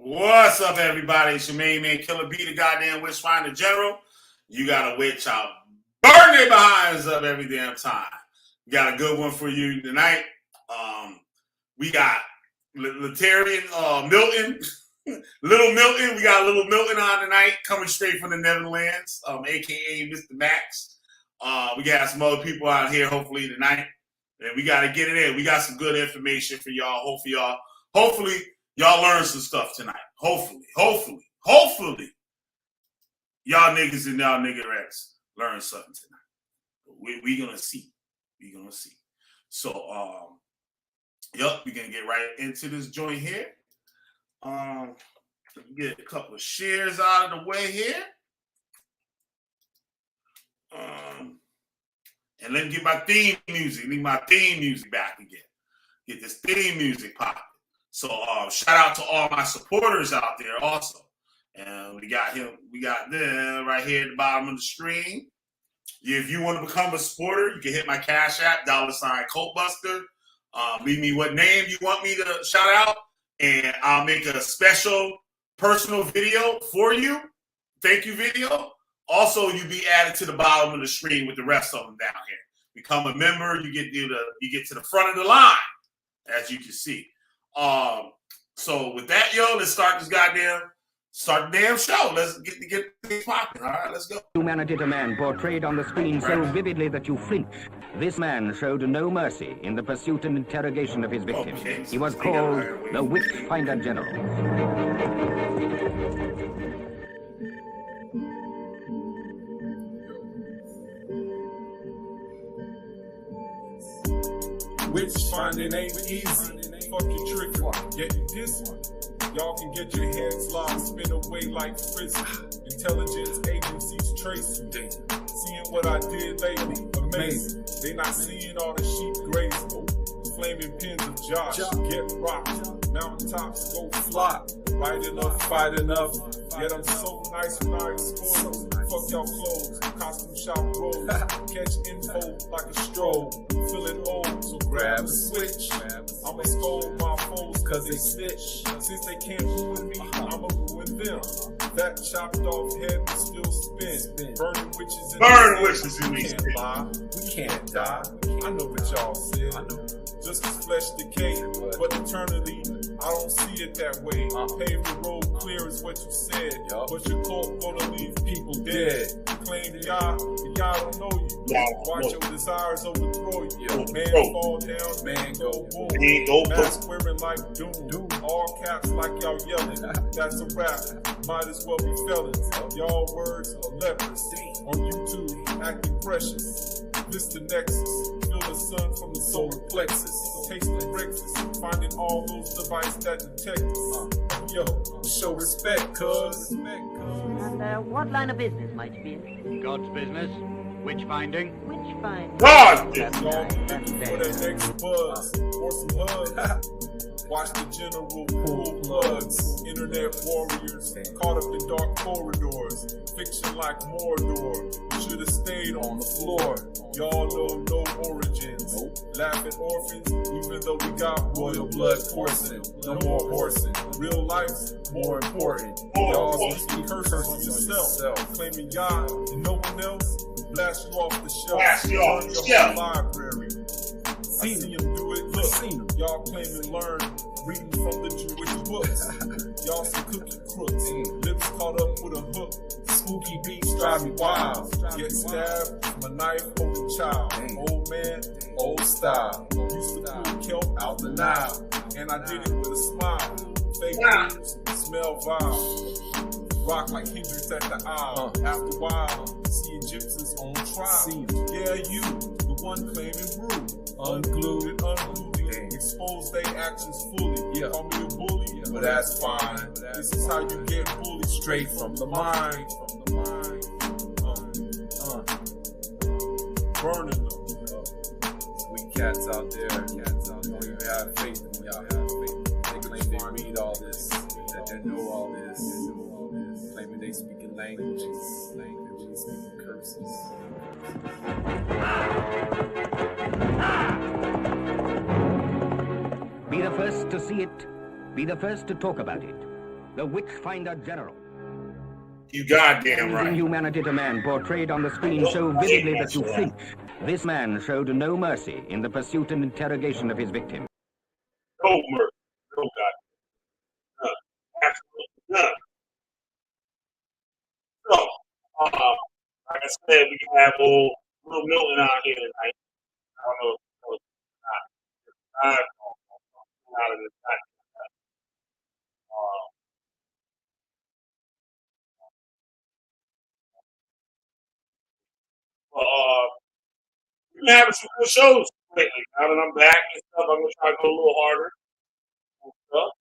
What's up, everybody? It's your main man, Killer B, the goddamn Witchfinder General. You got a witch out. Burn their behinds up every damn time. We got a good one for you tonight. We got Latarian Milton, Little Milton. We got Little Milton on tonight, coming straight from the Netherlands, a.k.a. Mr. Max. We got some other people out here, hopefully, tonight. And we got to get it in. We got some good information for y'all. Hopefully, y'all learn some stuff tonight. Hopefully. Y'all niggas and y'all niggerettes learn something tonight. We gonna see. So, we're gonna get right into this joint here. Get a couple of shares out of the way here. And let me get my theme music. Need my theme music back again. Get this theme music popping. So shout out to all my supporters out there also. And we got them right here at the bottom of the screen. If you want to become a supporter, you can hit my Cash App, $Cultbuster. Leave me what name you want me to shout out, and I'll make a special personal video for you. Thank you video. Also, you be added to the bottom of the screen with the rest of them down here. Become a member, you get to the front of the line, as you can see. So with that, let's start the damn show. Let's get things popping. All right, let's go. Humanity to man portrayed on the screen so vividly that you flinch. This man showed no mercy in the pursuit and interrogation of his victim. Okay, he was called the Witchfinder General. Witch finding ain't easy. Fuck your trick. Get you this one. Y'all can get your heads locked, spin away like frisbee. Intelligence agencies trace you. Seeing what I did lately, amazing. They not seeing all the sheep grazing. Flaming pins of Josh, get rocked. Mountaintops go fly. Right enough, fight enough. Yet I'm so nice when I explode. Fuck y'all clothes, costume shop rolls. Catch info like a stroll. Feeling old, so grab a switch. I'ma scold my foes cause they snitch. Since they can't ruin me, I'ma ruin them. That chopped off head will still spin. Burning witches in the can't lie. We can't die. I know what y'all said. Just cause flesh decay, but eternally, I don't see it that way. Pave the road clear is what you said. But your cult gonna leave people dead. You claim y'all don't know you. Watch your desires overthrow you. Man fall down, man go boom. Mask wearing like doom. All caps like y'all yelling. That's a rap. Might as well be felons. Y'all words are lepers. On YouTube, acting precious. This the nexus. Feel the sun from the solar plexus. Taste the breakfast. Finding all those devices that detect us. Yo, show respect, cuz. And what line of business might you be in? God's business. Witch finding. Witch finding. God! Y'all be looking for that next buzz. Or some hugs. Watch the general pull plugs. Internet warriors caught up in dark corridors. Fiction like Mordor. Should've stayed on the floor. Y'all know no origins. Laughing orphans, even though we got royal blood coursing. No more horsing. Real life's more important. Y'all speak curses on yourself. Claiming y'all and no one else. Blast you off the shelf. Burn your whole library. See him do it. Look, y'all claim and learn. Reading from the Jewish books. Y'all some cookie crooks. Lips caught up with a hook. Spooky beats drive me wild. Get stabbed from a knife holding child. Old man, old style. Used to pull kelp out the Nile. And I did it with a smile. Fake news, smell vile. Rock like Hendrix at the aisle. After a while, see Egyptians on trial. Yeah, you, the one claiming brew. Unglued and unglued. Expose their actions fully. Call me a bully, but that's fine. This is how you get bullied straight from the mind. Burning them. Sweet cats out there. Don't even have faith in y'all. They claim they read all this, that they know all this. Claiming they speaking languages, speaking curses. Be the first to see it. Be the first to talk about it. the Witchfinder General. You goddamn right. Inhumanity to man portrayed on the screen so vividly that you flinch. This man showed no mercy in the pursuit and interrogation of his victim. No mercy. No God. None. Absolutely none. So, like I said, we have old little Milton out here tonight. I don't know if it's not out of this night. But we've been having some good shows lately. Now that I'm back and stuff, I'm gonna try to go a little harder and stuff.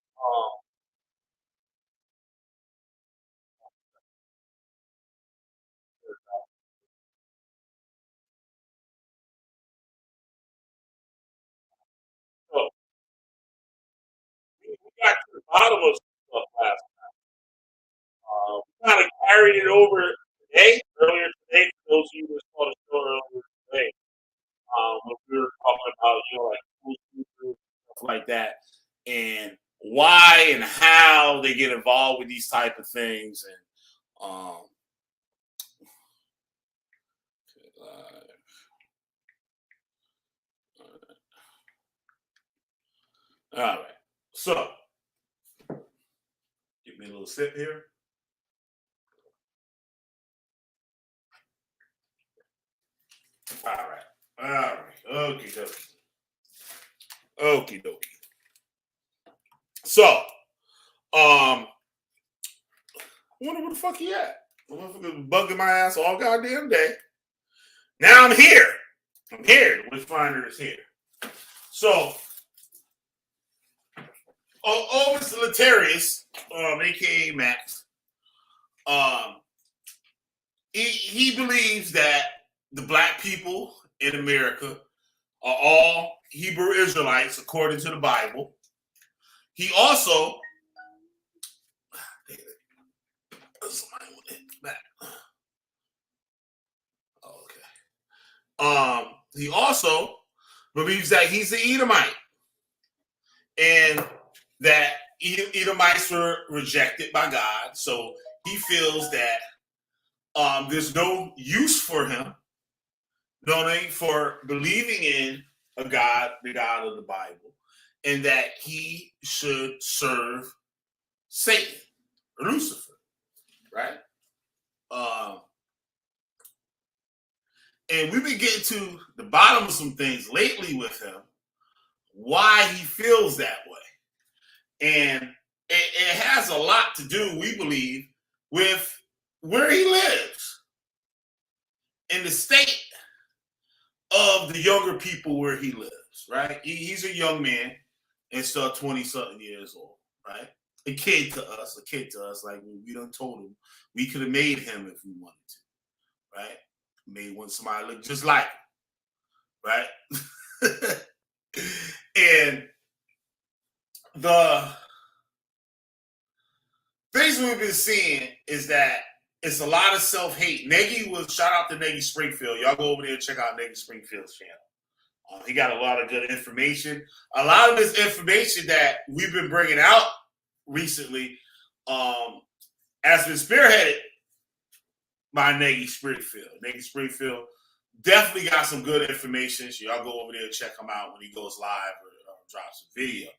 So we got to the bottom of some stuff last time. We kind of carried it over earlier today, for those of you who saw the show earlier today. When we were talking about, like stuff like that, and why and how they get involved with these type of things, and all right. So, give me a little sip here. All right. Okie dokie. So, I wonder where the fuck he at. The motherfucker bugging my ass all goddamn day. Now I'm here. The Witchfinder is here. So, Mr. Latarius, aka Max, he believes that the black people in America are all Hebrew Israelites according to the Bible. He also he also believes that he's an Edomite and that Edomites were rejected by God. So he feels that there's no use for him, for believing in a God, the God of the Bible, and that he should serve Satan or Lucifer, right? And we've been getting to the bottom of some things lately with him, why he feels that way. And it has a lot to do, we believe, with where he lives in the state of the younger people where he lives, right? He's a young man and still 20-something years old, right? A kid to us, like we done told him we could have made him if we wanted to, right? Made somebody look just like him, right? And the things we've been seeing is that it's a lot of self-hate. Shout out to Nagy Springfield. Y'all go over there and check out Nagy Springfield's channel. He got a lot of good information. A lot of this information that we've been bringing out recently has been spearheaded by Nagy Springfield. Nagy Springfield definitely got some good information. So y'all go over there and check him out when he goes live or drops a video.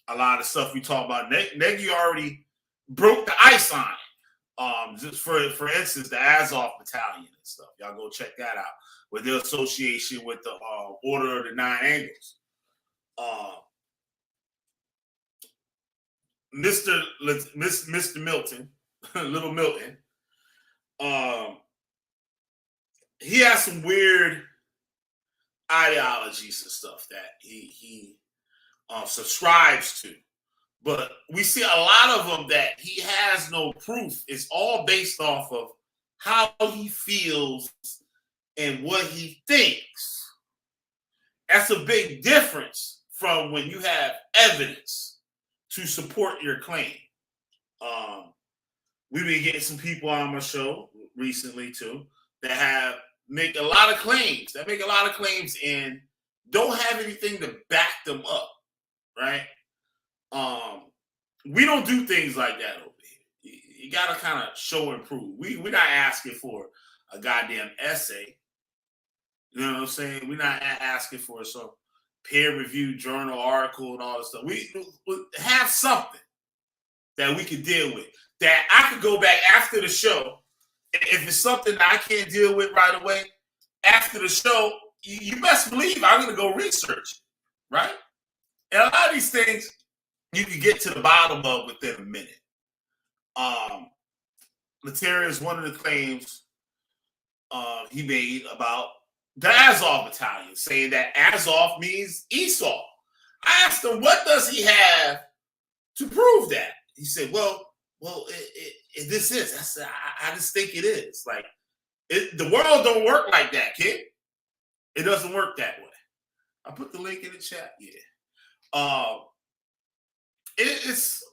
A lot of stuff we talk about. Nagy already broke the ice on it. Just for instance, the Azov Battalion and stuff. Y'all go check that out with their association with the Order of the Nine Angles. Mr. Milton, Little Milton, he has some weird ideologies and stuff that he subscribes to. But we see a lot of them that he has no proof. It's all based off of how he feels and what he thinks. That's a big difference from when you have evidence to support your claim. We've been getting some people on my show recently too that make a lot of claims. And don't have anything to back them up, right? we don't do things like that over here. You got to kind of show and prove. We're not asking for a goddamn essay. You know what I'm saying? We're not asking for some peer-reviewed journal article and all this stuff. We have something that we can deal with, that I could go back after the show. If it's something that I can't deal with right away, after the show, you best believe I'm going to go research it, right? And a lot of these things you can get to the bottom of within a minute. Latarian is one of the claims he made about the Azov battalion, saying that Azov means Esau. I asked him, what does he have to prove that? He said, well, this is. I said, I just think it is. Like, the world don't work like that, kid. It doesn't work that way. I put the link in the chat. Yeah. It's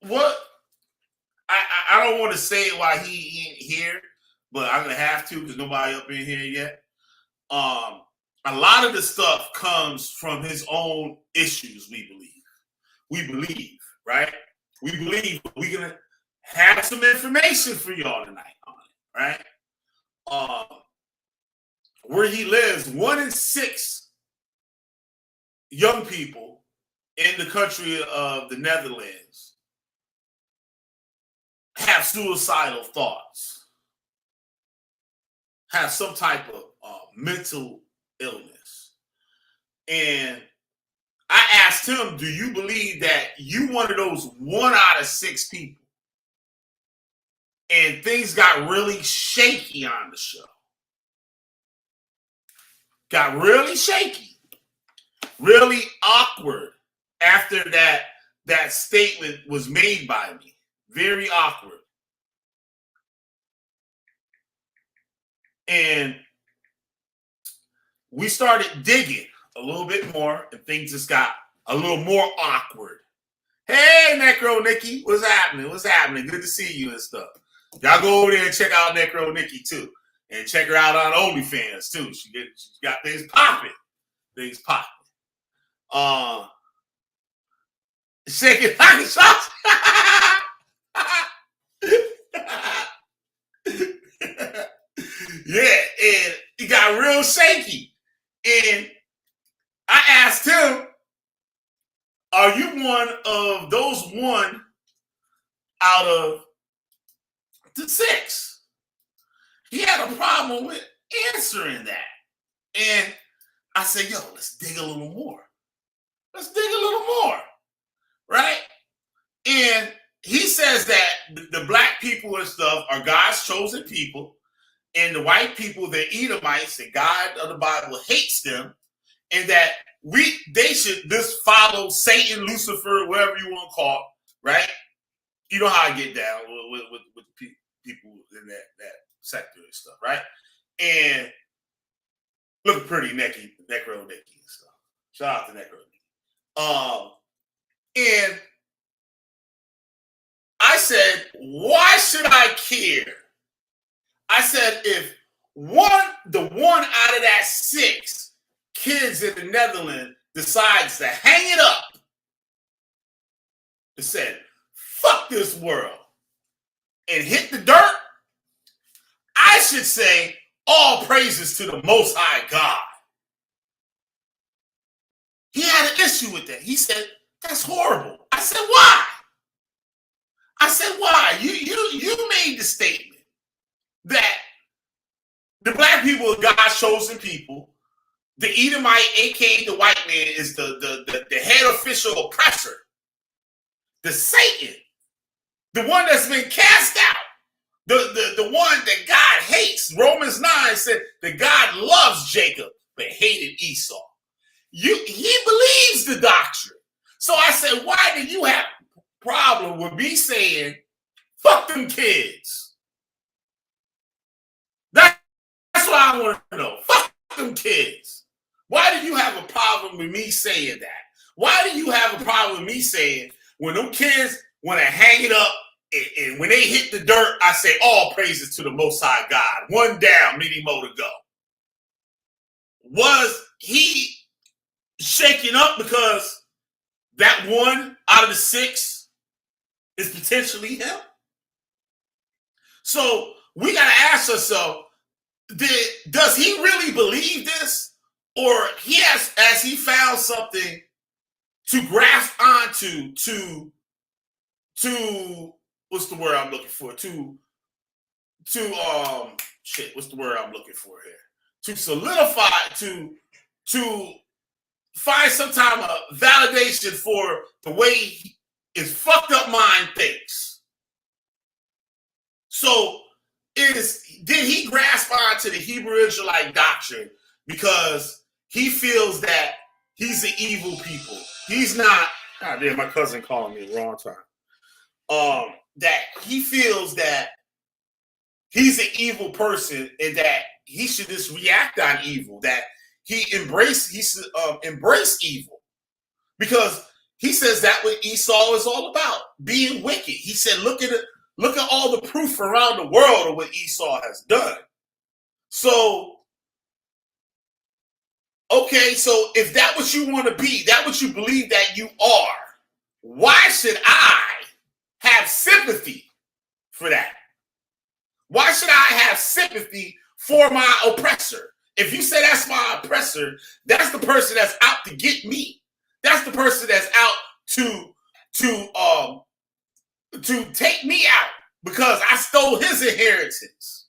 what I don't want to say it while he ain't here, but I'm gonna have to because nobody up in here yet. A lot of the stuff comes from his own issues. We believe, right? We believe we're gonna have some information for y'all tonight on it, right? Where he lives, 1 in 6 young people in the country of the Netherlands have suicidal thoughts, have some type of mental illness. And I asked him, do you believe that you one of those 1 out of 6 people? And things got really shaky on the show. Got really shaky, really awkward after that statement was made by me. Very awkward. And we started digging a little bit more, and things just got a little more awkward. Hey, Necro Nikki, what's happening? What's happening? Good to see you and stuff. Y'all go over there and check out Necro Nikki too. And check her out on OnlyFans too. She got things popping. Things popping. Shaking like shots. Yeah, and he got real shaky. And I asked him, are you one of those 1 out of the 6? He had a problem with answering that. And I said, yo, let's dig a little more. Let's dig a little more. Right? And he says that the black people and stuff are God's chosen people. And the white people, the Edomites, the God of the Bible hates them. And that they should just follow Satan, Lucifer, whatever you want to call it. Right? You know how I get down with people in that sector and stuff, right? And look pretty Necro Nikki and stuff. Shout out to Necro Nikki. And I said, why should I care? I said, if the 1 out of that 6 kids in the Netherlands decides to hang it up and said, fuck this world and hit the dirt, I should say, all praises to the Most High God. He had an issue with that. He said, that's horrible. I said, why? I said, why? You made the statement that the black people are God's chosen people. The Edomite, a.k.a. the white man, is the head official oppressor. The Satan. The one that's been cast out. The one that God hates. Romans 9 said that God loves Jacob, but hated Esau. He believes the doctrine. So I said, why do you have a problem with me saying, fuck them kids? That's what I want to know. Fuck them kids. Why do you have a problem with me saying that? Why do you have a problem with me saying, when them kids want to hang it up, and when they hit the dirt, I say, all praises to the Most High God. 1 down, many more to go. Was he shaking up because that 1 out of the 6 is potentially him. So we got to ask ourselves, does he really believe this? Or has he found something to grasp onto, to what's the word I'm looking for? What's the word I'm looking for here? To solidify, to find some type of validation for the way his fucked up mind thinks. So did he grasp onto the Hebrew Israelite doctrine because he feels that he's the evil people? He's not. God damn, my cousin calling me at the wrong time. That he feels that he's an evil person and that he should just react on evil. That he should embrace evil, because he says that what Esau is all about, being wicked. He said, look at all the proof around the world of what Esau has done. So, okay, so if that's what you want to be, that's what you believe that you are, why should I have sympathy for that? Why should I have sympathy for my oppressor? If you say that's my oppressor, that's the person that's out to get me. That's the person that's out to take me out because I stole his inheritance.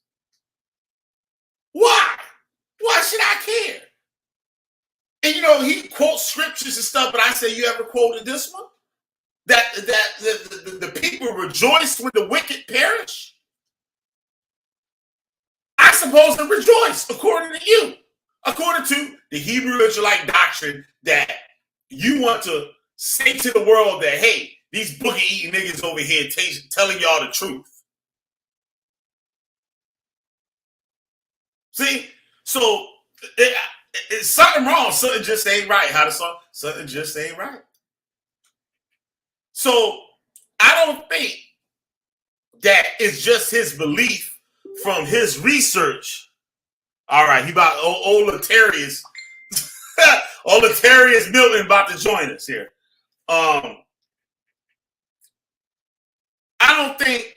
Why? Why should I care? And he quotes scriptures and stuff, but I say, you ever quoted this one? That the people rejoice when the wicked perish? I suppose to rejoice, according to you, according to the Hebrew Israelite doctrine that you want to say to the world that, hey, these boogie-eating niggas over here telling y'all the truth. See? So, it's something wrong. Something just ain't right. How the song? Something just ain't right. So, I don't think that it's just his belief from his research. All right, he about old Latarian Milton about to join us here. I don't think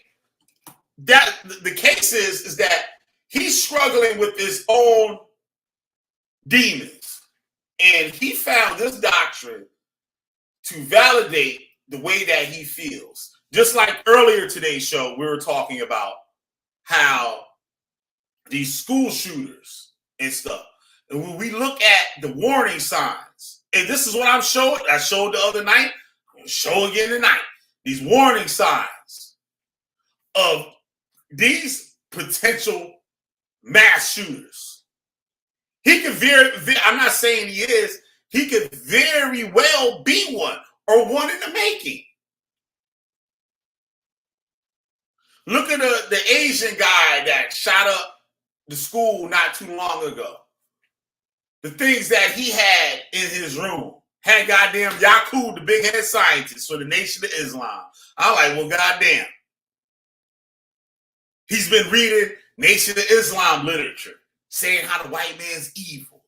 that the case is that he's struggling with his own demons, and he found this doctrine to validate the way that he feels. Just like earlier today's show, we were talking about how these school shooters and stuff, and when we look at the warning signs, and this is what I'm showing, I showed the other night, I'm going to show again tonight, these warning signs of these potential mass shooters. He could I'm not saying he is, he could very well be one or one in the making. Look at the Asian guy that shot up the school not too long ago. The things that he had in his room. Had goddamn Yaqub, the big head scientist for the Nation of Islam. I'm like, well, goddamn. He's been reading Nation of Islam literature, saying how the white man's evil.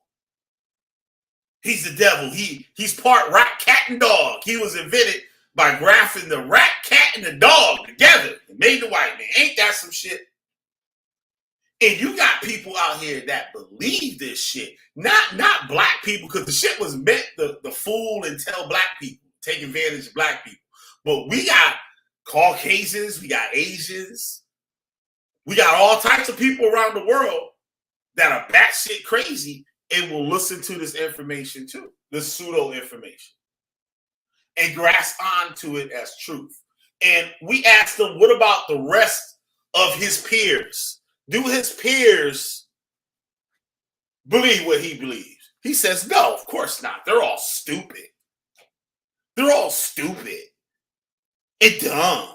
He's the devil. He's part rat, cat, and dog. He was invented by graphing the rat, cat, and the dog together and made the white man. Ain't that some shit? And you got people out here that believe this shit. Not black people, because the shit was meant to fool and tell black people, take advantage of black people. But we got Caucasians, we got Asians, we got all types of people around the world that are batshit crazy and will listen to this information too, this pseudo information, and grasp onto it as truth. And we asked them, what about the rest of his peers? Do his peers believe what he believes? He says, no, of course not. They're all stupid. They're all stupid and dumb.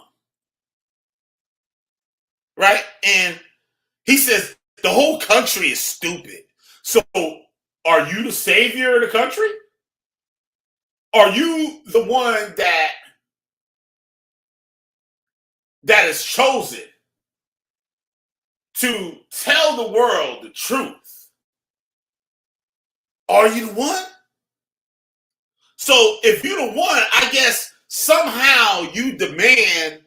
Right? And he says, the whole country is stupid. So are you the savior of the country? Are you the one that is chosen to tell the world the truth? Are you the one? So if you're the one, I guess somehow you demand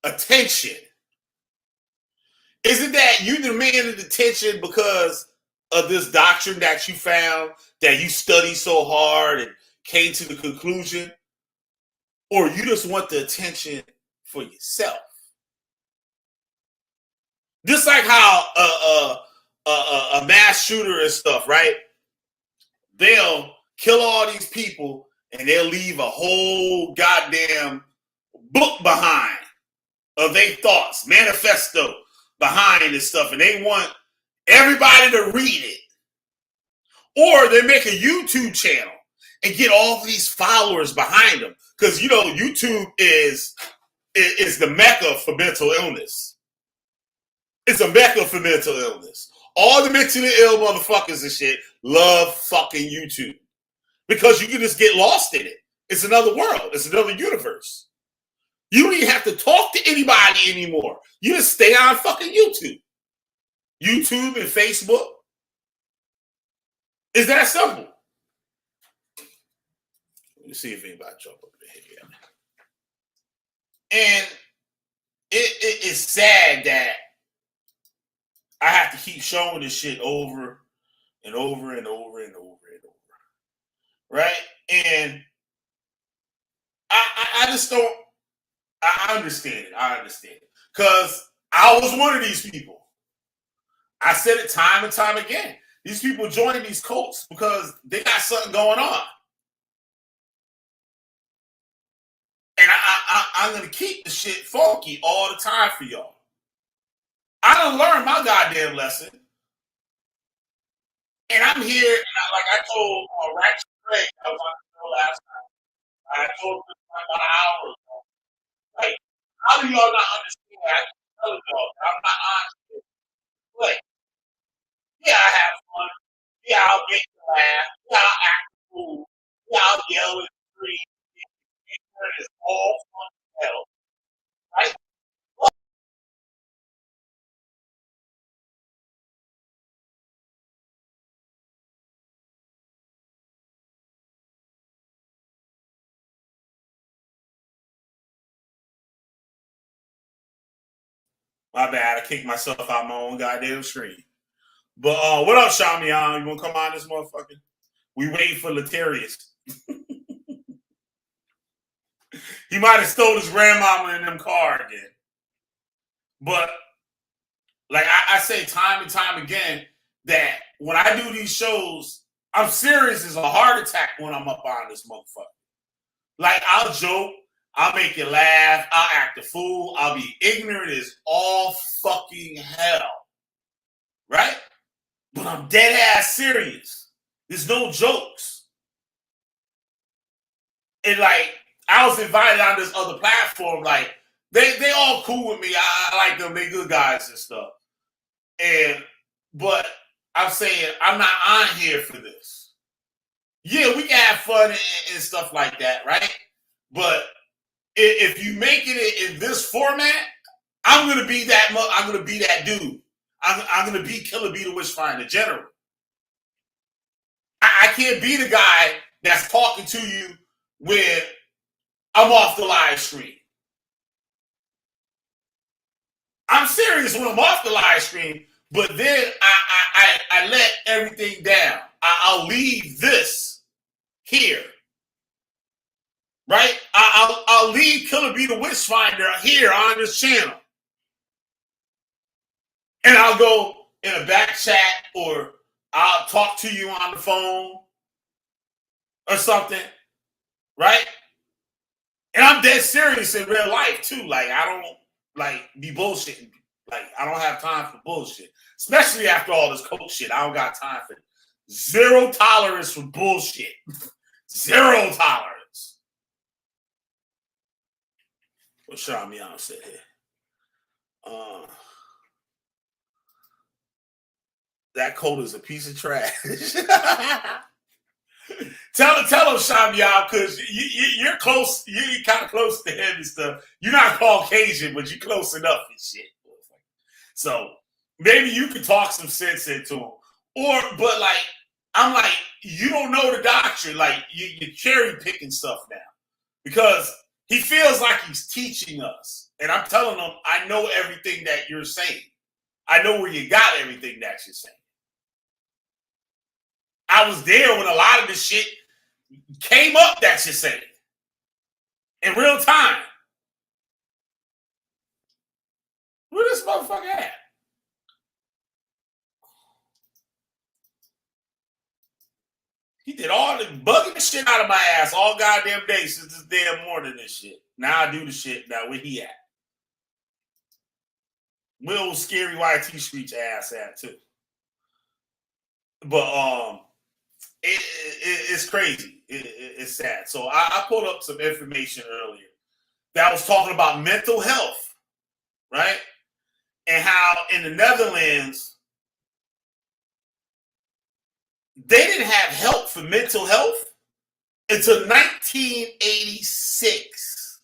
attention. Isn't that you demanded attention because of this doctrine that you found, that you studied so hard and came to the conclusion? Or you just want the attention for yourself? Just like how a mass shooter and stuff, right? They'll kill all these people and they'll leave a whole goddamn book behind of their thoughts, manifesto behind and stuff, and they want everybody to read it. Or they make a YouTube channel and get all of these followers behind them. Because, you know, YouTube is the mecca for mental illness. It's a mecca for mental illness. All the mentally ill motherfuckers and shit love fucking YouTube. Because you can just get lost in it. It's another world. It's another universe. You don't even have to talk to anybody anymore. You just stay on fucking YouTube. YouTube and Facebook. It's that simple. Let me see if anybody jump up in here. And it is sad that I have to keep showing this shit over and over and over and over and over. Right? And I just don't. I understand it. I understand it. Because I was one of these people. I said it time and time again. These people join these cults because they got something going on. And I'm going to keep the shit funky all the time for y'all. I done learned my goddamn lesson. And I'm here, like I told Ratchet Craig, I was on the show last night. I told him about an hour ago. Like, how do y'all not understand? I keep telling y'all, I'm not honest with you. Like, yeah, I have fun. Yeah, I'll make you laugh. Yeah, I'll act a fool. Yeah, I'll yell and scream. It's all fun as hell. Right? My bad. I kicked myself out my own goddamn screen. But what up, Shamian? You want to come on this motherfucker? We waiting for Latarian. He might have stole his grandmama in them car again. But like I say time and time again, that when I do these shows, I'm serious as a heart attack when I'm up on this motherfucker. Like, I'll joke, I'll make you laugh, I'll act a fool, I'll be ignorant as all fucking hell. Right? But I'm dead ass serious. There's no jokes. And like, I was invited on this other platform, like, they all cool with me. I like them, they good guys and stuff. But I'm saying I'm not on here for this. Yeah, we can have fun and stuff like that, right? But if you making it in this format, I'm gonna be that. I'm gonna be that dude. I'm gonna be Killer B the Witchfinder General. I can't be the guy that's talking to you when I'm off the live stream. I'm serious when I'm off the live stream, but then I let everything down. I'll leave this here. Right? I'll leave Killer B the Witchfinder here on this channel. And I'll go in a back chat or I'll talk to you on the phone or something. Right? And I'm dead serious in real life too. Like, I don't like be bullshitting. Like, I don't have time for bullshit. Especially after all this coach shit. I don't got time for it. Zero tolerance for bullshit. Zero tolerance. What Shamian said here. That coat is a piece of trash. Tell him, Shamian, because you're close. You're kind of close to him and stuff. You're not Caucasian, but you're close enough and shit. So maybe you could talk some sense into him. But like, I'm like, you don't know the doctrine. Like, you're cherry picking stuff now because he feels like he's teaching us. And I'm telling him, I know everything that you're saying. I know where you got everything that you're saying. I was there when a lot of this shit came up that you're saying in real time. Where this motherfucker at? He did all the bugging the shit out of my ass all goddamn day since this damn morning and shit. Now I do the shit. Now where he at? Where old scary YT Screech ass at too? But it's crazy. It's sad. So I pulled up some information earlier that was talking about mental health, right? And how in the Netherlands they didn't have help for mental health until 1986.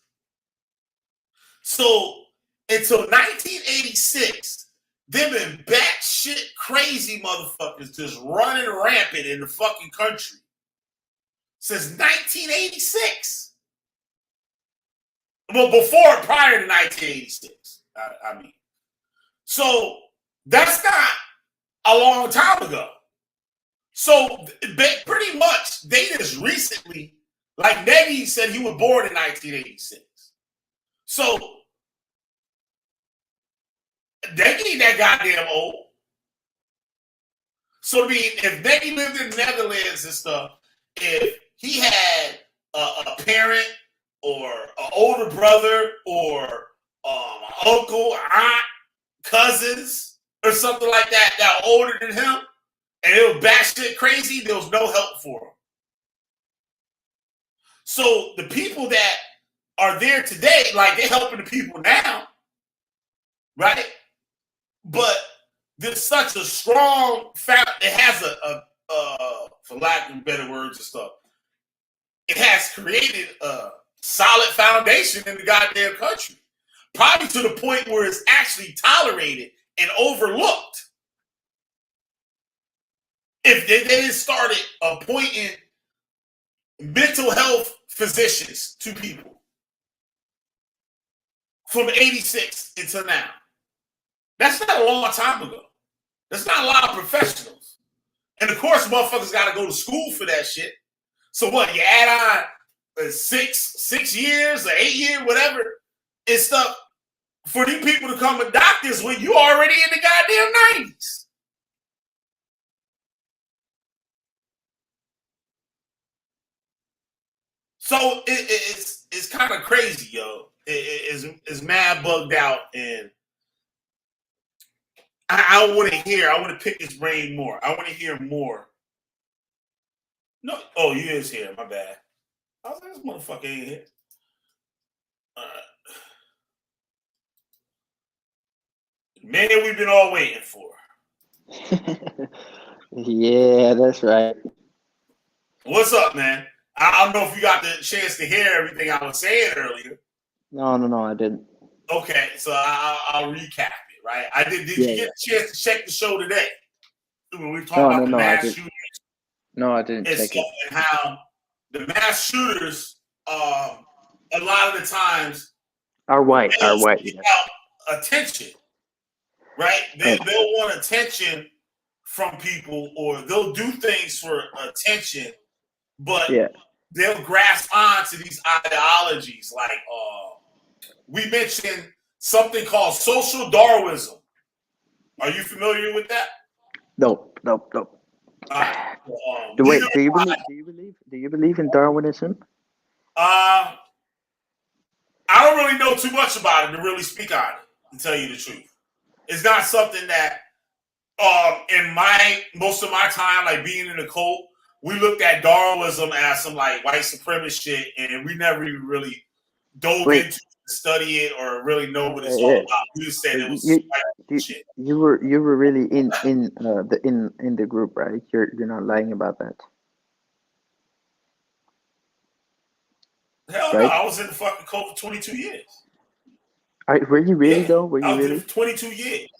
So until 1986, them been batshit crazy motherfuckers just running rampant in the fucking country since 1986. Well, prior to 1986, I mean. So that's not a long time ago. So pretty much they just recently, like Negi said, he was born in 1986. So Negi ain't that goddamn old. So I mean, if Negi lived in the Netherlands and stuff, if he had a parent or an older brother or uncle, aunt, cousins, or something like that that are older than him, and it was batshit crazy, there was no help for him. So the people that are there today, like they're helping the people now, right? But there's such a strong fact. It has a for lack of better words and stuff, it has created a solid foundation in the goddamn country. Probably to the point where it's actually tolerated and overlooked. If they didn't started appointing mental health physicians to people from 86 until now. That's not a long time ago. That's not a lot of professionals. And of course, motherfuckers got to go to school for that shit. So what, you add on 6 years or 8 years, whatever, and stuff for these people to become doctors when you already in the goddamn 90s. So it's kind of crazy, yo. It's mad bugged out, and I want to hear. I want to pick his brain more. I want to hear more. No, oh, you is here. My bad. I was like, this motherfucker ain't here. Man, we've been all waiting for. Yeah, that's right. What's up, man? I don't know if you got the chance to hear everything I was saying earlier. No, I didn't. Okay, so I'll recap it, right? I did. Did you get a chance to check the show today? When we talking about the mass shooters? No, I didn't check it. And how the mass shooters, a lot of the times, are white. Out attention, right? They'll want attention from people, or they'll do things for attention, but they'll grasp on to these ideologies. Like we mentioned something called social Darwinism. Are you familiar with that? Nope. Do you believe in Darwinism? I don't really know too much about it to really speak on it, to tell you the truth. It's not something that in most of my time, like being in the cult, we looked at Darwinism as some like white supremacist shit, and we never even really dove into to study it or really know what it's all about. We just said it was white shit. You were really in the group, right? You're not lying about that. Hell no, I was in the fucking cult for 22 years. Were you really though? Were you I was really? in for 22 years.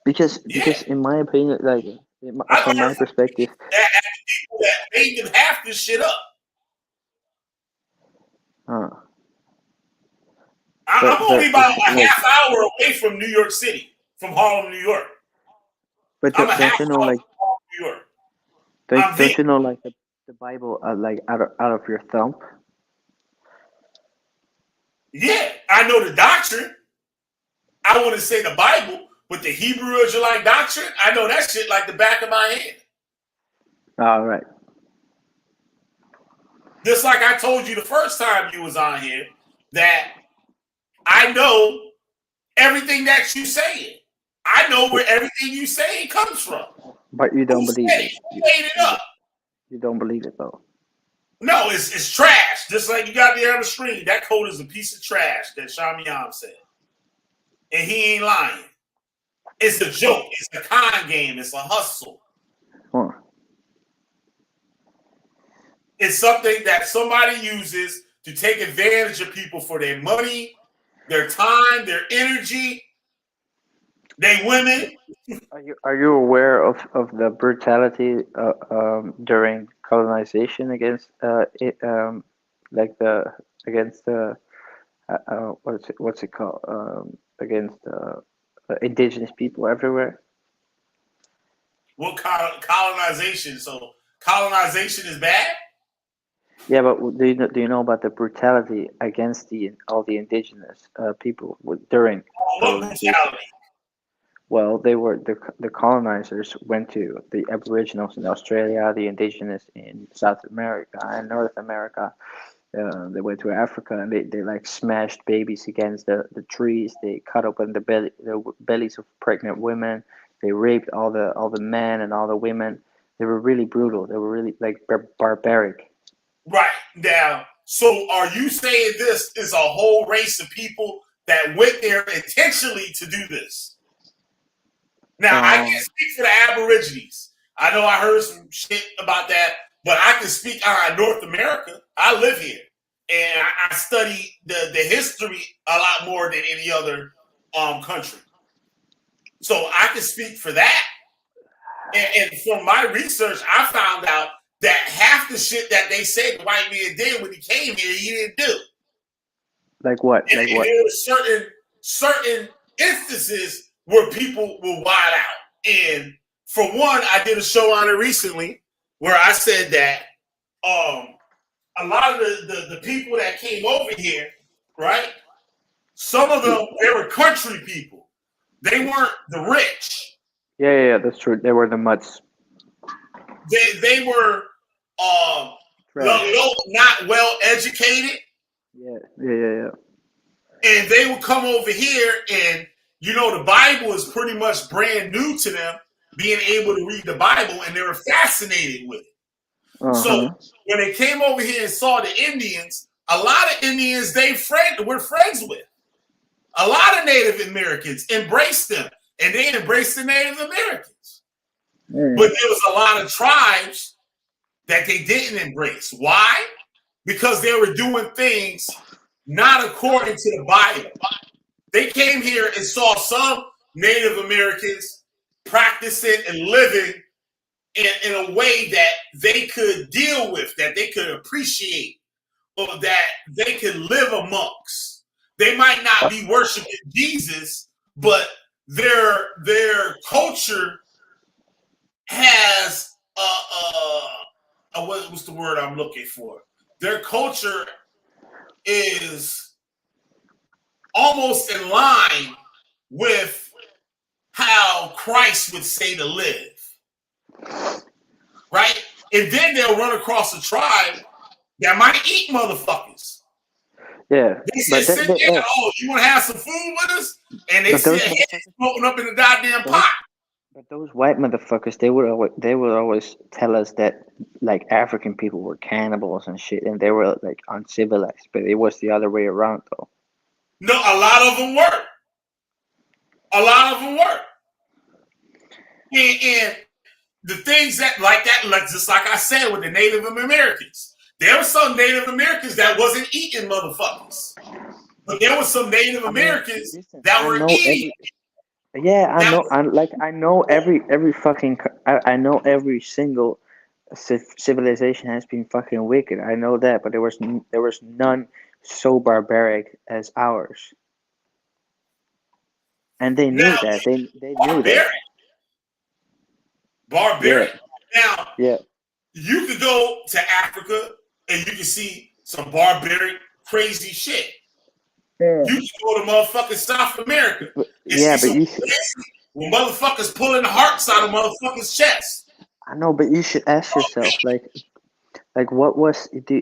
Because in my opinion, like From my perspective, that people that made them half this shit up. I'm only about a half hour away from New York City, from Harlem, New York. But I'm a half don't you know, hour like, from Harlem, New York. don't you know, like, the Bible, like, out of your thumb? Yeah, I know the doctrine. I wouldn't say the Bible, but the Hebrew Israelite doctrine, I know that shit like the back of my hand. All right. Just like I told you the first time you was on here, that I know everything that you saying. I know where everything you saying comes from. But you don't believe it. You made it up. You don't believe it, though. No, it's trash. Just like you got there on the screen. That code is a piece of trash that Shamiyam said. And he ain't lying. It's a joke. It's a con game. It's a hustle. Huh. It's something that somebody uses to take advantage of people for their money, their time, their energy, their women. Are you aware of the brutality during colonization against what's it called, against indigenous people everywhere? What colonization? So colonization is bad? Yeah, but do you know about the brutality against all the indigenous people during colonization? Brutality? Well, they were the colonizers went to the Aboriginals in Australia, the indigenous in South America and North America. They went to Africa and they like smashed babies against the trees. They cut open the bellies of pregnant women. They raped all the men and all the women. They were really brutal. They were really like barbaric. Right. Now, so are you saying this is a whole race of people that went there intentionally to do this? Now, I can't speak for the Aborigines. I know I heard some shit about that, but I can speak on North America. I live here, and I study the history a lot more than any other country. So I can speak for that. And from my research, I found out that half the shit that they said the white man did when he came here, he didn't do. Like what? And there were certain instances where people will wild out. And for one, I did a show on it recently where I said that a lot of the people that came over here, right? Some of them, they were country people. They weren't the rich. Yeah, that's true. They were the mutts. They were not well educated. Yeah. And they would come over here and, the Bible is pretty much brand new to them, being able to read the Bible, and they were fascinated with it. So when they came over here and saw the Indians, a lot of Indians we're friends with. A lot of Native Americans embraced them, and they embraced the Native Americans. But there was a lot of tribes that they didn't embrace. Why? Because they were doing things not according to the Bible. They came here and saw some Native Americans practicing and living in a way that they could deal with, that they could appreciate, or that they could live amongst. They might not be worshiping Jesus, but their culture has what's the word I'm looking for? Their culture is almost in line with how Christ would say to live, right? And then they'll run across a tribe that might eat motherfuckers. Yeah. They said, sit down. Oh, you want to have some food with us? And they said, heads floating up in the goddamn pot. But those white motherfuckers, they would always tell us that like African people were cannibals and shit, and they were like uncivilized. But it was the other way around, though. No, a lot of them were. And the things that like just like I said with the Native Americans, there were some Native Americans that wasn't eating motherfuckers, but there were some Native Americans that were eating. Yeah, I That know. was I know every fucking. I know every single civilization has been fucking wicked. I know that, but there was none so barbaric as ours, and they knew now that. They knew that. barbarian. Yeah, Barbarian. Now yeah, you could go to Africa and you can see some barbaric, crazy shit. yeah. You can go to motherfucking South America and see Yeah, but some you. crazy when motherfuckers pulling the hearts out of motherfuckers' chests. I know, but you should ask yourself, like what was do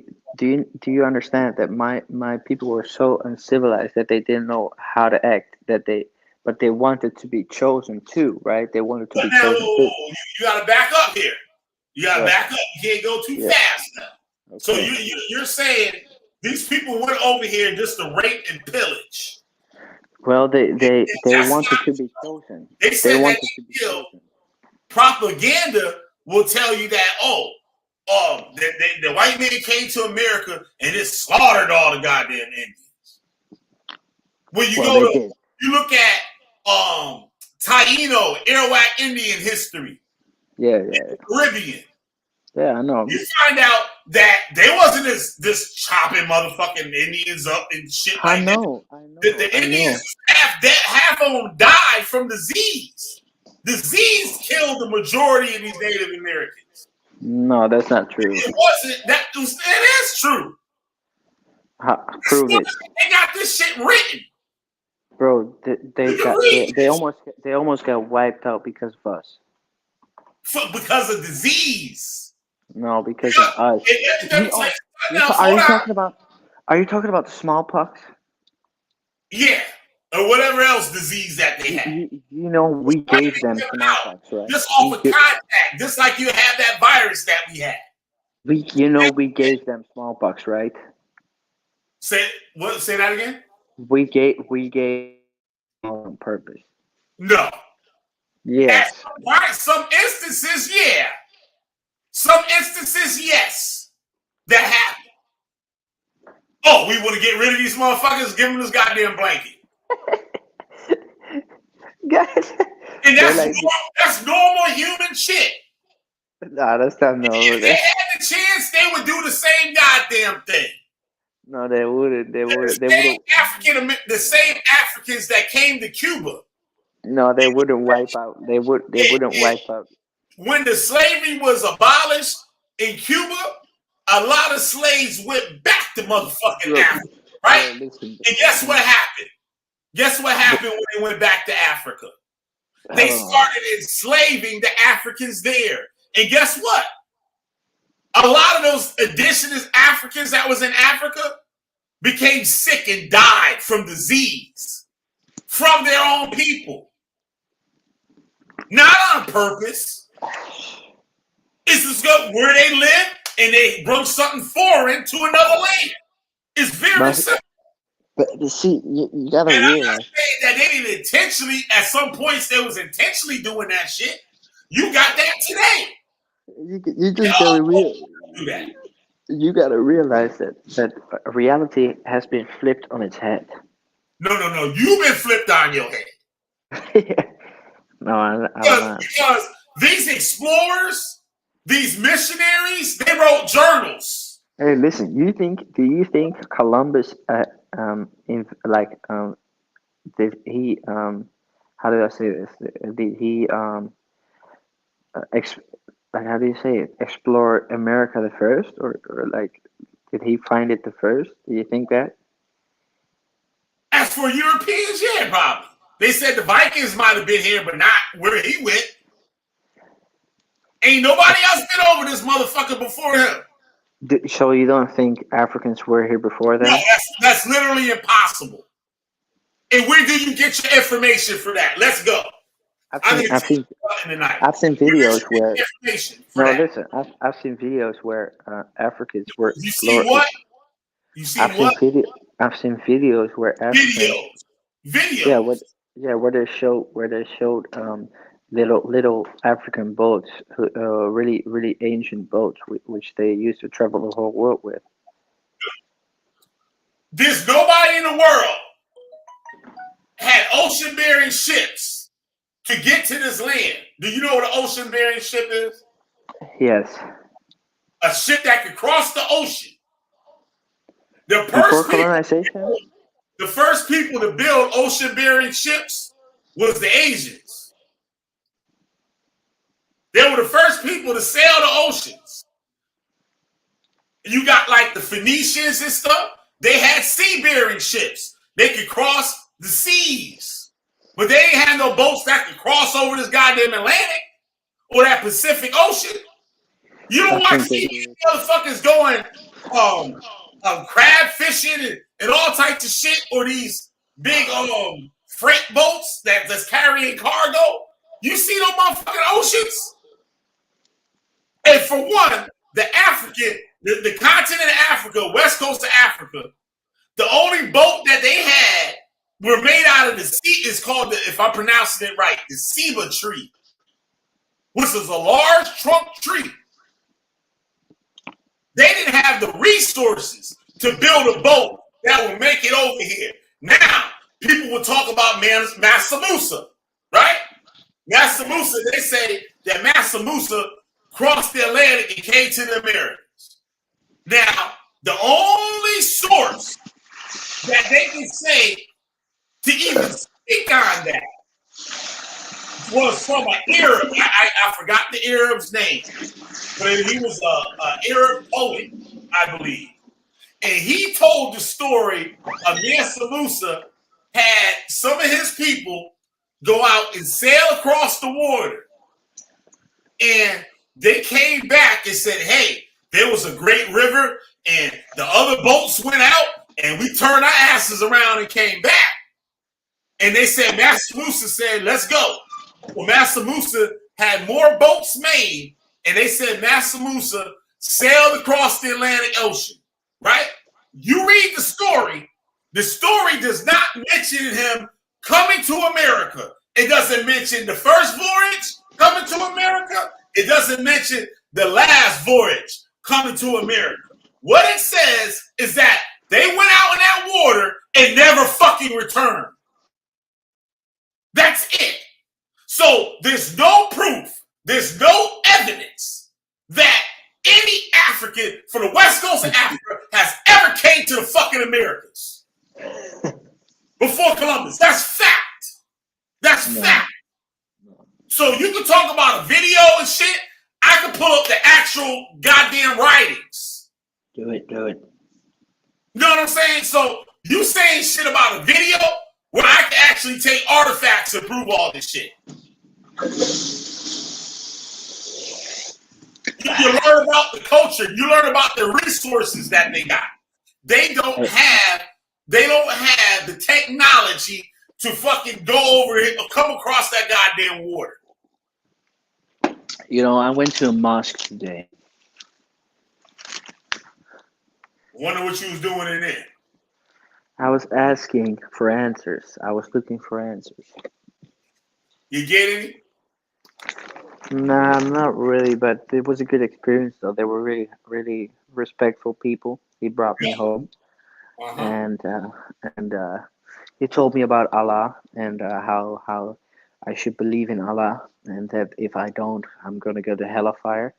you understand that my people were so uncivilized that they didn't know how to act, but they wanted to be chosen too, right? They wanted to But be now chosen too. you got to back up here. You got to What? back up. You can't go too Yeah. fast now. So Okay. you're saying these people went over here just to rape and pillage. Well, they That's wanted not. to be chosen. They They said that wanted to be still chosen. propaganda will tell you that the white man came to America and just slaughtered all the goddamn Indians. When you Well, go they to did. you look at Taino, Arawak Indian history, Yeah, in yeah, the Caribbean, yeah. I know. you find out that they wasn't this chopping motherfucking Indians up and shit I like that. know. I know. The I Indians, know. half of them died from disease. Disease killed the majority of these Native Americans. No, that's not true. It wasn't that. It is true. Prove it, They got this shit written. bro. You can read They almost got wiped out because of us. because of disease. No, because of us. Are Hold you on. talking about? Are you talking about the smallpox? Yeah, or whatever else disease that they had. You know, we gave them smallpox, right? Just off of contact, just like you have that virus that we had. We gave them smallpox, right? Say what? Say that again. We gave on purpose. No. Yes. Some instances, yeah. Some instances, yes. That happened. Oh, we want to get rid of these motherfuckers, give them this goddamn blanket. Guys, And that's normal human shit. nah, that's not normal. If they had the chance, they would do the same goddamn thing. No, they wouldn't. They wouldn't. The same Africans that came to Cuba. No, they wouldn't wipe out. They wouldn't wipe out. When the slavery was abolished in Cuba, a lot of slaves went back to motherfucking Africa, right? Listen, And guess what happened? Guess what happened when they went back to Africa? They started enslaving the Africans there. And guess what? A lot of those indigenous Africans that was in Africa became sick and died from disease from their own people. Not on purpose. It's just where they live and they brought something foreign to another land. It's very simple. But see, you gotta And realize. I'm not saying that they didn't intentionally, at some points they was intentionally doing that shit. You got that today. You just gotta do that. You gotta realize that reality has been flipped on its head. No. You've been flipped on your head. No, I'm not. Because these explorers, these missionaries, they wrote journals. Hey, listen. Do you think Columbus, did he, how did I say this? Did he, how do you say it? Explore America the first, or like, did he find it the first? Do you think that? As for Europeans, yeah, probably. They said the Vikings might have been here, but not where he went. Ain't nobody else been over this motherfucker before him. So you don't think Africans were here before that? No, that's literally impossible. And where do you get your information for that? Let's go. I've seen videos where. No, listen. I've seen videos where Africans were. You see what? You see what? I've seen videos where Africans. Videos. Yeah, where they showed little African boats, really ancient boats, which they used to travel the whole world with. There's nobody in the world had ocean-bearing ships to get to this land. Do you know what an ocean-bearing ship is? Yes. A ship that could cross the ocean. Before colonization? The first people to build ocean-bearing ships was the Asians. They were the first people to sail the oceans. You got like the Phoenicians and stuff. They had sea-bearing ships. They could cross the seas. But they ain't had no boats that could cross over this goddamn Atlantic or that Pacific Ocean. You don't want to see these motherfuckers going crab fishing and all types of shit, or these big freight boats that's carrying cargo. You see those motherfucking oceans? And for one, the continent of Africa, west coast of Africa, the only boat that they had were made out of the sea is called, if I'm pronouncing it right, the ceiba tree, which is a large trunk tree. They didn't have the resources to build a boat that would make it over here. Now, people will talk about Mansa Musa, right? Mansa Musa, they say that Mansa Musa crossed the Atlantic and came to the Americas. Now, the only source that they can say to even speak on that was from an Arab. I forgot the Arab's name, but he was an Arab poet, I believe. And he told the story of Mansa Musa had some of his people go out and sail across the water. And they came back and said, hey, there was a great river and the other boats went out and we turned our asses around and came back. And they said, Mansa Musa said, let's go. Well, Mansa Musa had more boats made, and they said Mansa Musa sailed across the Atlantic Ocean, right? You read the story does not mention him coming to America. It doesn't mention the first voyage coming to America. It doesn't mention the last voyage coming to America. What it says is that they went out in that water and never fucking returned. That's it. So there's no proof, there's no evidence that any African from the west coast of Africa has ever came to the fucking Americas before Columbus. That's fact. That's fact. So you can talk about a video and shit. I can pull up the actual goddamn writings. Do it. You know what I'm saying? So you saying shit about a video where I can actually take artifacts to prove all this shit. You learn about the culture. You learn about the resources that they got. They don't have the technology to fucking go over it or come across that goddamn water. You know, I went to a mosque today. Wonder what you was doing in there. I was asking for answers. I was looking for answers. You get any? Nah, not really, but it was a good experience, though. They were really, really respectful people. He brought me home, and he told me about Allah and how I should believe in Allah, and that if I don't, I'm gonna go to hellfire.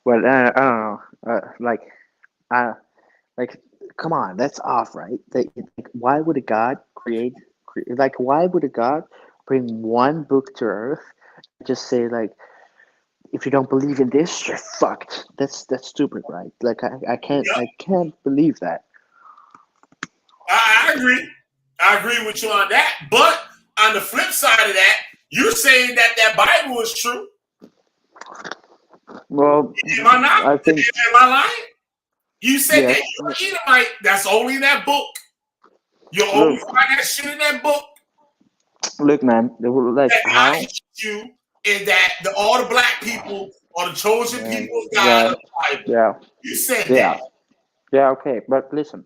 Well, I don't know, like, come on, that's off, right? Why would a God create? Why would a God bring one book to Earth? Just say like, if you don't believe in this, you're fucked. That's stupid, right? Like I can't believe that. I agree with you on that. But on the flip side of that, you're saying that Bible is true. Well, am I not? I think. Am I lying? You said that you're an Edomite. That's only in that book. You'll only find that shit in that book. Look, man, they were like how you and that all the black people are the chosen people of God. Of the Bible. Yeah. You said that. Yeah, okay, but listen.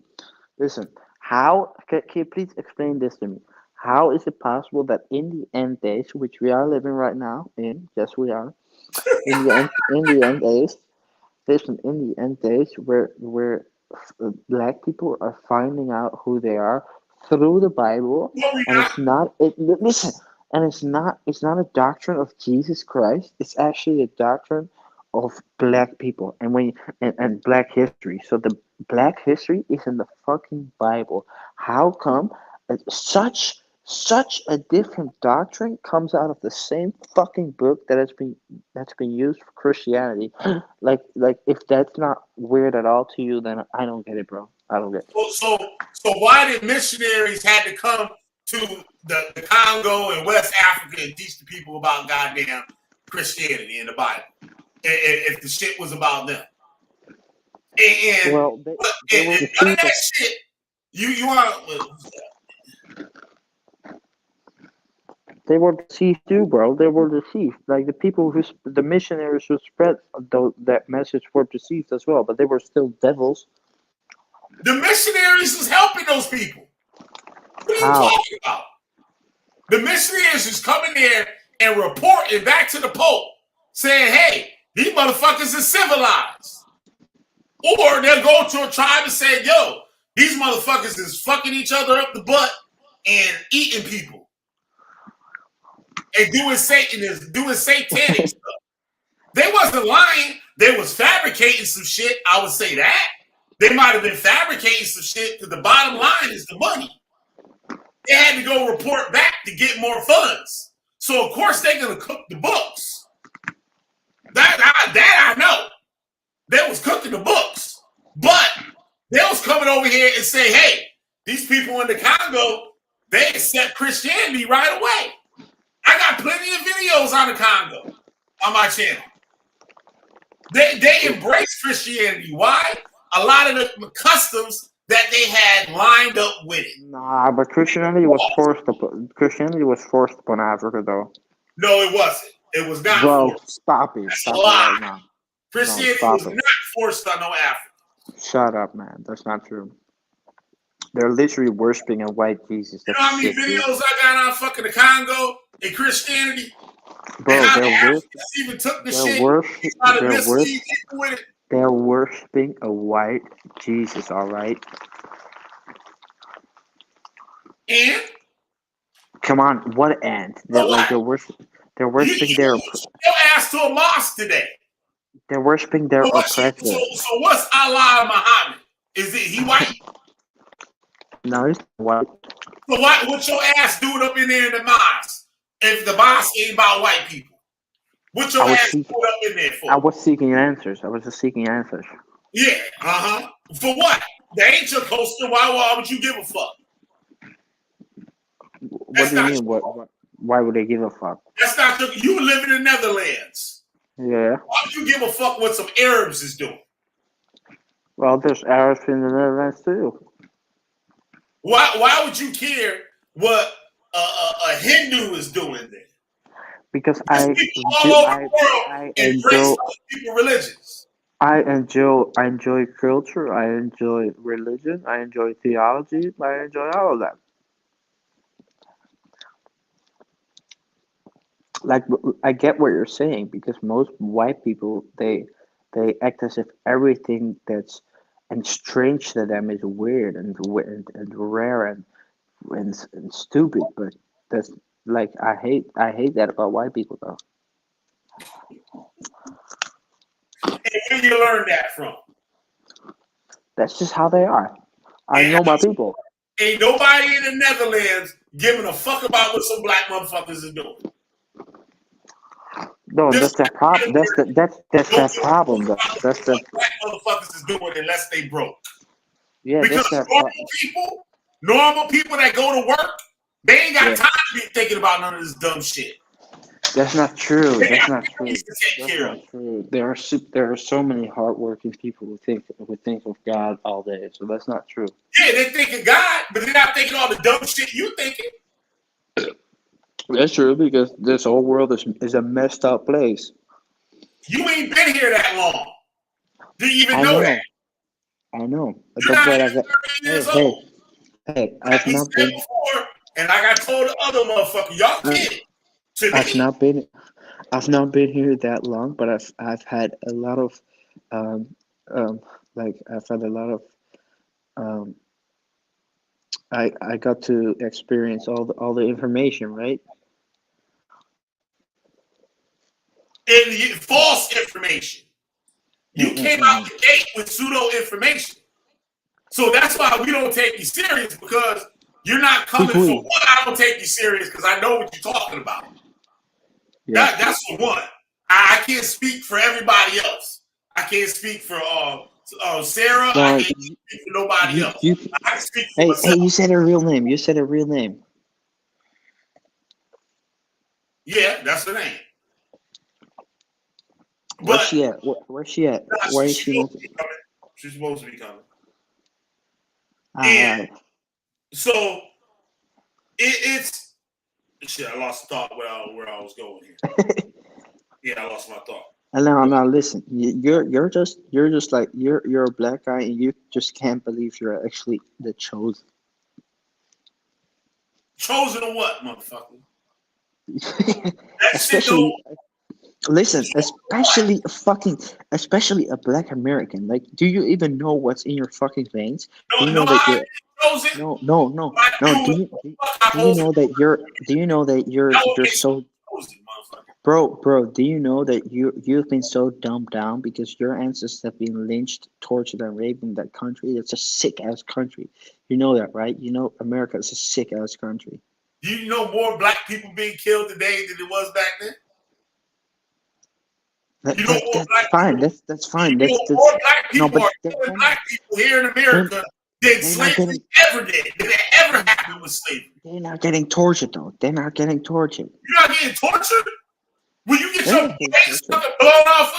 How can you please explain this to me? How is it possible that in the end days, which we are living right now, yes, we are, in the end days, listen, in the end days, where black people are finding out who they are through the Bible, and it's not. Listen, and it's not a doctrine of Jesus Christ. It's actually a doctrine of black people and black history. So the black history is in the fucking Bible. How come such a different doctrine comes out of the same fucking book that's been used for Christianity? Like if that's not weird at all to you, then I don't get it, bro. I don't get it. So why did missionaries had to come to the Congo and West Africa and teach the people about goddamn Christianity in the Bible? If the shit was about them. And Well, they were none of deceived. that shit, you want They were deceived too, bro. They were deceived. Like the missionaries who spread that message were deceived as well, but they were still devils. the missionaries was helping those people. What are you How? talking about? The missionaries is coming there and reporting back to the Pope saying, hey, these motherfuckers are civilized. Or they'll go to a tribe and say, yo, these motherfuckers is fucking each other up the butt and eating people. And doing satanic stuff. They wasn't lying. They was fabricating some shit. I would say that. They might have been fabricating some shit because the bottom line is the money. They had to go report back to get more funds. So, of course, they're going to cook the books. That I know. They was cooking the books. But they was coming over here and say, hey, these people in the Congo, they accept Christianity right away. I got plenty of videos on the Congo on my channel. They embrace Christianity. Why? A lot of the customs that they had lined up with it. Nah, but Christianity was forced upon Africa, though. No, it wasn't. It was not Bro, forced. stop it. That's Stop a it lie. right now. Christianity No, was stop it. not forced on no African. Shut up, man. That's not true. They're literally worshiping a white Jesus. You That's know how many sick, dude. videos I got on fucking the Congo and Christianity? Bro, And how the they're Africans even took the shit. Try to mislead people with it. They're worshiping a white Jesus, all right? And Come on, what end? They're worshiping you their your ass to a mosque today. they're worshiping their oppressor. So what's Allah Muhammad? Is it he white? No, he's white. So what your ass doing up in there in the mosque? If the mosque ain't about white people, what your ass doing up in there for? I was seeking answers. I was just seeking answers. Yeah, For what? They ain't your coaster. Why would you give a fuck? What do you mean? What? Why would they give a fuck? That's not your. You live in the Netherlands. Yeah. Why would you give a fuck what some Arabs is doing? Well, there's Arabs in the Netherlands too. Why would you care what a Hindu is doing there? Because people all over the world embrace other people's religions. I enjoy culture. I enjoy religion. I enjoy theology. I enjoy all of that. Like, I get what you're saying, because most white people, they act as if everything that's and strange to them is weird and rare and stupid. But that's like I hate that about white people, though. And where you learn that from? That's just how they are. I know my people. Ain't nobody in the Netherlands giving a fuck about what some black motherfuckers are doing. No, that's that problem. That's that problem, though. That's the black motherfuckers is doing unless they broke. Yeah, because normal people that go to work, they ain't got time to be thinking about none of this dumb shit. That's not true. That's not true. That's not true. There are so many hardworking people who think of God all day. So that's not true. Yeah, they think of God, but they're not thinking all the dumb shit you thinking. That's true, because this whole world is a messed up place. You ain't been here that long. Do you even know that? I know. You're not even 30 years old. Hey, I've not been before, and like I told the other motherfucker, y'all kidding. I've not been here that long, but I've had a lot of I got to experience all the information, right? and false information. You came out the gate with pseudo information. So that's why we don't take you serious, because you're not coming for one. I don't take you serious because I know what you're talking about. Yeah. That's for one. I can't speak for everybody else. I can't speak for Sarah. I can't speak for nobody else. I can speak for myself. Hey, you said her real name. You said her real name. Yeah, that's her name. Where's she at? Where's she at? Where is she? She's supposed to be coming. And so it's shit. I lost the thought where I was going here. Yeah, I lost my thought. No, listen. You're just like you're a black guy, and you just can't believe you're actually the chosen. Chosen of what, motherfucker? Especially, listen, especially a black American. Like, do you even know what's in your fucking veins? Do you know that you're no. Do you know that you're so bro? Do you know that you've been so dumbed down because your ancestors have been lynched, tortured, and raped in that country? It's a sick ass country. You know that, right? You know America is a sick ass country. Do you know more black people being killed today than it was back then? That's fine. That's fine. More black people are killing black people here in America than slavery ever did. Than it ever happened with slavery. They're not getting tortured, though. They're not getting tortured. You're not getting tortured? Will you get your face fucking blown out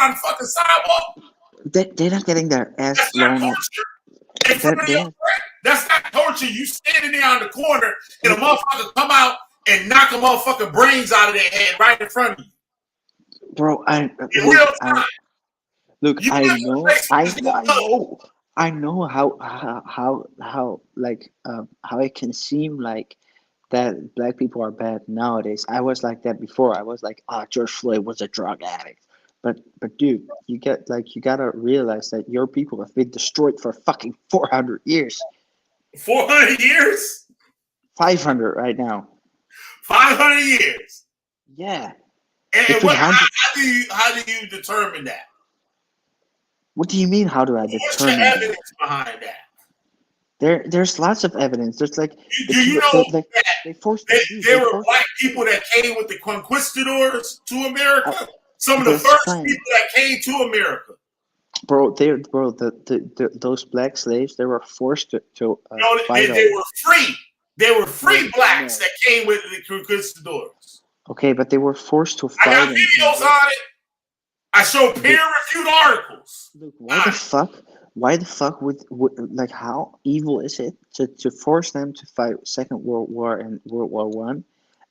on fucking sidewalk? They're not getting their ass blown out. That's not torture. You standing there on the corner and a motherfucker come out and knock a motherfucking brains out of their head right in front of you. Bro, I know how it can seem like that black people are bad nowadays. I was like that before. I was like, George Floyd was a drug addict. But dude, you gotta realize that your people have been destroyed for fucking 400 years. 400 years? 500 right now. 500 years. Yeah. And how do you determine that? What do you mean? How do I determine? What's the evidence behind that? There's lots of evidence. There's like, do you know that there were black people that came with the conquistadors to America? Some of the first people that came to America. Bro, those black slaves, they were forced to fight. They were free. They were free blacks that came with the conquistadors. Okay, but they were forced to fight. I got videos on it. I show peer-reviewed articles. Look, why the fuck would like, how evil is it to force them to fight Second World War and World War One,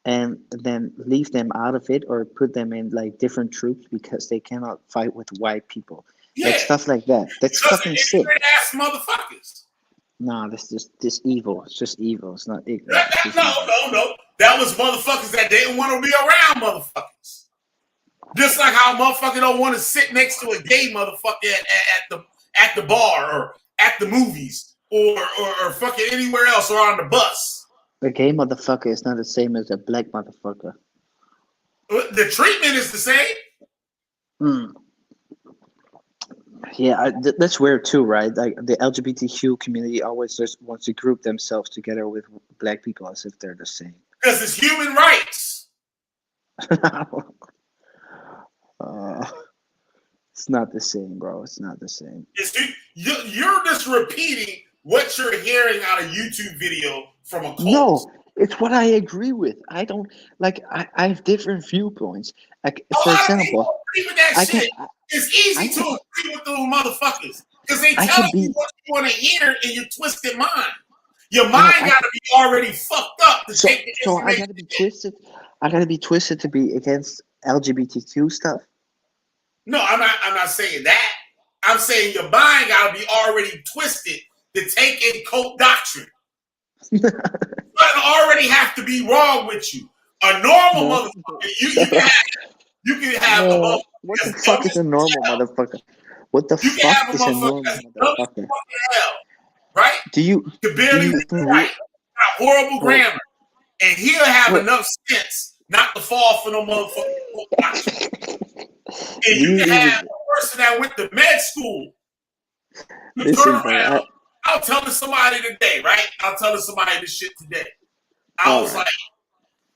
and then leave them out of it or put them in like different troops because they cannot fight with white people? Yeah. Like stuff like that. That's fucking sick. Ass motherfuckers. Nah, this evil. It's just evil. It's not ignorant. No. That was motherfuckers that didn't want to be around motherfuckers. Just like how a motherfucker don't want to sit next to a gay motherfucker at the bar or at the movies or fucking anywhere else or on the bus. A gay motherfucker is not the same as a black motherfucker. The treatment is the same. Yeah, that's weird too, right? Like the LGBTQ community always just wants to group themselves together with black people as if they're the same. Because it's human rights. It's not the same, bro. It's not the same. You're just repeating what you're hearing on a YouTube video from a cult. No, it's what I agree with. I don't like. I have different viewpoints. Like, for example, it's easy to agree with those motherfuckers because they tell you what you want to hear in your twisted mind. Your mind got to be already fucked up to take the information. So I got to be twisted. I got to be twisted to be against LGBTQ stuff. No, I'm not saying that. I'm saying your mind got to be already twisted to take in cult doctrine. It doesn't already have to be wrong with you. A normal motherfucker, you can have a motherfucker. What the fuck is a normal motherfucker? What the fuck is a normal motherfucker? Right? You barely write, got horrible grammar, and he'll have enough sense not to fall for no motherfucking. And you can have a person that went to med school. Listen, Turn around. I was telling somebody today, right? I was telling somebody this shit today. I was like,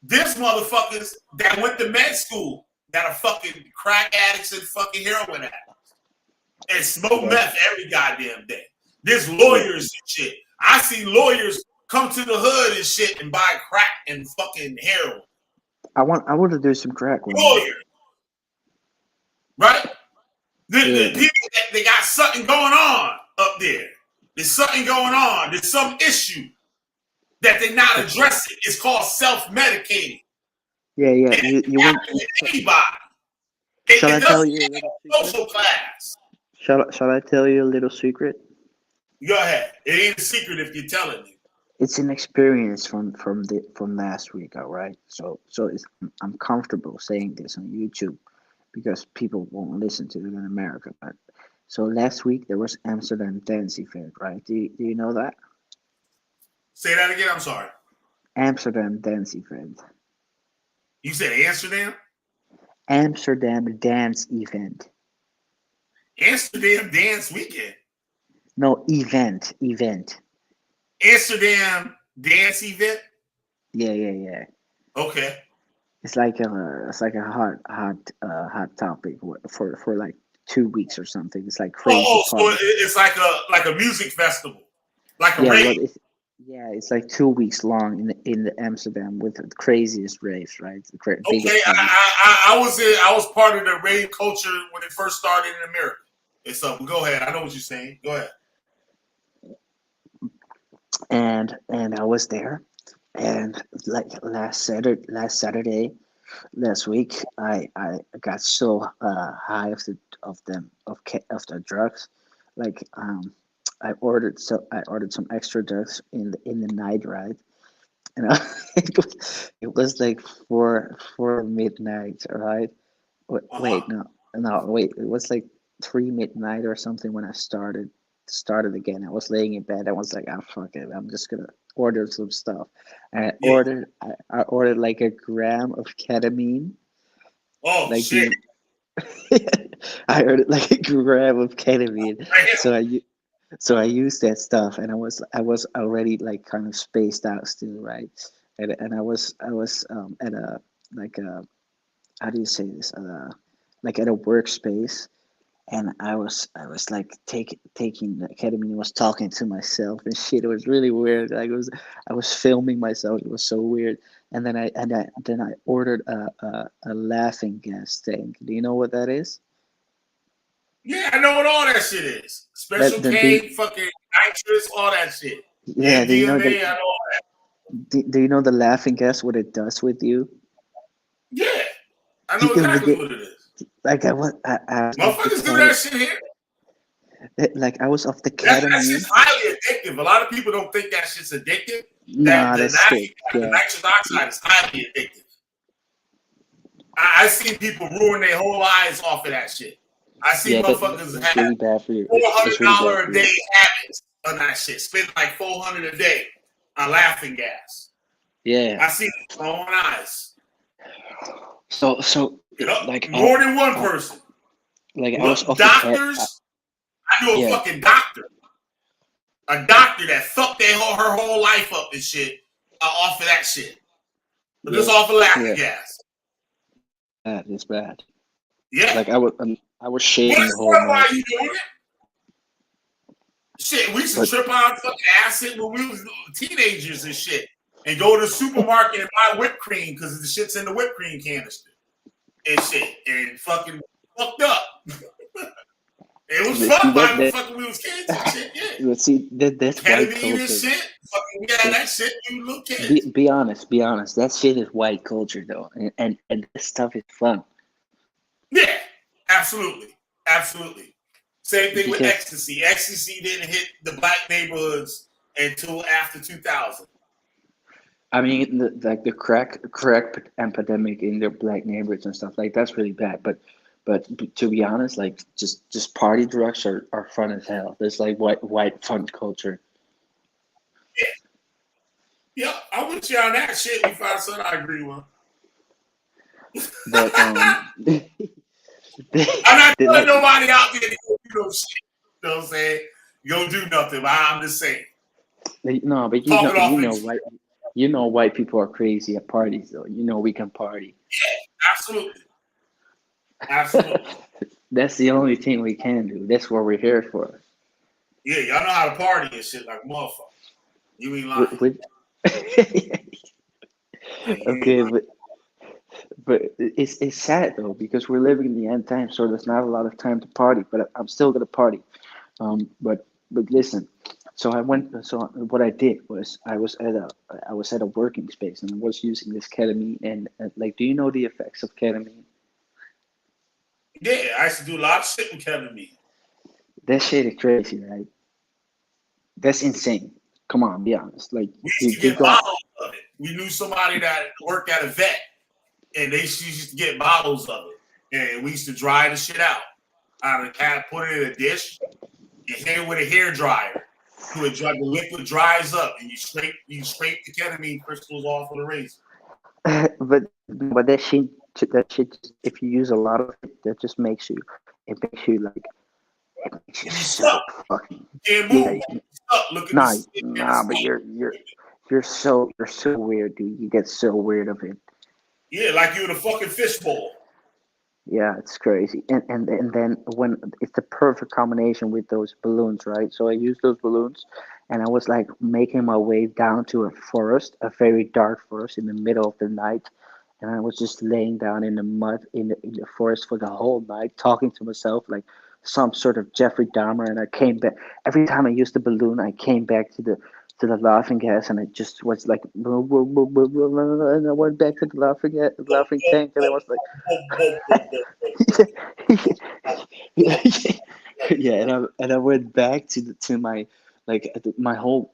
this motherfuckers that went to med school that are fucking crack addicts and fucking heroin addicts and smoke meth every goddamn day. There's lawyers and shit. I see lawyers come to the hood and shit and buy crack and fucking heroin. I want to do some crack. Lawyers. Right? The people, they got something going on up there. There's something going on. There's some issue that they're not addressing. It's called self-medicating. Yeah. You want anybody. Shall I tell you a little social class? Shall I tell you a little secret? Go ahead. It ain't a secret if you're telling me. It's an experience from last week. All right. So I'm comfortable saying this on YouTube because people won't listen to it in America. But so last week there was Amsterdam dance event, right? Do you know that? Say that again. I'm sorry. Amsterdam dance event. You said Amsterdam? Amsterdam dance event. Amsterdam dance weekend. No, event. Amsterdam dance event. Yeah. Okay. It's like a hot topic for like 2 weeks or something. It's like crazy. Oh, so it's like a music festival, like a rave. It's like 2 weeks long in the Amsterdam with the craziest raves, right? Okay, I was part of the rave culture when it first started in America. It's up. Go ahead. I know what you're saying. Go ahead. And I was there, and like last Saturday, last week, I got so high of the drugs, like I ordered some extra drugs in the night, right? And it was like 4 midnight, right? Wait, it was like 3 midnight or something when I started again. I was laying in bed. I was like, fuck it, I'm just gonna order some stuff. And I ordered like a gram of ketamine. Oh, like shit. I ordered like a gram of ketamine. So I used that stuff, and I was already like kind of spaced out still, right? And I was at a like a, how do you say this, like at a workspace, and I was like taking the ketamine. I was talking to myself and shit. It was really weird. Like I was filming myself. It was so weird. And then I ordered a laughing gas tank. Do you know what that is? Yeah, I know what all that shit is. Special K, fucking nitrous, all that shit. Yeah, do you know I know all that. Do you know the laughing gas? What it does with you? Yeah, I know exactly what it is. Like I motherfuckers do that shit here. Like I was off the ketamine. That shit's highly addictive. A lot of people don't think that shit's addictive. Nah, that's sick. The nitrous oxide is highly addictive. I see people ruin their whole lives off of that shit. I see motherfuckers have really bad for you. $400 a day habits on that shit. Spend like $400 a day on laughing gas. Yeah, I see it with my own eyes. So like more than one person. Like I was doctors. I knew a fucking doctor. A doctor that fucked her whole life up and shit off of that shit. But just off of laughing gas. That is bad. Yeah. Like I was shaking the whole night. Why are you doing it? Shit, we used to trip on fucking acid when we was teenagers and shit. And go to the supermarket and buy whipped cream because the shit's in the whipped cream canister. And shit. And fucking fucked up. It was fun by fucking we was kids and shit, yeah. Let's see, that's white culture. And shit. Fucking that shit, you little kids. Be honest. That shit is white culture though. And this stuff is fun. Yeah, absolutely. Same thing with ecstasy. Ecstasy didn't hit the black neighborhoods until after 2000. I mean, the crack epidemic in the black neighborhoods and stuff, like that's really bad. But to be honest, like just party drugs are fun as hell. There's like white fun culture. Yeah, I'm with you on that shit. We found something I agree with. But I'm not they telling like nobody out there to go do no shit. You know what I'm saying? Go do nothing. But I'm just saying. no, but Talking off the white people are crazy at parties though. You know we can party. absolutely. Absolutely. That's the only thing we can do. That's what we're here for. Yeah, y'all know how to party and shit like motherfuckers. You ain't lying. With okay, but it's sad though because we're living in the end time, so there's not a lot of time to party. But I'm still gonna party. But listen. So I went. So what I did was I was at a working space and I was using this ketamine and like, do you know the effects of ketamine? Yeah, I used to do a lot of shit with Kevin Me. That shit is crazy, right? That's insane. Come on, be honest. Like We used to you get got bottles of it. We knew somebody that worked at a vet, and they used to get bottles of it, and we used to dry the shit out of the cat, put it in a dish, and hit it with a hair dryer. To it, the liquid dries up, and you scrape the ketamine crystals off with a razor. but that shit if you use a lot of it, that just makes you like it makes you And you so stuck. fucking Can't yeah. move. You stuck. Look at Nah, this. but you're so weird, dude. You get so weird of it. Yeah, like you in a fucking fishbowl. Yeah, it's crazy. And then when it's the perfect combination with those balloons, right? So I used those balloons and I was like making my way down to a forest, a very dark forest in the middle of the night. And I was just laying down in the mud in the forest for the whole night, talking to myself like some sort of Jeffrey Dahmer. And I came back every time I used the balloon, I came back to the laughing gas, and it just was like, and I went back to the laughing tank, and I was like, yeah, and I went back to my like my whole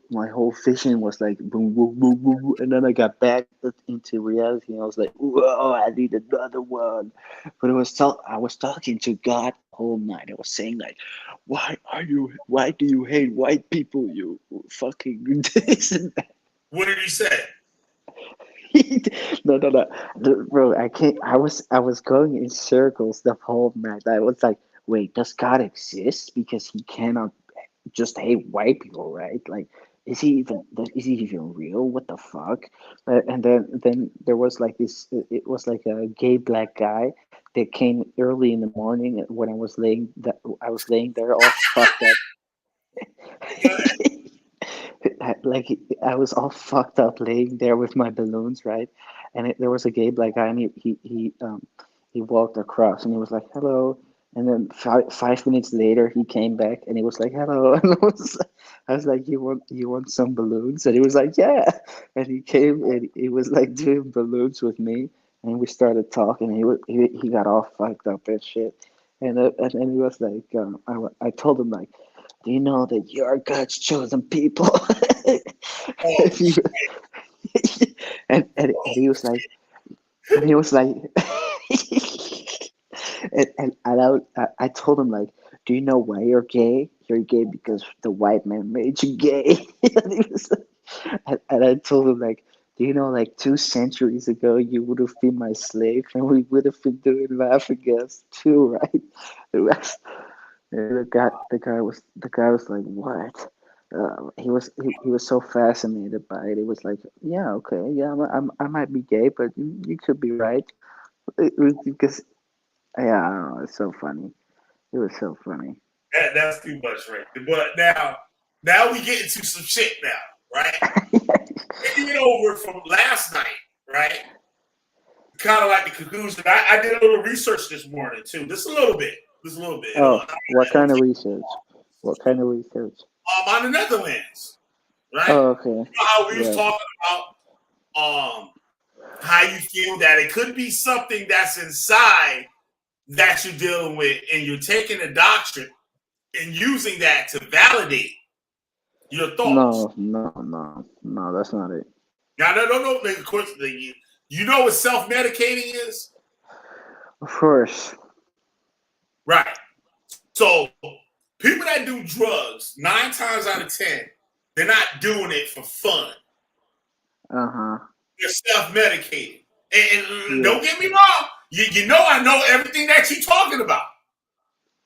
vision was like boom boom boom boom, boom, and then I got back into reality, and I was like, whoa, I need another one. But I was talking to God the whole night. I was saying like, why do you hate white people, you fucking this and that. What did he say? No, no, no, bro. I can't. I was going in circles the whole night. I was like, wait, does God exist? Because he cannot just hate white people, right? Like, is he even real? What the fuck? And then there was like this. It was like a gay black guy that came early in the morning when I was laying there all fucked up. Like I was all fucked up laying there with my balloons, right? And there was a gay black guy, and he walked across, and he was like, "Hello." And then 5 minutes later, he came back, and he was like, "Hello." And I was like, "You want some balloons?" And he was like, "Yeah." And he came, and he was like doing balloons with me, and we started talking. He got all fucked up and shit. And then he was like, I told him like, do you know that you're God's chosen people? Oh, If you- and he was like, and he was like, I told him like, do you know why you're gay? You're gay because the white man made you gay. And, he was and I told him like, do you know like 2 centuries ago you would have been my slave and we would have been doing laughing gas too, right? And the guy was like, "What?" He was so fascinated by it. He was like, "Yeah, okay, yeah, I might be gay, but you could be right." It was because yeah, I don't know. It's so funny. It was so funny. that's too much, right? But now we get into some shit now, right? Taking it over from last night, right? Kind of like the conclusion. I did a little research this morning too, just a little bit. Oh, what kind of research? What kind of research? On the Netherlands, right? Oh, You okay. know how we was Yeah. talking about how you feel that it could be something that's inside that you're dealing with, and you're taking a doctrine and using that to validate your thoughts. No, that's not it. Now, no. Of course, you know what self-medicating is, Of course. right? So people that do drugs, 9 times out of 10, they're not doing it for fun. Uh huh. They're self-medicating. And don't get me wrong, you know I know everything that you're talking about.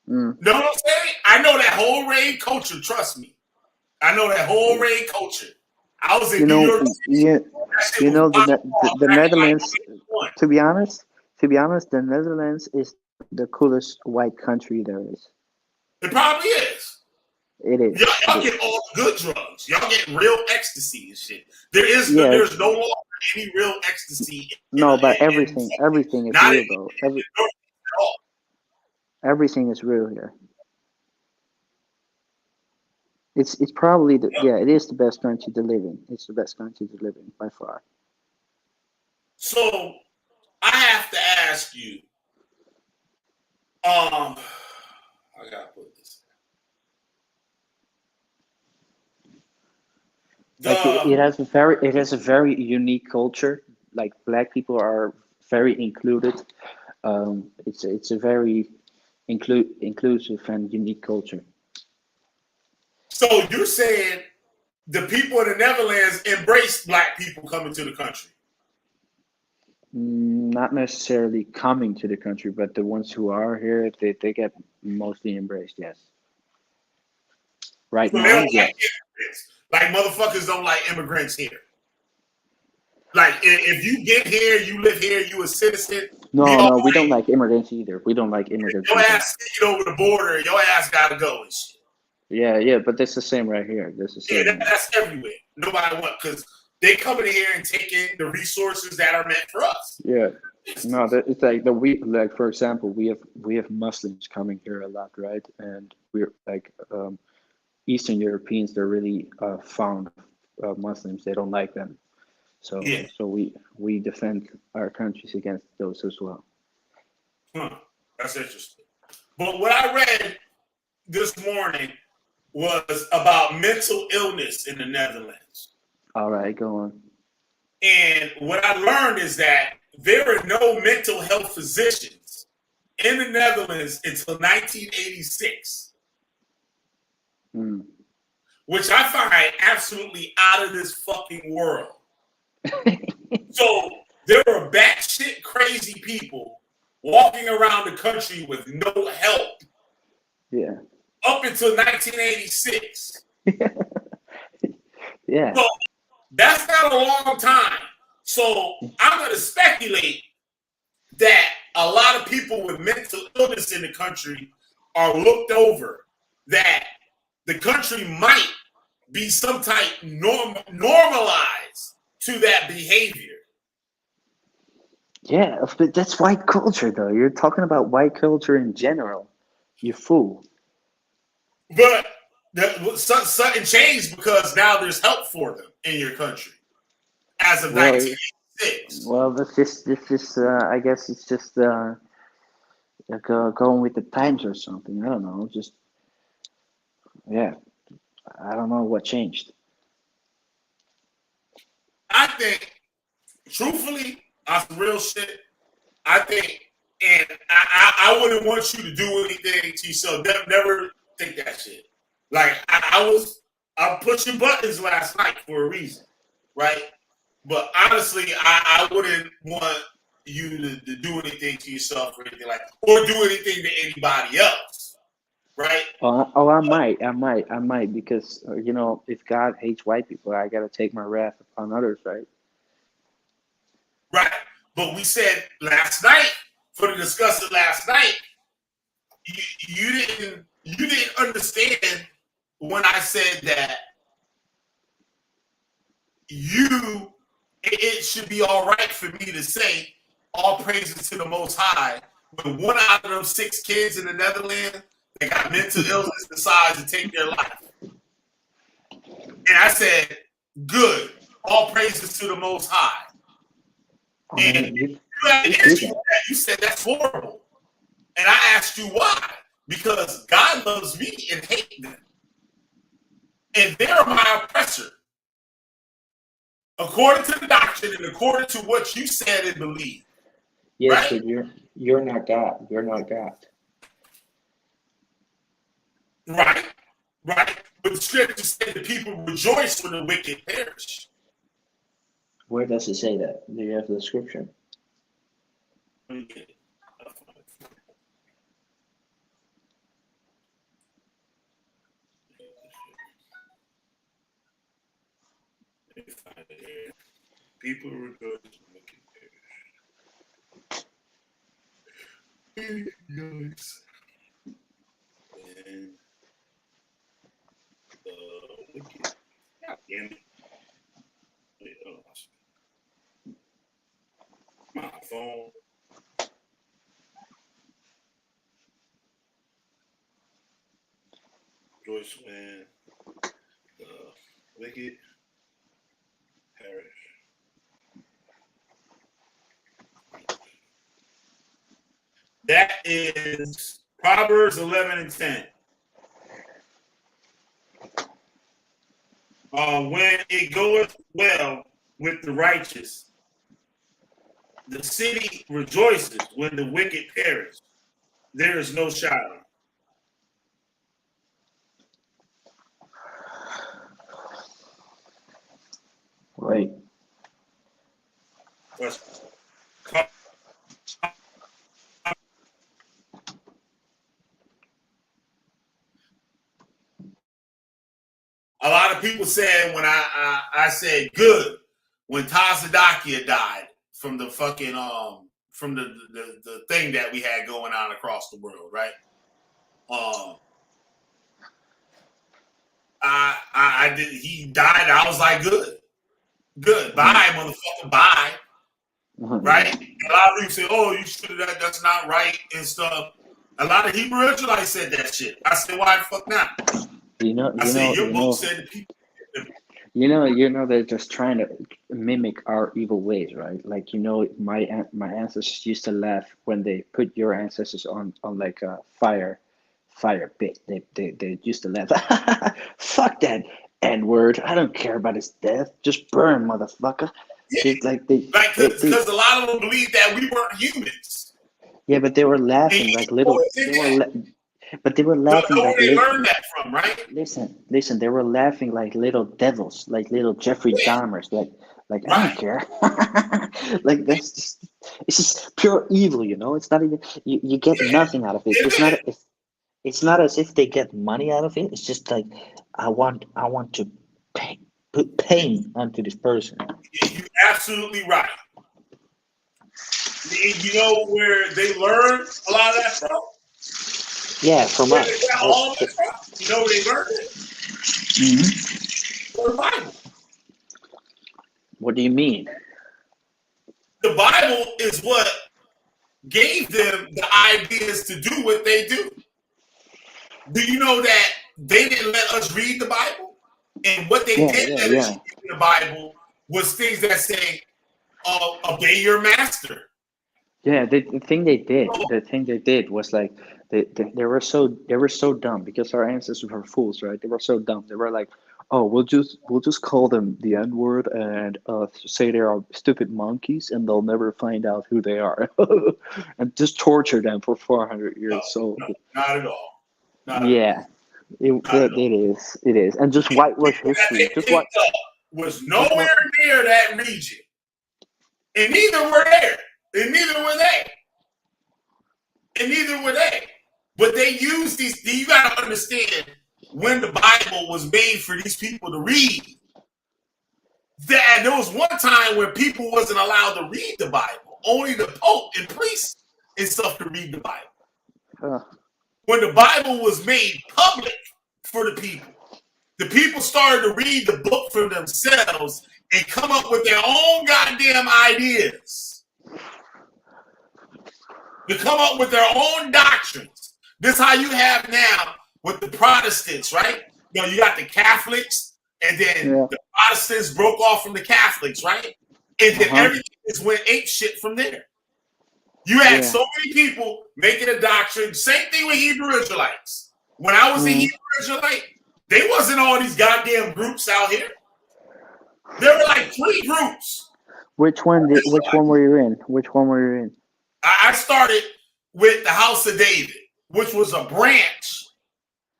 Know what I'm saying? I know that whole raid culture. Trust me, I know that whole raid culture. I was in New York City. The Netherlands. To be honest, the Netherlands is the coolest white country there is. It probably is. It is. Y'all get all the good drugs. Y'all get real ecstasy and shit. There's no longer any real ecstasy. But everything is real though. Everything is real here. It's probably it is the best country to live in. It's the best country to live in by far. So I have to ask you, I gotta put this. It has a very unique culture. Like black people are very included. It's a very inclusive and unique culture. So you're saying the people in the Netherlands embrace black people coming to the country? Not necessarily coming to the country, but the ones who are here, they get mostly embraced. Yes. Right so now, they don't like immigrants. Like motherfuckers don't like immigrants here. Like if you get here, you live here, you a citizen. No, we don't like immigrants either. We don't like immigrants. Your ass get over the border, your ass gotta go and shit. Yeah, but that's the same right here. That's everywhere. Nobody want because they come in here and take in the resources that are meant for us. Yeah. No, it's like for example, we have Muslims coming here a lot, right? And we're like Eastern Europeans. They're really fond of Muslims. They don't like them. So we defend our countries against those as well. That's interesting. But what I read this morning was about mental illness in the Netherlands. All right, go on. And what I learned is that there are no mental health physicians in the Netherlands until 1986. Which I find absolutely out of this fucking world. So there are batshit crazy people walking around the country with no help. Yeah. Up until 1986. Yeah. So that's not a long time. So I'm going to speculate that a lot of people with mental illness in the country are looked over. That the country might be some type normalized to that behavior. Yeah, but that's white culture, though. You're talking about white culture in general. You fool. But something changed because now there's help for them in your country as of 1986. Well, this is I guess it's just going with the times or something. I don't know. Just I don't know what changed. I think, truthfully, on some real shit, I think, and I wouldn't want you to do anything to yourself. Never think that shit. Like I'm pushing buttons last night for a reason, right? But honestly, I wouldn't want you to do anything to yourself or anything like that, or do anything to anybody else, right? I might because if God hates white people, I gotta take my wrath upon others, right? Right. But we said last night, for the discussion last night, you didn't understand when I said that it should be all right for me to say all praises to the Most High when one out of them 6 kids in the Netherlands that got mental illness decides to take their life. And I said, good, all praises to the Most High. And you had an issue with that. You said that's horrible. And I asked you why. Because God loves me and hates them. And they're my oppressor. According to the doctrine and according to what you said and believed. Yes, right? but you're not God. You're not God. Right. But the scripture said the people rejoice when the wicked perish. Where does it say that? Do you have the scripture? me get it. Let me find it here. People rejoice when wicked perish. Nice. And the wicked. God damn it. Wait, my phone. Rejoice when the wicked perish. That is Proverbs 11 and 10. When it goeth well with the righteous, the city rejoices. When the wicked perish, there is no shouting. Right. A lot of people said when I said good when Tazadakia died from the fucking from the thing that we had going on across the world, right? I did. He died. I was like, good. Bye, motherfucker. Bye. Right? A lot of people say, "Oh, you should have. That's not right," and stuff. A lot of Hebrew Israelites said that shit. I said, "Why the fuck not?" Your book said the people. You know, they're just trying to mimic our evil ways, right? Like, my ancestors used to laugh when they put your ancestors on like a fire pit. They used to laugh. Fuck that N-word. I don't care about his death. Just burn, motherfucker. Yeah. Because a lot of them believe that we weren't humans. Yeah, but they were laughing like little. But they were laughing like they learned that from, right? Listen, they were laughing like little devils, like little Jeffrey Dahmers, like right. I don't care. Like it's just pure evil, It's not even you get nothing out of it. It's not as if they get money out of it. It's just like I want to put pain onto this person. You're absolutely right. You know where they learned a lot of that from? Yeah, from us. You know where they learned it? From the Bible. What do you mean? The Bible is what gave them the ideas to do what they do. Do you know that they didn't let us read the Bible? And what they did let us read in the Bible was things that say, obey your master. Yeah, the thing they did was like they were so dumb because our ancestors were fools, right? They were so dumb. They were like, oh, we'll just call them the N-word and say they are stupid monkeys and they'll never find out who they are, and just torture them for 400 years. No, not at all. It is, and just whitewash history. Just what was nowhere near that region, and neither were there. And neither were they. But they used these. You got to understand when the Bible was made for these people to read. That there was one time where people wasn't allowed to read the Bible. Only the Pope and priests and stuff could read the Bible. When the Bible was made public for the people started to read the book for themselves and come up with their own goddamn ideas. To come up with their own doctrines. This is how you have now with the Protestants, right? You got the Catholics, and then the Protestants broke off from the Catholics, right? And then everything just went ape shit from there. You had so many people making a doctrine. Same thing with Hebrew Israelites. When I was a Hebrew Israelite, they wasn't all these goddamn groups out here. There were like 3 groups. Which one were you in? Which one were you in? I started with the House of David, which was a branch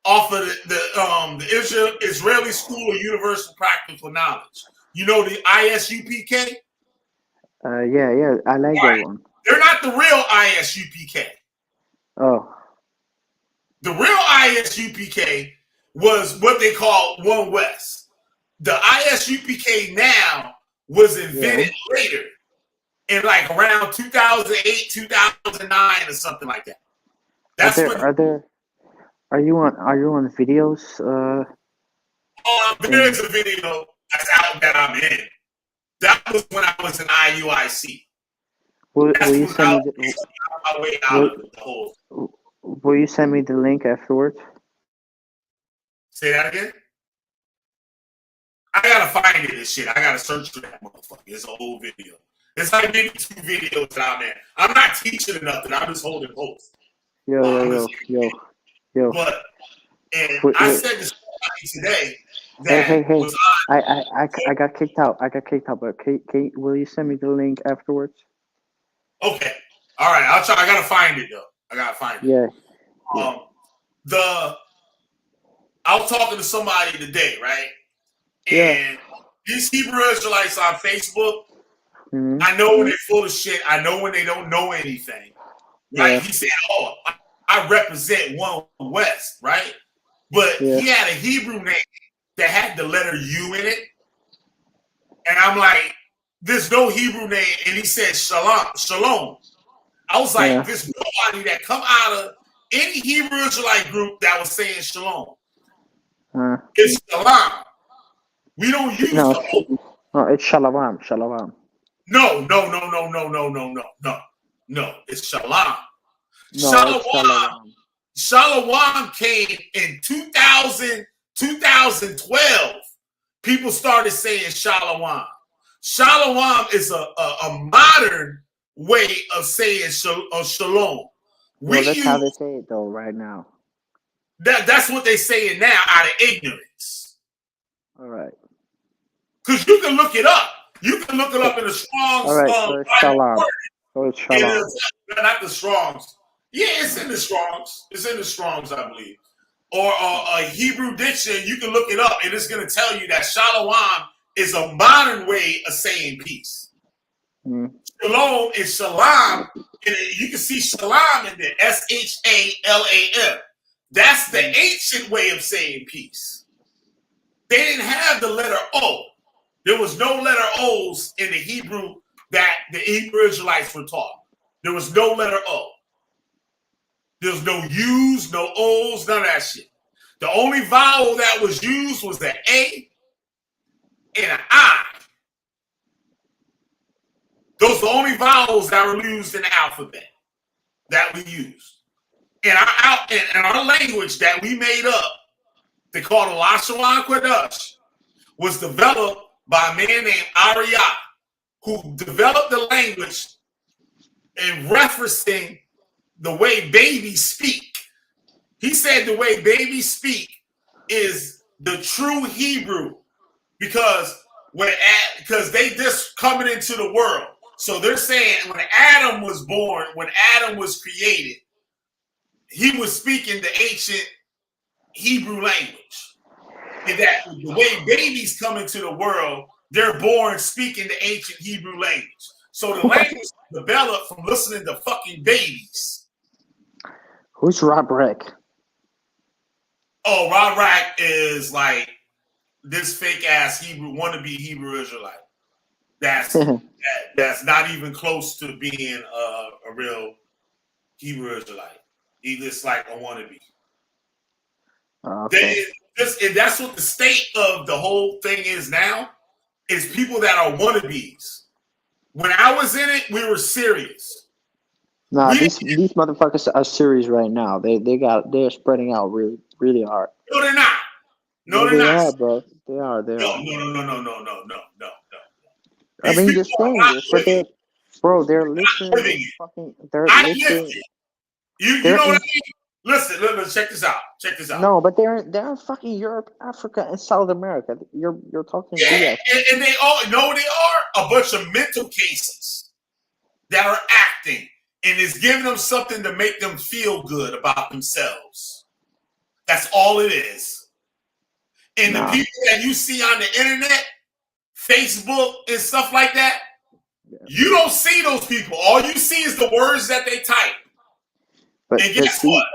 off of the Israeli School of Universal Practical Knowledge. You know the ISUPK? Yeah, I like that one. They're not the real ISUPK. Oh. The real ISUPK was what they call One West. The ISUPK now was invented later, in like around 2008, 2009, or something like that. That's Are you on videos? There's a video that's out that I'm in. That was when I was in IUIC. Will you send me my way out of the whole. Will you send me the link afterwards? Say that again? I gotta find it and shit. I gotta search for that motherfucker. It's an old video. It's like maybe 2 videos that I'm in. I'm not teaching or nothing. I'm just holding posts. Yo. But I said this today that hey. I got kicked out. But will you send me the link afterwards? Okay. All right. I'll try. I gotta find it though. I gotta find it. Yeah. I was talking to somebody today, right? And these Hebrew Israelites on Facebook, I know when they're full of shit. I know when they don't know anything. Right? Yeah. He said, "Oh, I represent One West," right? But he had a Hebrew name that had the letter U in it. And I'm like, there's no Hebrew name. And he said Shalom. I was like, there's nobody that come out of any Hebrew Israelite group that was saying Shalom. It's Shalom. We don't use no, it's Shalom. No. It's Shalom. Shalom came in 2012. People started saying Shalom. Shalom is a modern way of saying shalom. That's how they say it though right now. That's what they saying now out of ignorance. All right. Because you can look it up. You can look it up in the Strong's. All right, so it's Shalom. It's Shalom. Not the Strong's. Yeah, it's in the Strong's. It's in the Strong's, I believe. Or a Hebrew dictionary, you can look it up, and it's going to tell you that Shalom is a modern way of saying peace. Shalom is Shalom. And you can see Shalom in there, Shalam. That's the ancient way of saying peace. They didn't have the letter O. There was no letter O's in the Hebrew that the Hebrew Israelites were taught. There was no letter O. There's no U's, no O's, none of that shit. The only vowel that was used was the A and an I. Those are the only vowels that were used in the alphabet that we used. In our language that we made up, they call it Lashawan Quadash, was developed by a man named Ariyah, who developed the language in referencing the way babies speak. He said the way babies speak is the true Hebrew because they just coming into the world. So they're saying when Adam was born, when Adam was created, he was speaking the ancient Hebrew language. And that the way babies come into the world, they're born speaking the ancient Hebrew language. So the language developed from listening to fucking babies. Who's Rob Reck? Oh, Rob Reck is like this fake ass wannabe Hebrew Israelite. That's not even close to being a real Hebrew Israelite. He's just like a wannabe. Okay. And that's what the state of the whole thing is now, is people that are wannabes. When I was in it, we were serious. Nah, these motherfuckers are serious right now. They're spreading out really, really hard. No, they're not. No, they're they not. Are, bro. They are. No. I mean, just saying this, but they're listening. They're listening. You know what I mean? Listen, check this out. No, but they're in fucking Europe, Africa, and South America. You're talking BS. And they are a bunch of mental cases that are acting, and it's giving them something to make them feel good about themselves. That's all it is. And the people that you see on the internet, Facebook, and stuff like that, You don't see those people. All you see is the words that they type. But, and guess what?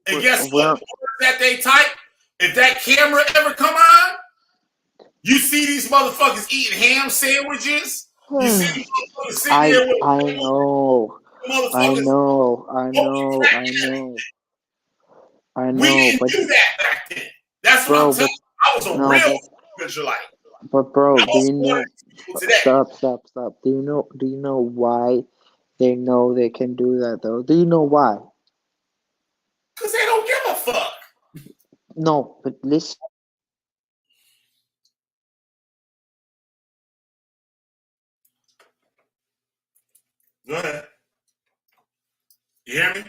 And guess what? The words that they type, if that camera ever come on, you see these motherfuckers eating ham sandwiches. You see these motherfuckers sitting there with I know. We didn't do that back then. That's what I'm telling you. I was a real Israelite. But bro, do you know? Stop. Do you know why they know they can do that though? Do you know why? Because they don't give a fuck. No, but listen. Go ahead. You hear me?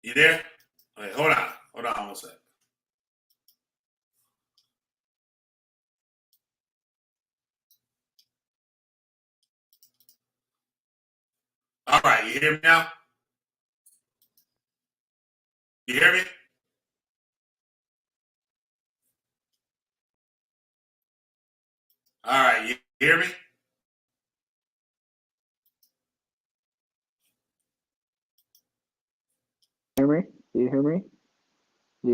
You there? Wait, hold on one second. All right, you hear me now? You hear me? All right, you hear me? Do you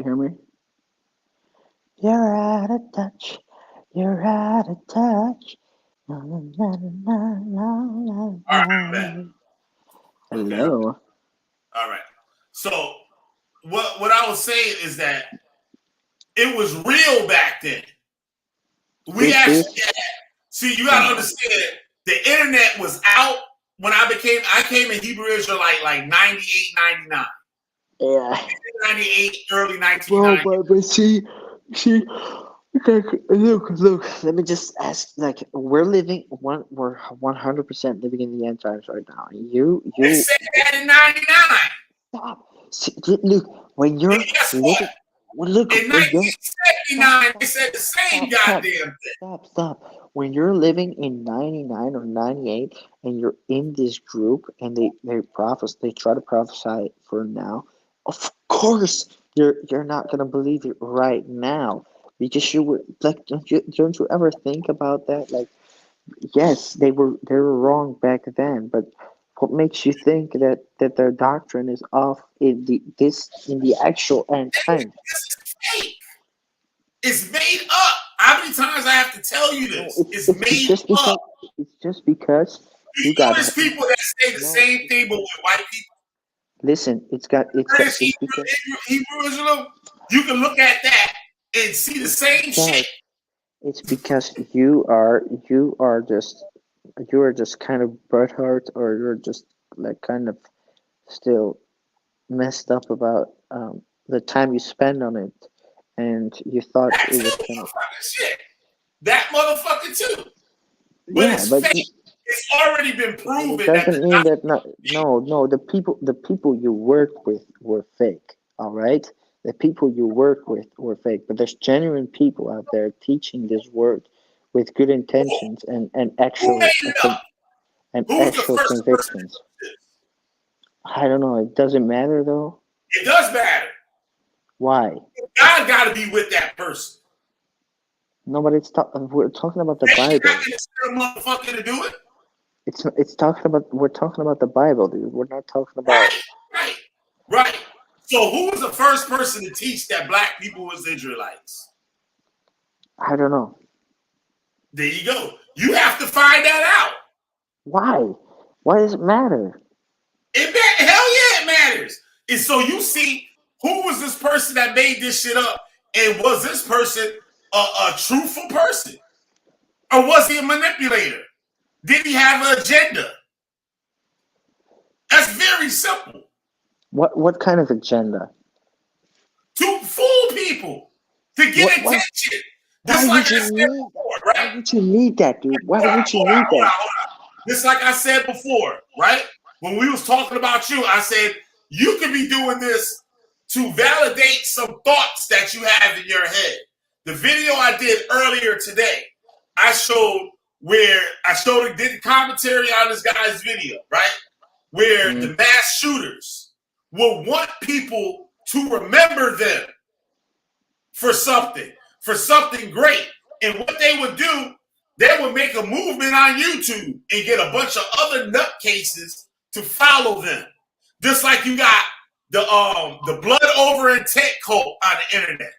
hear me? You're out of touch. You're out of touch. All right, hello. Okay. All right. So what I was saying is that it was real back then. We actually had, see, you gotta understand, the internet was out when I came in Hebrew Israelite like 98, 99. Yeah. 98, early 1990. Well, but see, look, let me just ask, like, we're 100% living in the end times right now. They said that in 99. Stop. See, look, when you're living, look, in 1979, they said the same goddamn thing. Stop. When you're living in 99 or 98 and you're in this group and they try to prophesy for now, of course you're not gonna believe it right now. Because you would, like, don't you ever think about that? Like, yes, they were wrong back then, but what makes you think that their doctrine is off in the actual end time? It's made up. How many times I have to tell you this? It's made up. It's just because you got people that say the same thing, but with white people. Listen, it's Hebrew Israel. You can look at that and see the same shit. It's because you are just kind of butthurt, or you're just like kind of still messed up about the time you spend on it, and you thought it was kind of shit. That motherfucker too. But yeah, it's but fake. It's already been proven. It doesn't mean that no. The people you work with were fake. All right, the people you work with were fake. But there's genuine people out there teaching this word with good intentions and actual convictions. I don't know. It doesn't matter though. It does matter. Why? God got to be with that person. No, but we're talking about the Bible. Motherfucker to do it. We're talking about the Bible, dude. We're not talking about right. So who was the first person to teach that black people was Israelites? I don't know. There you go. You have to find that out. Why? Why does it matter? Hell yeah, it matters. And so you see, who was this person that made this shit up? And was this person a truthful person? Or was he a manipulator? Did he have an agenda? That's very simple. What kind of agenda? To fool people, to get attention. Just like I said before, right? Why would you need that, dude? Why would you need that? Just like I said before, right? When we was talking about you, I said you could be doing this to validate some thoughts that you have in your head. The video I did earlier today, I did commentary on this guy's video, right? Where the mass shooters will want people to remember them for something great. And what they would do, they would make a movement on YouTube and get a bunch of other nutcases to follow them. Just like you got the blood over intent cult on the internet.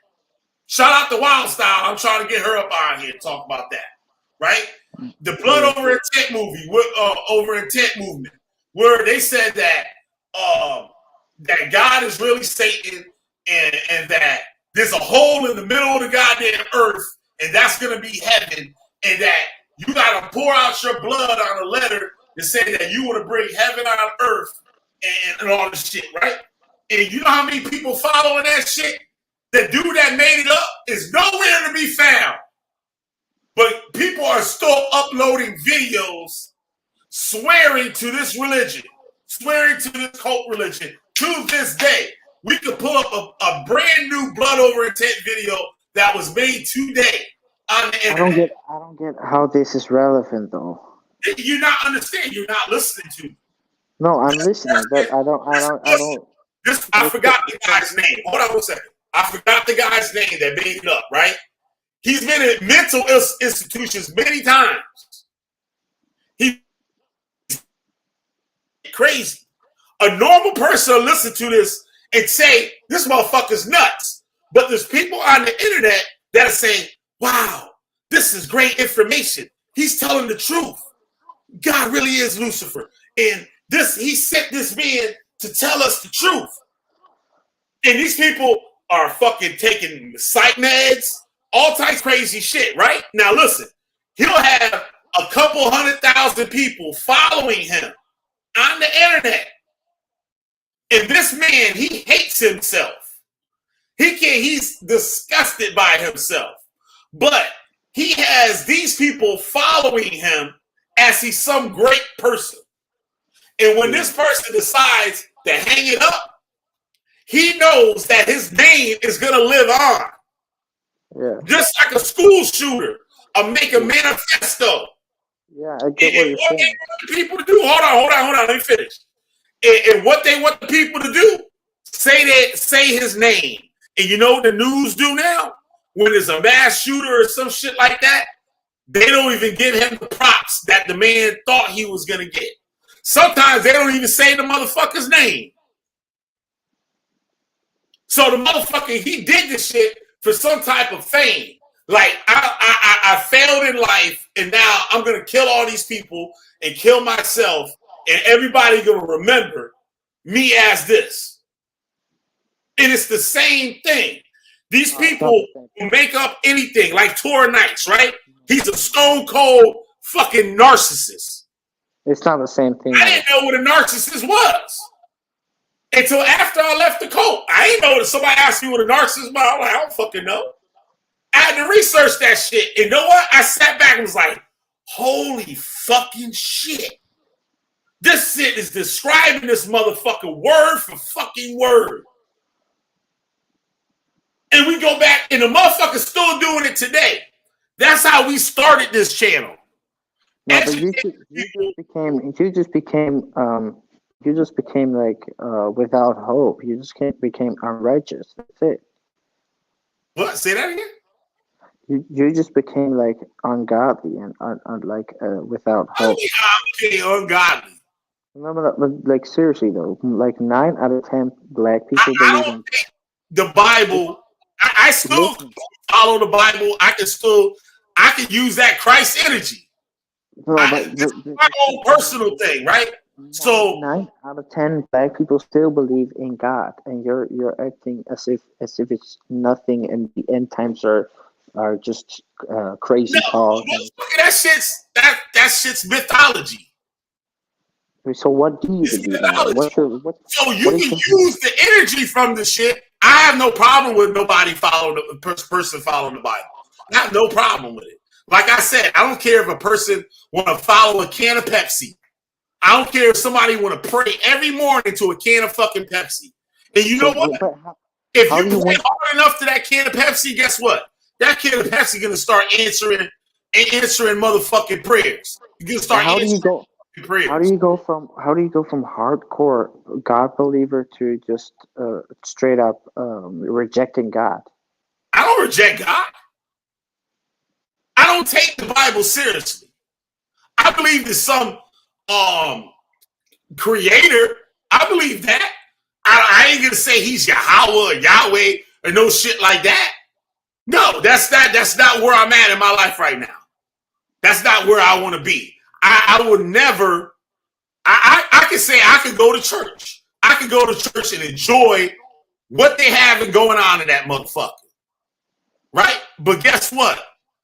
Shout out to Wild Style. I'm trying to get her up on here to talk about that. Right? The blood over intent movement, where they said that that God is really Satan and that there's a hole in the middle of the goddamn earth, and that's gonna be heaven, and that you gotta pour out your blood on a letter to say that you want to bring heaven on earth and all this shit, right? And you know how many people following that shit? The dude that made it up is nowhere to be found. But people are still uploading videos swearing to this religion, swearing to this cult religion to this day. We could pull up a brand new blood over intent video that was made today on the internet. I don't get how this is relevant though. You're not understanding. You're not listening to me. No, I'm listening, but I don't. I forgot the guy's name. Hold on one second. I forgot the guy's name that made it up, right? He's been in mental institutions many times. He's crazy. A normal person will listen to this and say, this motherfucker's nuts. But there's people on the internet that are saying, wow, this is great information. He's telling the truth. God really is Lucifer. And he sent this man to tell us the truth. And these people are fucking taking psych meds, all types of crazy shit, right? Now listen, he'll have a couple 100,000 people following him on the internet. And this man, he hates himself. He's disgusted by himself. But he has these people following him as he's some great person. And when this person decides to hang it up, he knows that his name is going to live on. Yeah. Just like a school shooter, make a manifesto. Yeah, I get what you're saying. What people to do? Hold on. Let me finish. And what they want the people to do, say his name. And you know what the news do now? When there's a mass shooter or some shit like that, they don't even give him the props that the man thought he was going to get. Sometimes they don't even say the motherfucker's name. So the motherfucker, he did this shit for some type of fame. Like, I failed in life, and now I'm going to kill all these people and kill myself, and everybody going to remember me as this. And it's the same thing. These people who make up anything, like Tor Knights, right? He's a stone cold fucking narcissist. It's not the same thing. I didn't know what a narcissist was until after I left the cult. I didn't know that somebody asked me what a narcissist was. I'm like, I don't fucking know. I had to research that shit. And you know what? I sat back and was like, holy fucking shit. This shit is describing this motherfucker word for fucking word. And we go back, and the motherfucker's still doing it today. That's how we started this channel. No, but you just became like without hope. You just became unrighteous. That's it. What? Say that again? You just became like ungodly and without hope. Okay, ungodly. No, but like seriously though, like 9 out of 10 black people believe in the Bible. I still follow the Bible. I can use that Christ energy. No, it's my own personal thing, right? So 9 out of 10 black people still believe in God, and you're acting as if it's nothing, and the end times are just crazy talk. That shit's mythology. So what do you believe in? So you can use the energy from the shit. I have no problem with nobody following the person following the Bible. I have no problem with it. Like I said, I don't care if a person want to follow a can of Pepsi. I don't care if somebody want to pray every morning to a can of fucking Pepsi. And you know what? If you pray hard enough to that can of Pepsi, guess what? That can of Pepsi gonna start answering motherfucking prayers. You're gonna start answering prayers. How do you go from hardcore God believer to just straight up rejecting God? I don't reject God. I don't take the Bible seriously. I believe there's some creator. I believe that. I ain't gonna say he's Yahweh or Yahweh or no shit like that. No, that's not where I'm at in my life right now. That's not where I want to be. I would never. I can say I could go to church. I could go to church and enjoy what they have going on in that motherfucker. Right? But guess what?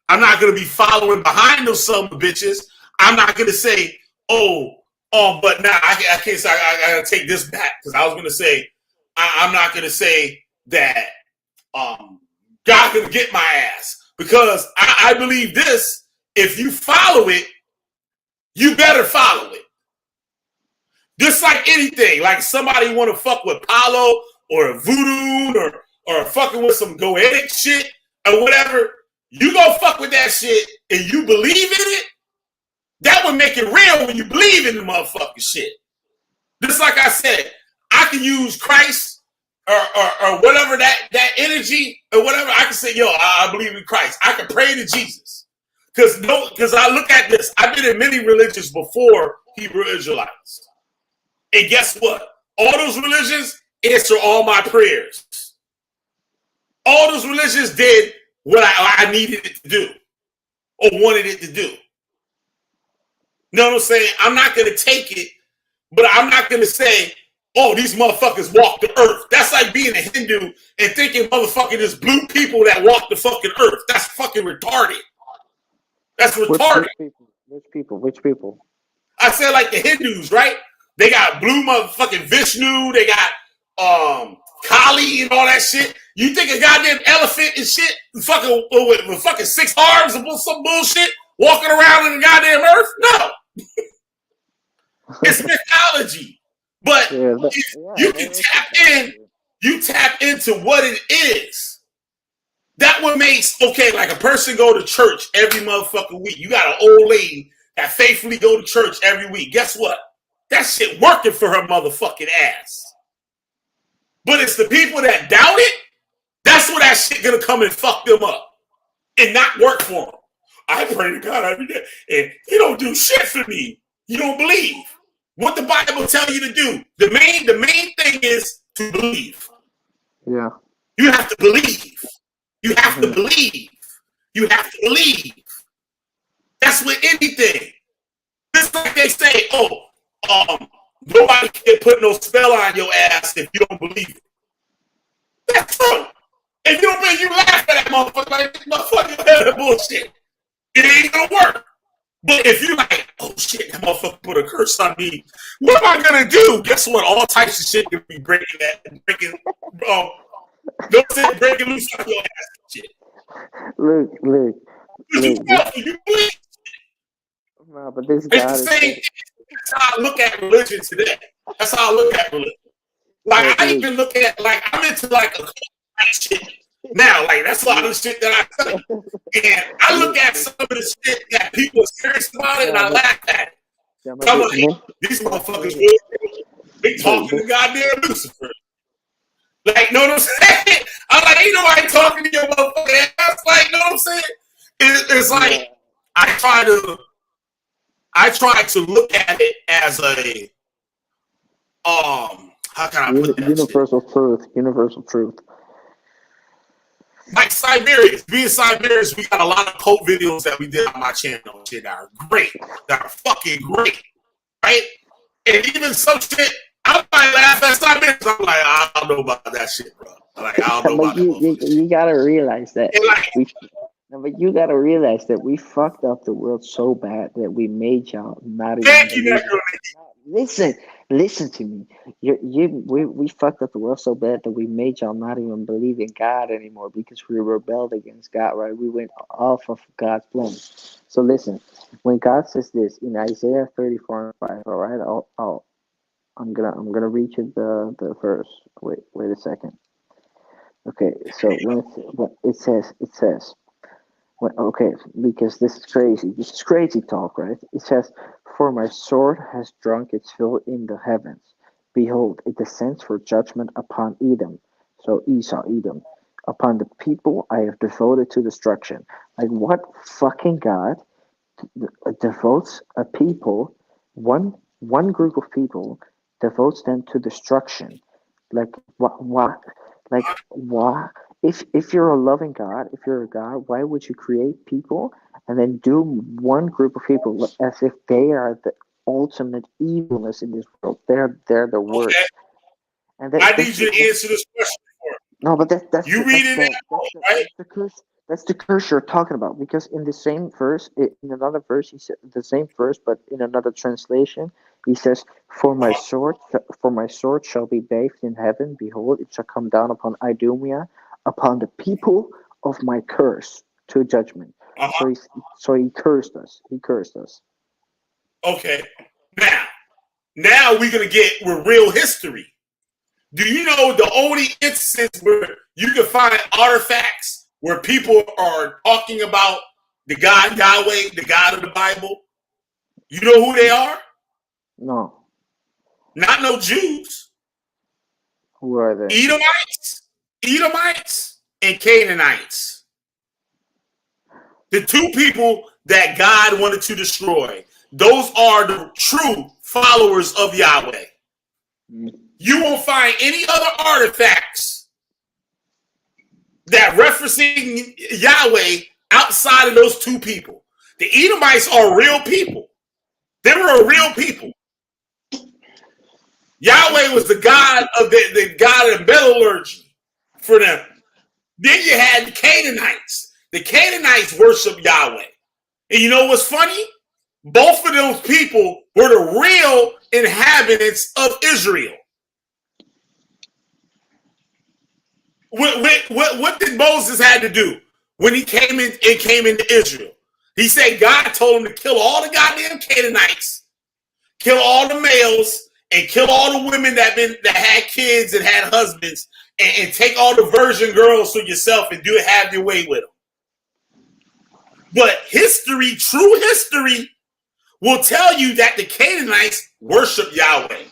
I'm not going to be following behind those some bitches. I'm not going to say, but now I can't say, I got to take this back, because I was going to say, I'm not going to say that God's going to get my ass, because I believe this: if you follow it, you better follow it. Just like anything, like somebody want to fuck with Palo or voodoo or fucking with some goetic shit or whatever, you go fuck with that shit and you believe in it, that would make it real when you believe in the motherfucking shit. Just like I said, I can use Christ or whatever that energy or whatever. I can say, yo, I believe in Christ. I can pray to Jesus. Because I look at this. I've been in many religions before Hebrew Israelites. And guess what? All those religions answer all my prayers. All those religions did what I needed it to do or wanted it to do. You know what I'm saying? I'm not going to take it, but I'm not going to say, oh, these motherfuckers walk the earth. That's like being a Hindu and thinking motherfucking there's blue people that walk the fucking earth. That's fucking retarded. That's retarded. Which people? I said like the Hindus, right? They got blue motherfucking Vishnu. They got Kali and all that shit. You think a goddamn elephant and shit fucking with fucking 6 arms and some bullshit walking around in the goddamn earth? No. It's mythology. But you can tap in. You tap into what it is. That what makes, okay, like a person go to church every motherfucking week. You got an old lady that faithfully go to church every week. Guess what? That shit working for her motherfucking ass. But it's the people that doubt it, that's where that shit gonna come and fuck them up and not work for them. I pray to God every day, and he don't do shit for me. You don't believe what the Bible tell you to do. The main thing is to believe. Yeah. You have to believe. You have to believe. You have to believe. That's with anything. Just like they say, nobody can put no spell on your ass if you don't believe it. That's true. If you don't believe, you laugh at that motherfucker like, motherfucker, that bullshit. It ain't gonna work. But if you like, oh shit, that motherfucker put a curse on me, what am I gonna do? Guess what? All types of shit can be breaking breaking loose on your ass and shit. Look. You believe. No, but this It's guy the same thing. That's how I look at religion today. That's how I look at religion. Like, I even look at, like, I'm into, like, a shit now. Like, that's a lot of the shit that I say. And I look at some of the shit that people are serious about it, and I laugh at it. I'm like, these motherfuckers, they talking to goddamn Lucifer. Like, know what I'm saying? I'm like, ain't nobody talking to your motherfucking ass. Like, know what I'm saying? It's like, I try to look at it as a, how can I put that Universal truth. Like Siberians. Being Siberians, we got a lot of cult videos that we did on my channel. Shit that are great. That are fucking great. Right? And even some shit, I might laugh at Siberians. I'm like, I don't know about that shit, bro. Like, I don't know about that. You gotta realize that. Like, you gotta realize that we fucked up the world so bad that we made y'all not even. Thank you, Listen to me. We fucked up the world so bad that we made y'all not even believe in God anymore because we rebelled against God, right? We went off of God's plan. So listen, when God says this in Isaiah 34:5, all right, I'm gonna read you the verse. Wait a second. Okay, so when it says. Okay, because this is crazy. This is crazy talk, right? It says, "For my sword has drunk its fill in the heavens. Behold, it descends for judgment upon Edom." So Esau, Edom. upon the people I have devoted to destruction. Like, what fucking God devotes a people, one group of people, devotes them to destruction? Like, what? Like, why? If you're a loving God, if you're a God, why would you create people and then doom one group of people as if they are the ultimate evilness in this world? They're the Okay. worst. And I need you to answer this question for me. no, but that's You read it out, right? that's the curse. That's the curse you're talking about. Because in the same verse, in another verse, he said the same verse, but in another translation, he says, "For my sword shall be bathed in heaven. Behold, it shall come down upon Idumea, upon the people of my curse to judgment." Uh-huh. So he cursed us. He cursed us. Okay. Now we're gonna get with real history. Do you know the only instance where you can find artifacts where people are talking about the God Yahweh, the God of the Bible? You know who they are? No, Not no Jews. who are they? Edomites, and Canaanites. The two people that God wanted to destroy. Those are the true followers of Yahweh. You won't find any other artifacts that referencing Yahweh outside of those two people. The Edomites are real people. They were a real people. Yahweh was the God of the God of metallurgy for them. Then you had the Canaanites. The Canaanites worship Yahweh. And you know what's funny? Both of those people were the real inhabitants of Israel. What did Moses had to do when he came into Israel? He said God told him to kill all the goddamn Canaanites, kill all the males, and kill all the women that had kids and had husbands, and take all the virgin girls for yourself and have your way with them. But history, true history, will tell you that the Canaanites worship Yahweh.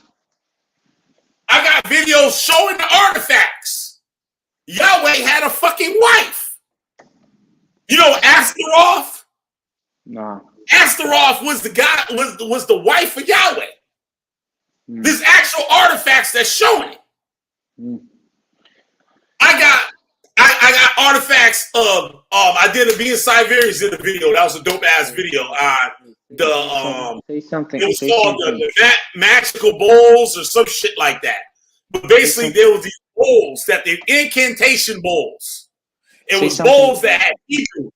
I got videos showing the artifacts. Yahweh had a fucking wife. You know Astaroth? No. Astaroth was the guy, was the wife of Yahweh. There's actual artifacts that's showing it. I got artifacts of I did me and Siberians did a video. That was a dope ass video on say something. It was called the magical bowls or some shit like that. But basically there was these bowls that the incantation bowls. It was bowls that had Hebrew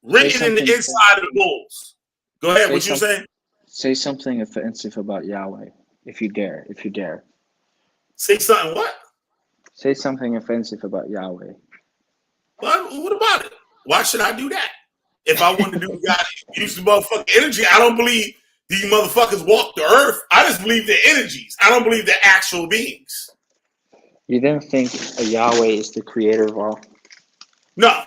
written in the inside of the bowls. Go ahead, what you saying? Say something offensive about Yahweh, if you dare. Say something what? Say something offensive about Yahweh. What about it? Why should I do that? If I want to do God use the motherfucking energy, I don't believe these motherfuckers walk the earth. I just believe they're energies. I don't believe they're actual beings. You don't think Yahweh is the creator of all? No.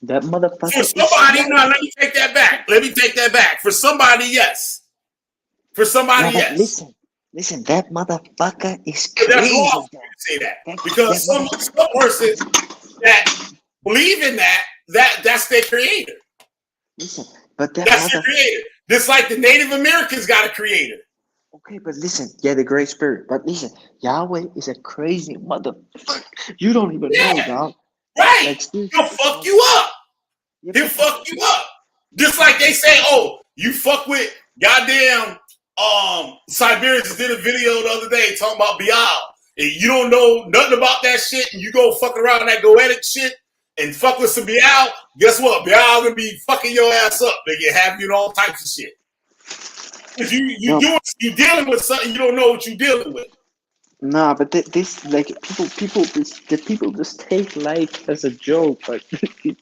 That motherfucker. For somebody, no, let me take that back. For somebody, yes. For somebody, yes. Listen, that motherfucker is crazy. That's wrong for you to say that. Because some person that believe in that's their creator. Listen, but that's their creator. Just like the Native Americans got a creator. Okay, but listen, the Great Spirit. But listen, Yahweh is a crazy motherfucker. You don't even know, dog. Right. Like, he'll fuck you up. He'll fuck you up. Just like they say, oh, you fuck with goddamn Siberians did a video the other day talking about Baal. And you don't know nothing about that shit, and you go fucking around that goetic shit and fuck with some Baal, guess what? Baal gonna be fucking your ass up. They can have you in all types of shit. Because you dealing with something you don't know what you're dealing with. Nah, but this like people just take life as a joke. But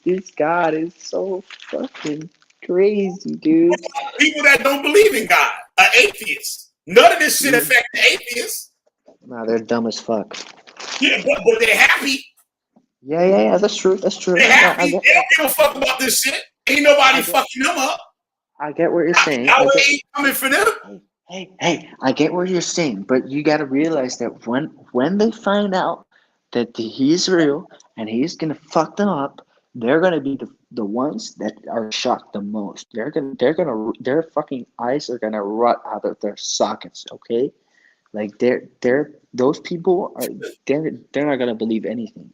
this God is so fucking crazy, dude. People that don't believe in God are atheists. None of this shit affects the atheists. Nah, they're dumb as fuck. Yeah, but they're happy. Yeah, that's true. They're happy. They don't give a fuck about this shit. Ain't nobody fucking them up. I get what you're saying. Yahweh ain't coming for them. Hey, I get what you're saying, but you got to realize that when they find out that he's real and he's gonna fuck them up, they're gonna be the ones that are shocked the most. Their fucking eyes are gonna rot out of their sockets. Okay, like those people are they're not gonna believe anything.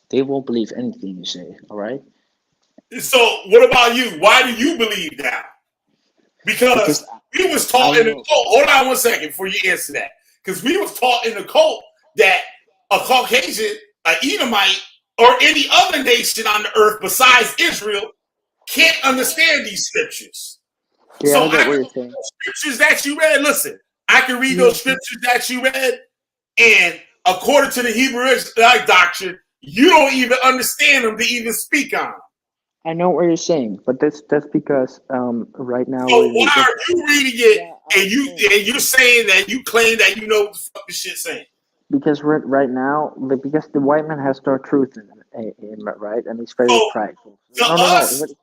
They won't believe anything you say. All right. So what about you? Why do you believe that? Because we was taught in the cult. Hold on one second before you answer that. Because we was taught in the cult that a Caucasian, an Edomite, or any other nation on the earth besides Israel can't understand these scriptures. Yeah, so I get what you're saying. Scriptures that you read, listen, I can read those scriptures that you read, and according to the Hebrew Israelite doctrine, you don't even understand them to even speak on them. I know what you're saying, but that's because right now. So why are you reading it and you're saying that you claim that you know what the fuck this shit's saying? Because right now, because the white man has no truth in him, right, and he's very prideful. No, listen,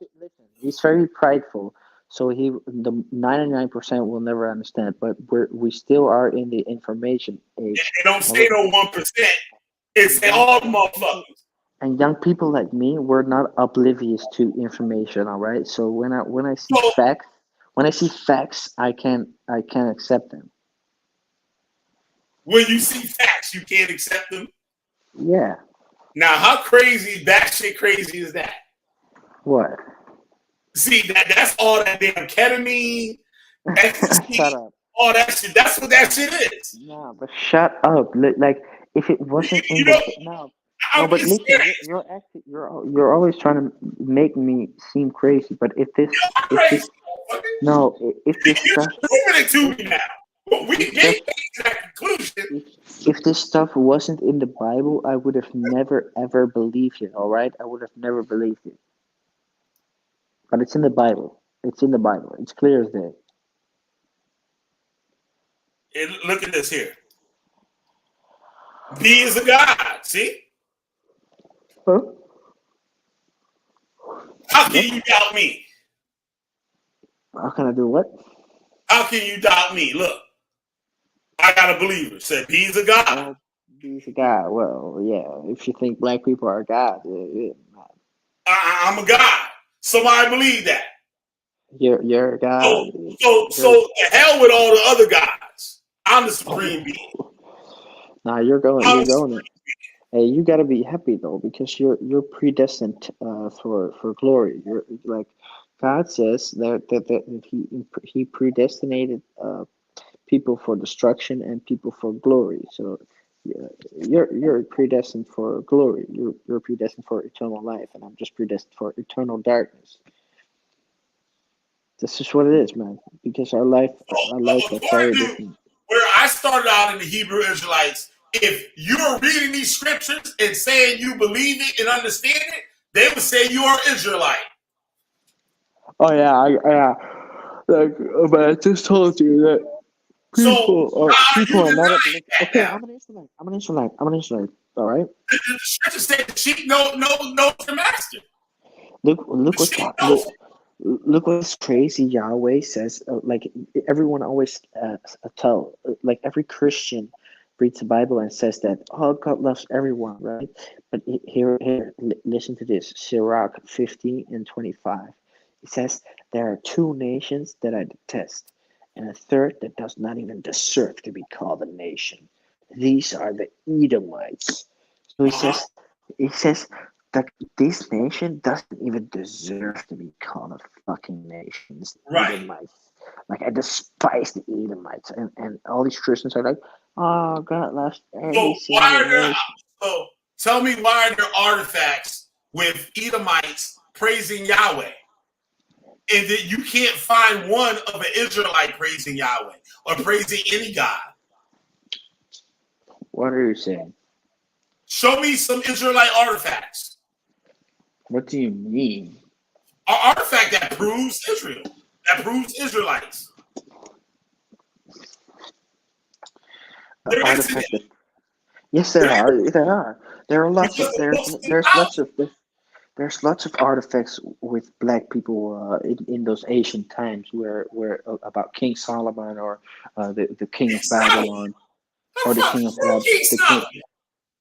he's very prideful. So the 99% will never understand, but we still are in the information age. They don't say no 1%. It's all motherfuckers. And young people like me, we're not oblivious to information. All right. So when I see facts, I can accept them. When you see facts, you can't accept them. Yeah. Now, how crazy, batshit crazy is that? What? See, that's all that damn ketamine. Shut up. All that shit. That's what that shit is. No, but shut up. Like if it wasn't No, but listen, you're always trying to make me seem crazy. But if this stuff, proving it to me now. We came to that conclusion. If this stuff wasn't in the Bible, I would have never ever believed it. All right, I would have never believed it. But it's in the Bible. It's in the Bible. It's clear as day. Look at this here. B is a God. See? Huh? How can you doubt me? How can I do what? How can you doubt me? Look, I got a believer. Said B is a God. He's a God. Well, yeah. If you think black people are God, I'm a God. Somebody believe that. You're a God. So the hell with all the other gods. I'm the supreme being. Nah, you're going. Hey, you gotta be happy though, because you're predestined for glory. You're like God says that he predestinated people for destruction and people for glory. So you're predestined for glory. You're predestined for eternal life, and I'm just predestined for eternal darkness. This is what it is, man. Because our life is very different. Where I started out in the Hebrew Israelites, if you're reading these scriptures and saying you believe it and understand it, they would say you are Israelite. Oh yeah. Like, but I just told you that people are not. Okay, I'm an Israelite. All right. The scripture said the sheep know their master. Look what's crazy. Yahweh says, like everyone always like every Christian reads the Bible and says that God loves everyone, right? But here, listen to this: Sirach 50 and 25. It says there are two nations that I detest, and a third that does not even deserve to be called a nation. These are the Edomites. So he says that this nation doesn't even deserve to be called a fucking nation. It's the Edomites. Like, I despise the Edomites. And all these Christians are like, oh, God loves every single nation. So tell me, why are there artifacts with Edomites praising Yahweh? And that you can't find one of an Israelite praising Yahweh or praising any God. What are you saying? Show me some Israelite artifacts. What do you mean? An artifact that proves Israel, that proves Israelites. Yes, there are. There are lots of there's lots of artifacts with black people in those ancient times where about King Solomon or the king of Babylon or the king of Babylon.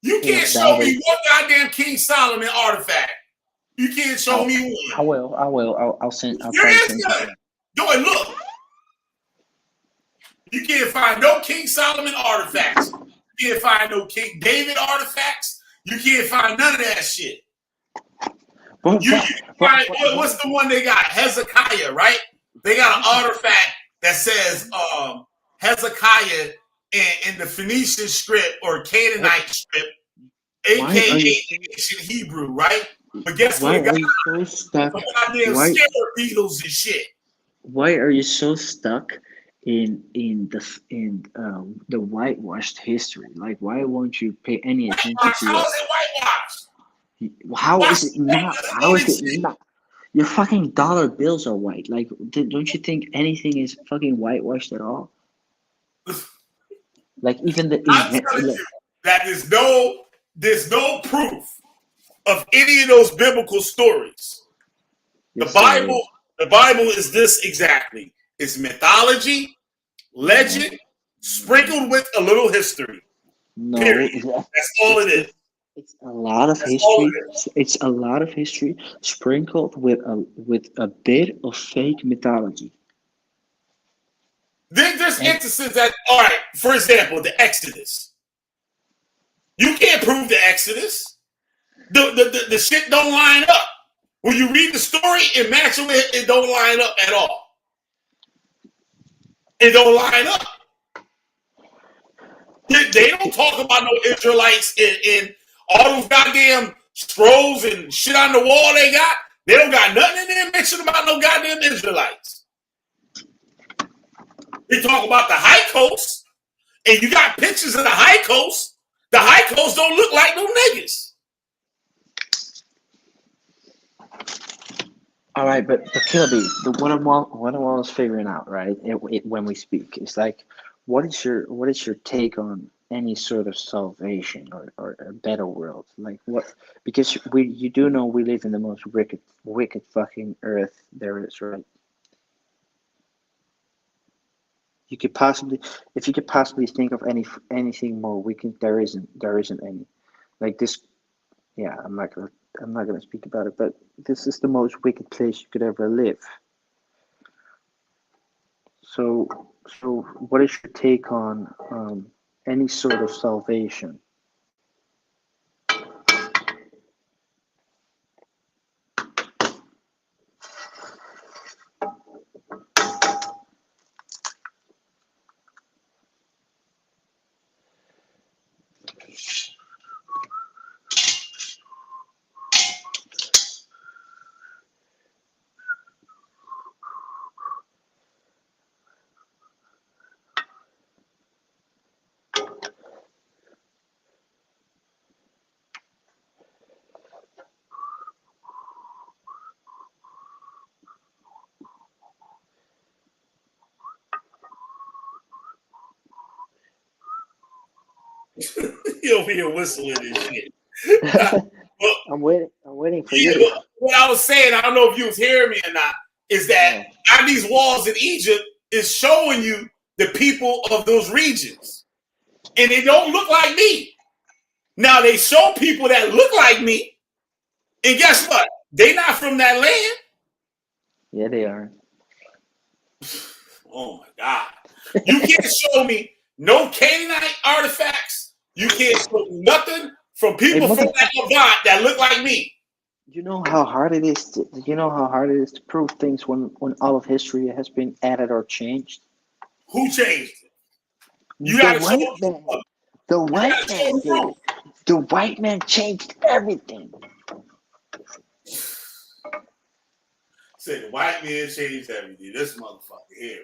You can't show me one goddamn King Solomon artifact. You can't show me one. I will. I'll send. I'll There try to is send none. you. Go and look. You can't find no King Solomon artifacts. You can't find no King David artifacts. You can't find none of that shit. What's the one they got? Hezekiah, right? They got an artifact that says Hezekiah in the Phoenician script or Canaanite script, aka ancient Hebrew, right? But guess what? Why are you so stuck? Goddamn scare beetles and shit. Why are you so stuck in the whitewashed history? Like, why won't you pay any attention to How is it whitewashed? How is it not? How is it not? Your fucking dollar bills are white. Like, don't you think anything is fucking whitewashed at all? Like, even the I'm telling you that there's no proof of any of those biblical stories. The Bible is this exactly. It's mythology, legend, sprinkled with a little history. No, period. That's all it is. It's a lot of history. It's a lot of history sprinkled with a bit of fake mythology. There's instances that, all right, for example, the Exodus. You can't prove the Exodus. The shit don't line up. When you read the story, it matches with it don't line up at all. It don't line up. They don't talk about no Israelites in all those goddamn scrolls and shit on the wall they got. They don't got nothing in there mentioned about no goddamn Israelites. They talk about the high coast, and you got pictures of the high coast. The high coast don't look like no niggas. All right, but Kilby, what I'm always figuring out, right? When we speak, it's like, what is your take on any sort of salvation or a better world? Like what? Because you do know we live in the most wicked fucking earth there is, right? If you could possibly think of anything more wicked, there isn't any. Like this, yeah, I'm not gonna speak about it, but this is the most wicked place you could ever live. So what is your take on any sort of salvation? You over here whistling and shit. I'm waiting for you. What I was saying, I don't know if you was hearing me or not, is that on these walls in Egypt is showing you the people of those regions. And they don't look like me. Now they show people that look like me. And guess what? They not from that land. Yeah, they are. Oh my God. You can't show me no Canaanite artifacts. You can't show nothing from people from that Levant that look like me. You know how hard it is to prove things when all of history has been added or changed? Who changed it? You got to show man. The white man did it. The white man changed everything. Say the white man changed everything. This motherfucker here,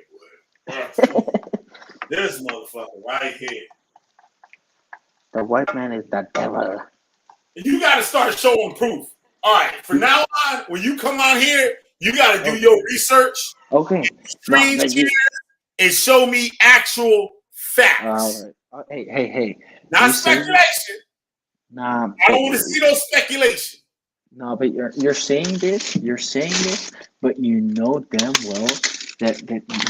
boy. This motherfucker right here. The white man is the devil. You got to start showing proof. All right, from now on, when you come on here, you got to do your research. Okay. And show me actual facts. All right. Hey. Not speculation. Nah. I don't want to see no speculation. No, but you're saying this, but you know damn well that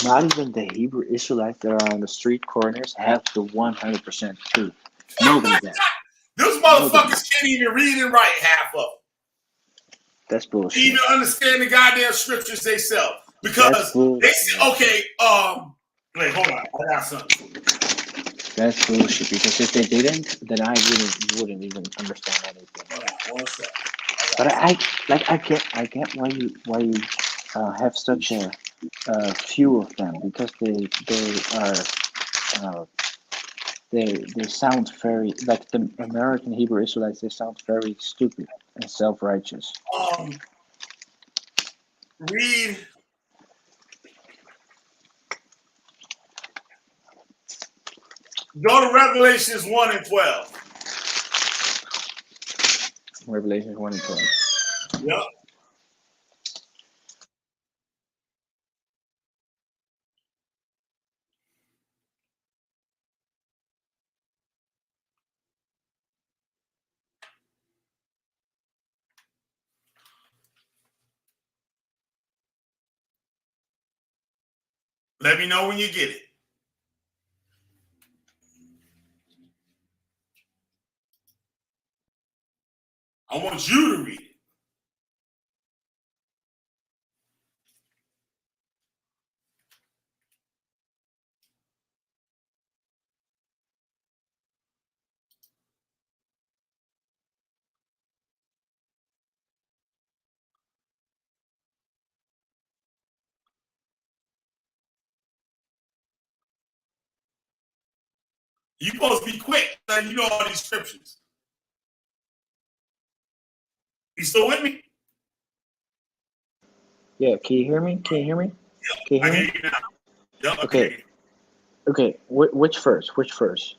not even the Hebrew Israelites that are on the street corners have the 100% truth. Nobody does. Those motherfuckers can't even read and write half of it. That's bullshit. Even understand the goddamn scriptures they sell. Because they say, okay, wait, hold on. I got something. That's bullshit. Because if they didn't, then I wouldn't even understand anything. Hold on, 1 second. But I get why you have such a few of them, because they sound very like the American Hebrew Israelites. They sound very stupid and self-righteous. Read. Go to Revelations 1 and 12. Revelations 1 and 12. Yep. Let me know when you get it. I want you to read it. You're supposed to be quick, so you know all these scriptures. You still with me? Yeah, can you hear me? Can you hear me? Can you I hear hear me? you now. Yep, Okay. Okay. Which verse? Which verse?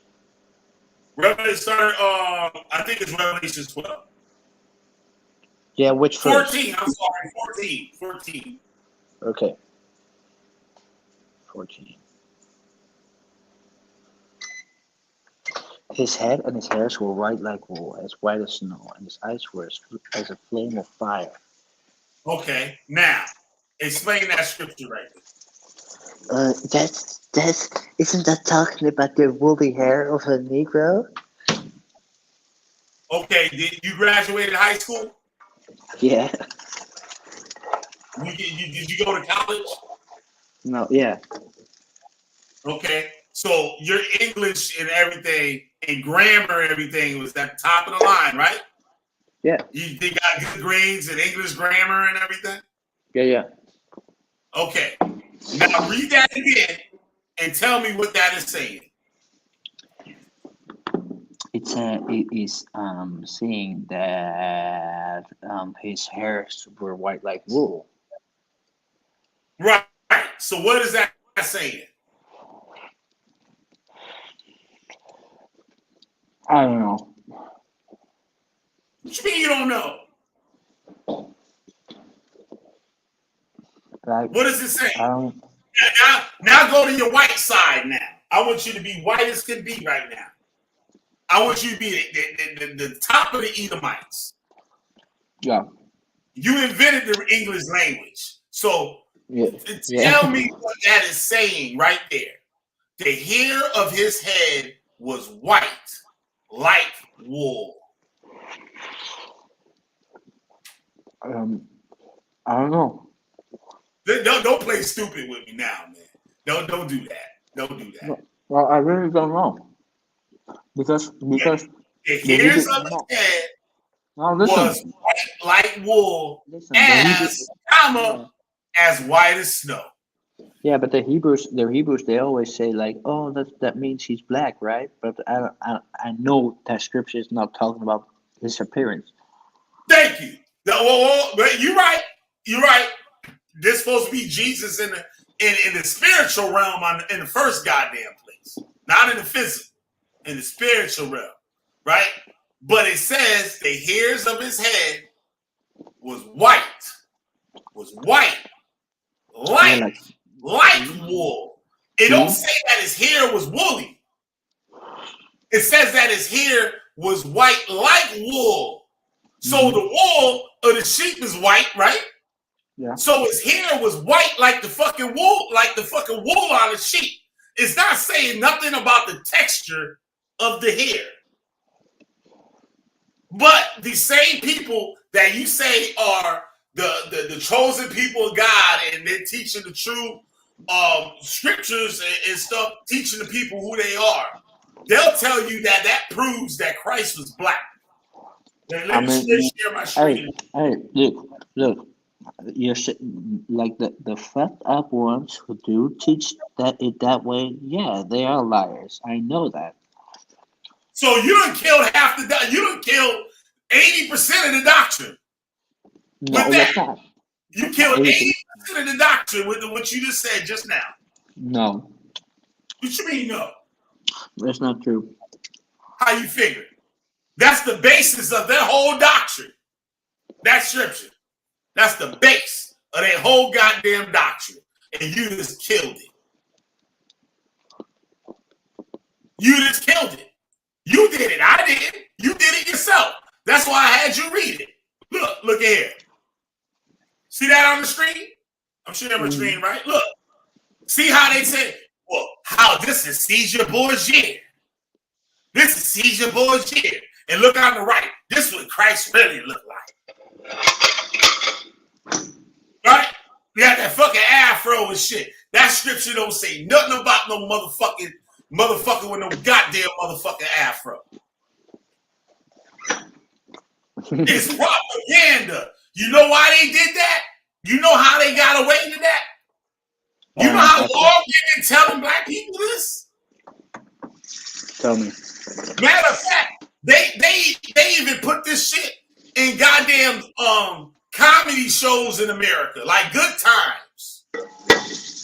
Revelation, I think it's Revelation 12. Yeah, which verse? 14, I'm sorry, 14. Okay. 14. His head and his hairs were white like wool, as white as snow, and his eyes were as a flame of fire. Okay, now, explain that scripture right there. Isn't that talking about the woolly hair of a Negro? Okay, did you graduated high school? Yeah. Did you go to college? No, yeah. Okay, so your English and everything, and grammar and everything was at the top of the line, right? Yeah. You got good grades in English grammar and everything? Yeah. Okay, now read that again and tell me what that is saying. It is saying that his hairs were white like wool. Right. So what is that saying? I don't know. What you mean you don't know? Like, what does it say? Now go to your white side now. I want you to be white as can be right now. I want you to be the top of the Edomites. Yeah. You invented the English language. So tell me what that is saying right there. The hair of his head was white like wool. I don't know. Don't play stupid with me now, man. Don't do that. Don't do that. Well, I really don't know. Because the hairs of his head was white like wool, as white as snow. Yeah, but the Hebrews, they always say like, oh, that means he's black, right? But I know that scripture is not talking about his appearance. Thank you. You're right. You're right. This is supposed to be Jesus in the spiritual realm in the first goddamn place, not in the physical, in the spiritual realm, right? But it says the hairs of his head was white, like wool. It don't say that his hair was woolly. It says that his hair was white like wool. So the wool of the sheep is white, right? Yeah. So his hair was white like the fucking wool on the sheep. It's not saying nothing about the texture of the hair. But the same people that you say are the chosen people of God, and they're teaching the true scriptures and stuff, teaching the people who they are, they'll tell you that proves that Christ was black. Now, let me share my screen. Hey, look. You're like the fucked up ones who do teach that way. Yeah, they are liars. I know that. So you done killed half the. You done killed 80% of the doctrine. No, with that, not. You killed 80% of the doctrine with what you just said just now. No. What you mean no? That's not true. How you figure? That's the basis of their whole doctrine. That scripture. That's the base of their whole goddamn doctrine. And you just killed it. You just killed it. You did it. I did. You did it yourself. That's why I had you read it. Look here. See that on the screen? I'm sharing my screen, right? Look. See how they say, well, how this is Caesar Borgia. This is Caesar Borgia. And look on the right. This is what Christ really looked like. Right? You got that fucking afro and shit. That scripture don't say nothing about no motherfucker with no goddamn motherfucking afro. It's propaganda. You know why they did that? You know how they got away with that? You know how long they've been telling black people this? Tell me. Matter of fact, they even put this shit in goddamn comedy shows in America, like Good Times.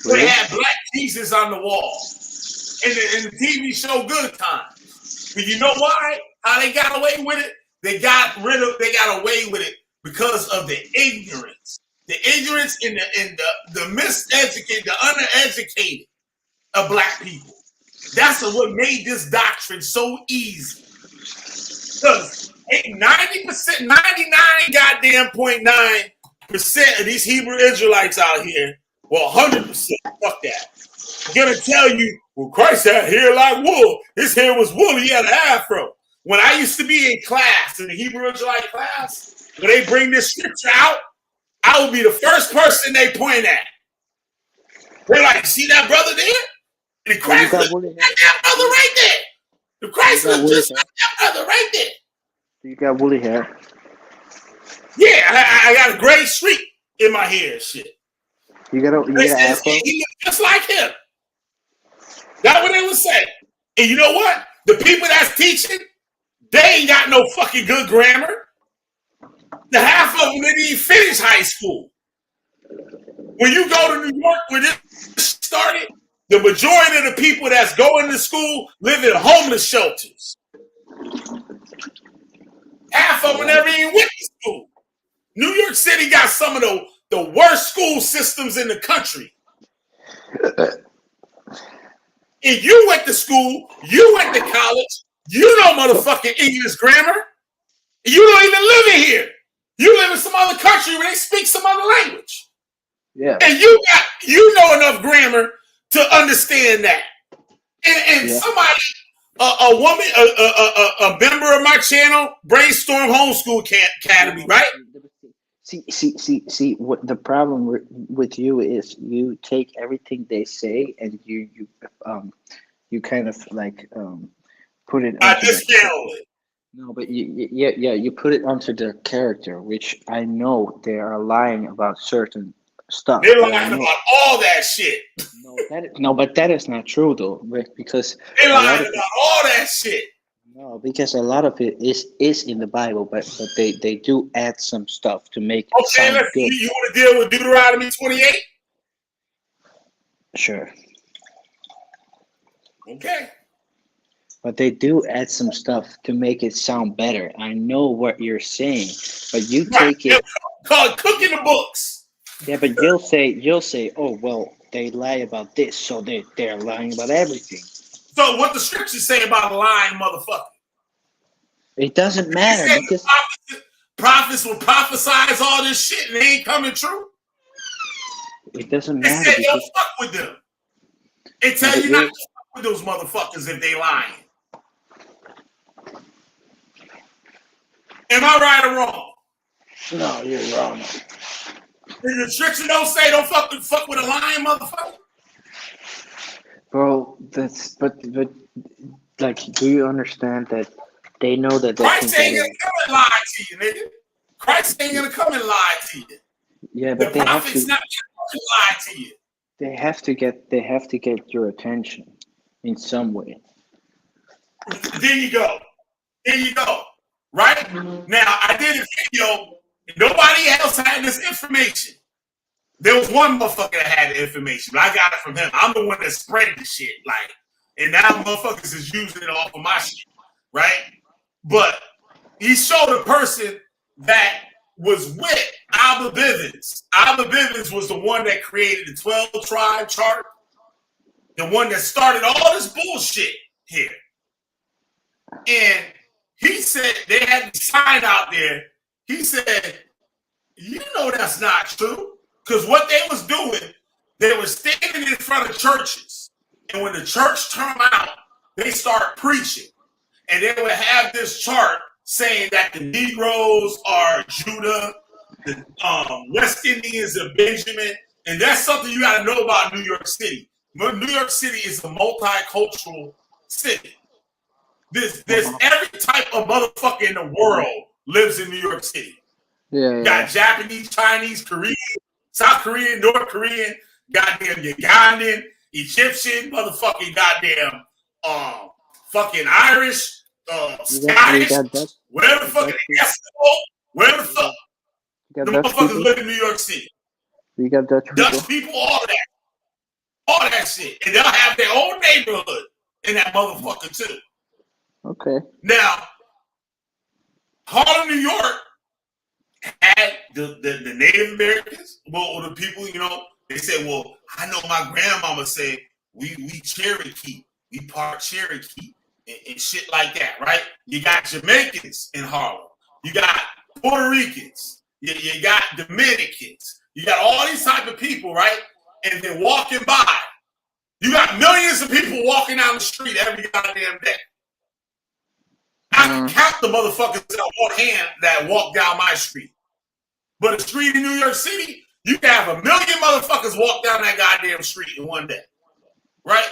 They had black Jesus on the wall in the TV show Good Times. But you know why? How they got away with it? They got away with it because of the ignorance. The ignorance and the miseducated, the undereducated of black people. That's what made this doctrine so easy. Because 90%, 99 goddamn 0.9% of these Hebrew Israelites out here, well, 100%, fuck that, gonna tell you, well, Christ had hair like wool. His hair was woolly, he had an afro. When I used to be in class, in the Hebrew Israelite class, when they bring this scripture out, I would be the first person they point at. They're like, see that brother there? And the Christ look like that brother right there. The Christ look just like that brother right there. You got woolly hair. Yeah, I got a gray streak in my hair and shit. You got an afro? He look just like him. That's what they would say. And you know what? The people that's teaching, they ain't got no fucking good grammar. The half of them didn't even finish high school. When you go to New York, when this started, the majority of the people that's going to school live in homeless shelters. Half of them never even went to school. New York City got some of the worst school systems in the country. If you went to school, you went to college, you know motherfucking English grammar, you don't even live in here. You live in some other country where they speak some other language. Yeah. And you know enough grammar to understand that. And somebody, a woman, a member of my channel, Brainstorm Homeschool Academy, right? See. What the problem with you is, you take everything they say and you kind of like put it. I discount it. No, but you put it onto their character, which I know they are lying about certain stuff. They're lying about all that shit. But that is not true though, because they're lying about all that shit. No, because a lot of it is in the Bible, but they do add some stuff to make it sound good. You want to deal with Deuteronomy 28? Sure. Okay. But they do add some stuff to make it sound better. I know what you're saying, but you take it. Call it cooking the books. Yeah, but you'll say, oh well, they lie about this, so they're lying about everything. So what the scriptures say about a lying motherfucker? It doesn't matter because prophets will prophesize all this shit and they ain't coming true. It doesn't They matter. said don't fuck with them. They tell you not to fuck with those motherfuckers if they lying. Am I right or wrong? No, you're wrong. The restriction don't say don't fuck with a lion, motherfucker. Bro, but like, do you understand that they know that they Christ can ain't get gonna come and lie to you, nigga. Christ ain't gonna come and lie to you. Yeah, The but they have prophet's to. not gonna come and lie to you. They have to get your attention in some way. There you go. There you go. Right? Now, I did a video. Nobody else had this information. There was one motherfucker that had the information, but I got it from him. I'm the one that spread the shit. Like, and now motherfuckers is using it off of my shit. Right? But he showed a person that was with Alba Bivens. Alba Bivens was the one that created the 12-tribe chart. The one that started all this bullshit here. And he said they had the sign out there. He said, you know that's not true. Because what they was doing, they were standing in front of churches. And when the church turned out, they start preaching. And they would have this chart saying that the Negroes are Judah, the West Indians are Benjamin. And that's something you got to know about New York City. New York City is a multicultural city. There's every type of motherfucker in the world lives in New York City. Yeah. Got Japanese, Chinese, Korean, South Korean, North Korean, goddamn Ugandan, Egyptian, motherfucking goddamn fucking Irish, Scottish, whatever the fuck, Eskimo, whatever the fuck. The motherfuckers live in New York City. You got Dutch people, all that shit. And they'll have their own neighborhood in that motherfucker too. Okay. Now, Harlem, New York had the Native Americans, well, the people, you know, they said, well, I know my grandmama said we Cherokee, we part Cherokee and shit like that, right? You got Jamaicans in Harlem. You got Puerto Ricans. You got Dominicans. You got all these type of people, right? And they're walking by. You got millions of people walking down the street every goddamn day. I can count the motherfuckers on one hand that walk down my street. But a street in New York City, you can have 1 million motherfuckers walk down that goddamn street in one day. Right?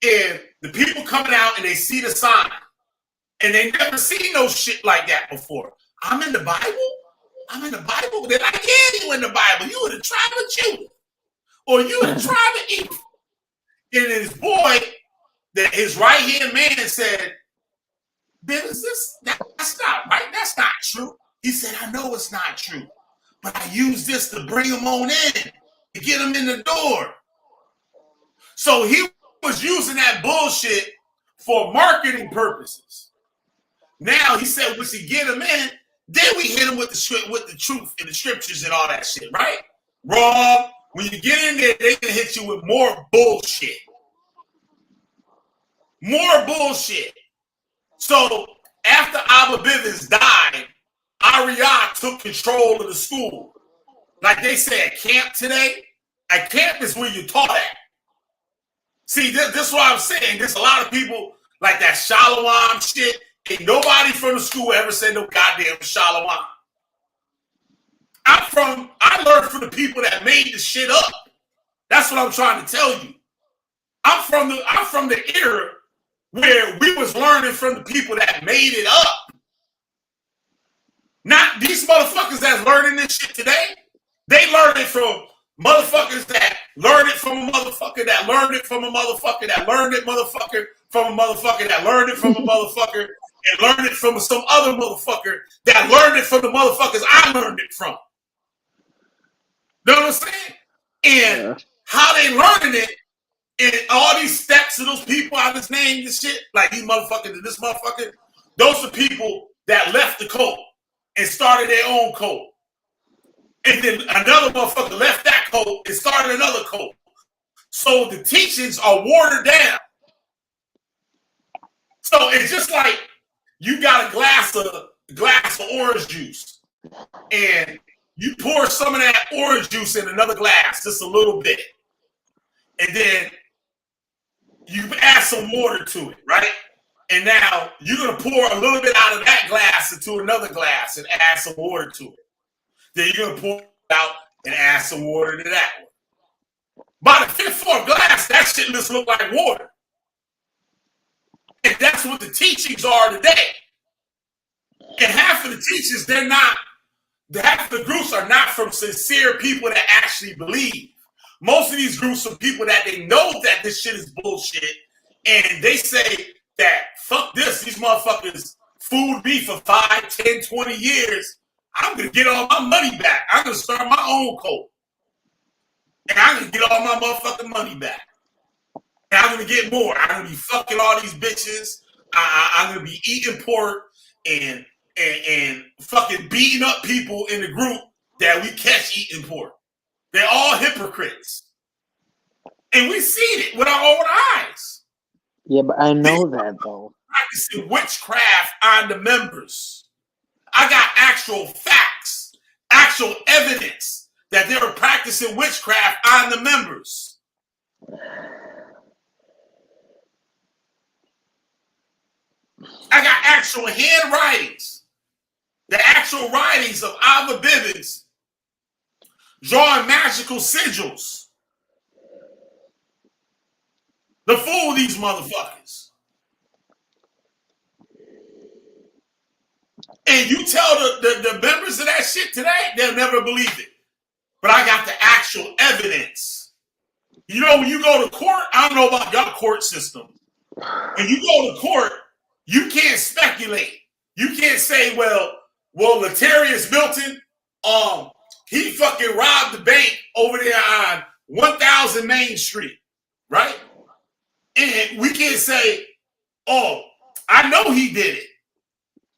And the people coming out and they see the sign. And they never seen no shit like that before. I'm in the Bible? I'm in the Bible? They're like, yeah, you in the Bible. You in the tribe of Judah. Or you in the tribe of Ephraim. And his boy, that his right-hand man said, that's not right. That's not true. He said, I know it's not true. But I use this to bring them on in, to get them in the door. So he was using that bullshit for marketing purposes. Now he said, once he get them in, then we hit him with the truth and the scriptures and all that shit, right? Wrong. When you get in there, they can hit you with more bullshit. More bullshit. So after Abba Bivens died, Ariat took control of the school. Like they say at camp today, at camp is where you taught at. See, this is what I'm saying. There's a lot of people like that Shalom shit. Ain't nobody from the school ever said no goddamn Shalom. I learned from the people that made the shit up. That's what I'm trying to tell you. I'm from the era where we was learning from the people that made it up. Not these motherfuckers that's learning this shit today. They learned it from motherfuckers that learned it from a motherfucker that learned it from a motherfucker that learned it motherfucker from a motherfucker that learned it from a motherfucker and learned it from some other motherfucker that learned it from the motherfuckers I learned it from. You know what I'm saying? And how they learning it and all these steps of those people I just named and shit, like these motherfuckers and this motherfucker, those are people that left the cult and started their own cult. And then another motherfucker left that cult and started another cult. So the teachings are watered down. So it's just like you got a glass of orange juice and you pour some of that orange juice in another glass, just a little bit. And then you add some water to it, right? And now you're going to pour a little bit out of that glass into another glass and add some water to it. Then you're going to pour it out and add some water to that one. By the fifth, fourth glass, that shit just look like water. And that's what the teachings are today. And half of the teachers, half of the groups are not from sincere people that actually believe. Most of these groups are people that they know that this shit is bullshit. And they say that, fuck this, these motherfuckers fooled me for 5, 10, 20 years. I'm going to get all my money back. I'm going to start my own cult. And I'm going to get all my motherfucking money back. And I'm going to get more. I'm going to be fucking all these bitches. I'm going to be eating pork and fucking beating up people in the group that we catch eating pork. They're all hypocrites. And we seen it with our own eyes. Yeah, but I know that, though. Practicing witchcraft on the members. I got actual facts, actual evidence that they were practicing witchcraft on the members. I got actual handwritings, the actual writings of Ava Bibbins drawing magical sigils to fool these motherfuckers. And you tell the members of that shit today, they'll never believe it. But I got the actual evidence. You know, when you go to court, I don't know about your court system. When you go to court, you can't speculate. You can't say, well, Latarian Milton, he fucking robbed the bank over there on 1000 Main Street, right? And we can't say, oh, I know he did it.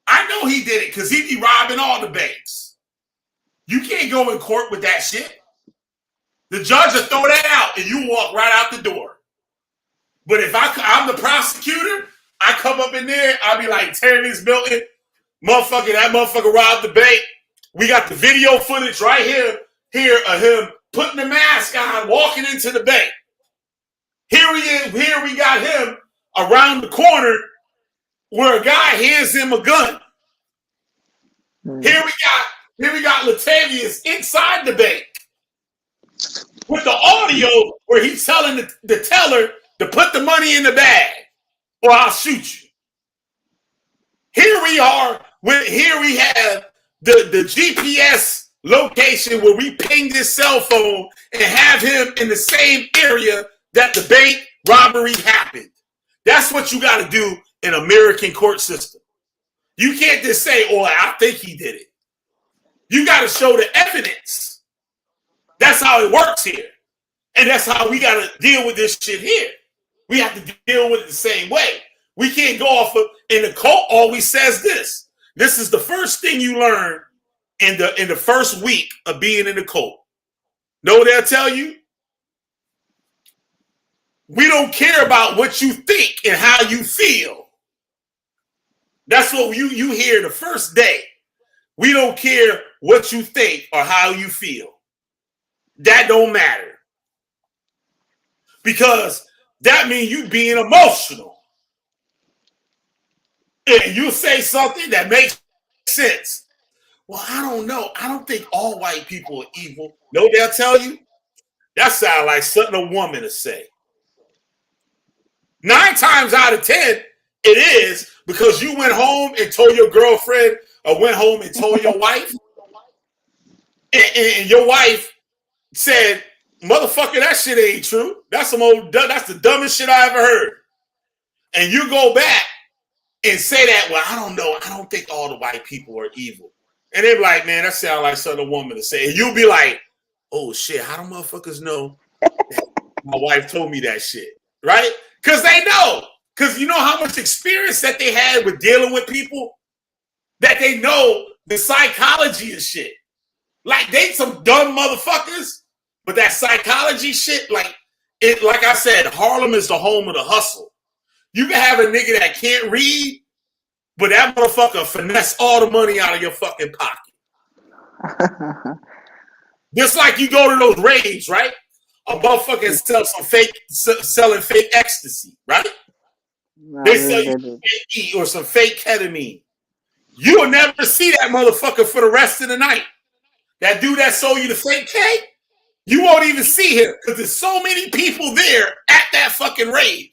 I know he did it because he be robbing all the banks. You can't go in court with that shit. The judge will throw that out and you walk right out the door. But if I'm the prosecutor, I come up in there, I'll be like, Latarian Milton, that motherfucker robbed the bank. We got the video footage right here of him putting the mask on, walking into the bank. Here he is, here we got him around the corner where a guy hands him a gun. Here we got Latavius inside the bank with the audio where he's telling the teller to put the money in the bag or I'll shoot you. Here we are. Here we have the GPS location where we ping this cell phone and have him in the same area that the bank robbery happened. That's what you got to do in American court system. You can't just say, oh, I think he did it. You got to show the evidence. That's how it works here. And that's how we got to deal with this shit here. We have to deal with it the same way. We can't go off of, in the cult always says this. This is the first thing you learn in the first week of being in the cult. Know what they'll tell you? We don't care about what you think and how you feel. That's what you hear the first day. We don't care what you think or how you feel. That don't matter. Because that means you being emotional. And you say something that makes sense. Well, I don't know. I don't think all white people are evil. No, they'll tell you. That sounds like something a woman to say. 9 times out of 10, it is because you went home and told your girlfriend or went home and told your wife. And your wife said, motherfucker, that shit ain't true. That's the dumbest shit I ever heard. And you go back and say that, well, I don't know. I don't think all the white people are evil. And they be like, man, that sounds like something a woman to say. And you'll be like, oh, shit, how do motherfuckers know that my wife told me that shit? Right? Because they know. Because you know how much experience that they had with dealing with people? That they know the psychology of shit. Like, they some dumb motherfuckers. But that psychology shit, like I said, Harlem is the home of the hustle. You can have a nigga that can't read, but that motherfucker finesse all the money out of your fucking pocket. Just like you go to those raves, right? A motherfucker selling fake ecstasy, right? They sell you some fake E or some fake ketamine. You will never see that motherfucker for the rest of the night. That dude that sold you the fake K, you won't even see him because there's so many people there at that fucking rave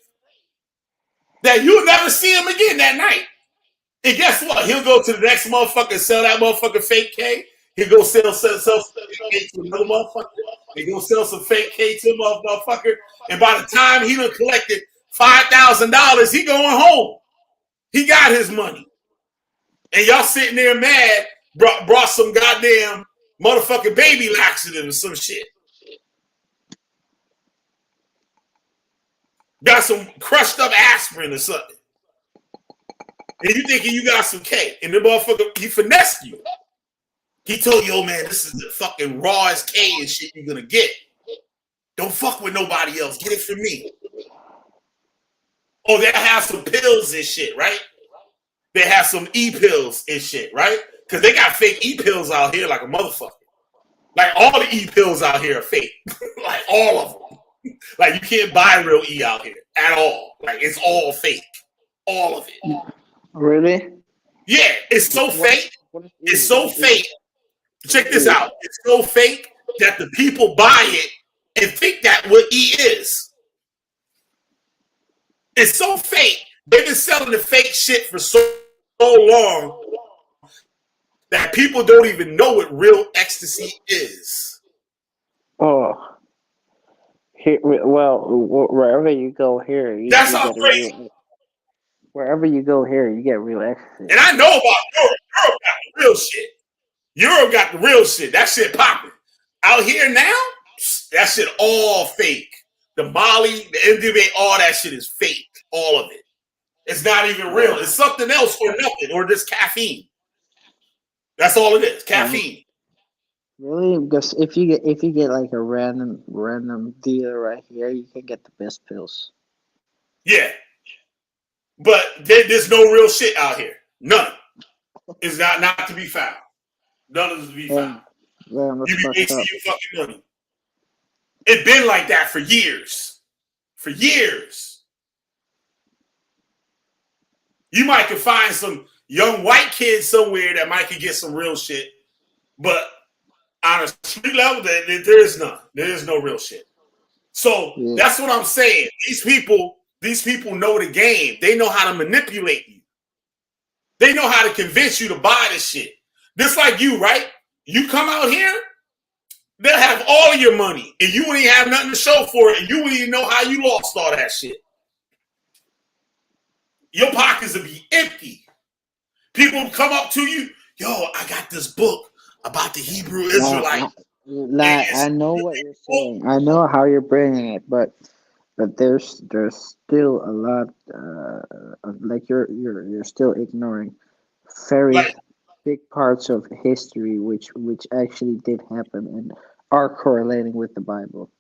that you'll never see him again that night. And guess what? He'll go to the next motherfucker and sell that motherfucker fake K. He'll go sell some fake K to another motherfucker. He'll go sell some fake K to a motherfucker. And by the time he done collected $5,000, he going home. He got his money. And y'all sitting there mad, brought some goddamn motherfucking baby laxative or some shit. Got some crushed up aspirin or something. And you thinking you got some K. And the motherfucker, he finessed you. He told you, oh man, this is the fucking rawest K and shit you're gonna get. Don't fuck with nobody else. Get it from me. Oh, they have some pills and shit, right? They have some E-pills and shit, right? Because they got fake E-pills out here like a motherfucker. Like all the E-pills out here are fake. Like all of them. Like you can't buy real E out here at all. Like it's all fake. All of it. Really? Yeah, it's so fake. It's so fake. Check this out. It's so fake that the people buy it and think that what E is. It's so fake. They've been selling the fake shit for so long that people don't even know what real ecstasy is. Oh. Here, well, wherever you go here, that's how crazy. Wherever you go here, you get real ecstasy. And I know about Europe. Europe got the real shit. Europe got the real shit. That shit popping. Out here now, that shit all fake. The Molly, the MDMA, all that shit is fake. All of it. It's not even real. It's something else or nothing, or just caffeine. That's all it is. Caffeine. Really? Because if you get like a random dealer right here, you can get the best pills. Yeah. But there's no real shit out here. None. It's not to be found. None of it to be found. You be wasting your fucking money. It's been like that for years. For years. You might could find some young white kid somewhere that might could get some real shit, but on a street level, there is none. There is no real shit. So that's what I'm saying. These people know the game. They know how to manipulate you. They know how to convince you to buy this shit. Just like you, right? You come out here, they'll have all of your money, and you wouldn't even have nothing to show for it, and you wouldn't even know how you lost all that shit. Your pockets will be empty. People will come up to you, yo, I got this book about the Hebrew Israelite. I know what you're saying. I know how you're bringing it, but there's still a lot. Like you're still ignoring very big parts of history, which actually did happen and are correlating with the Bible.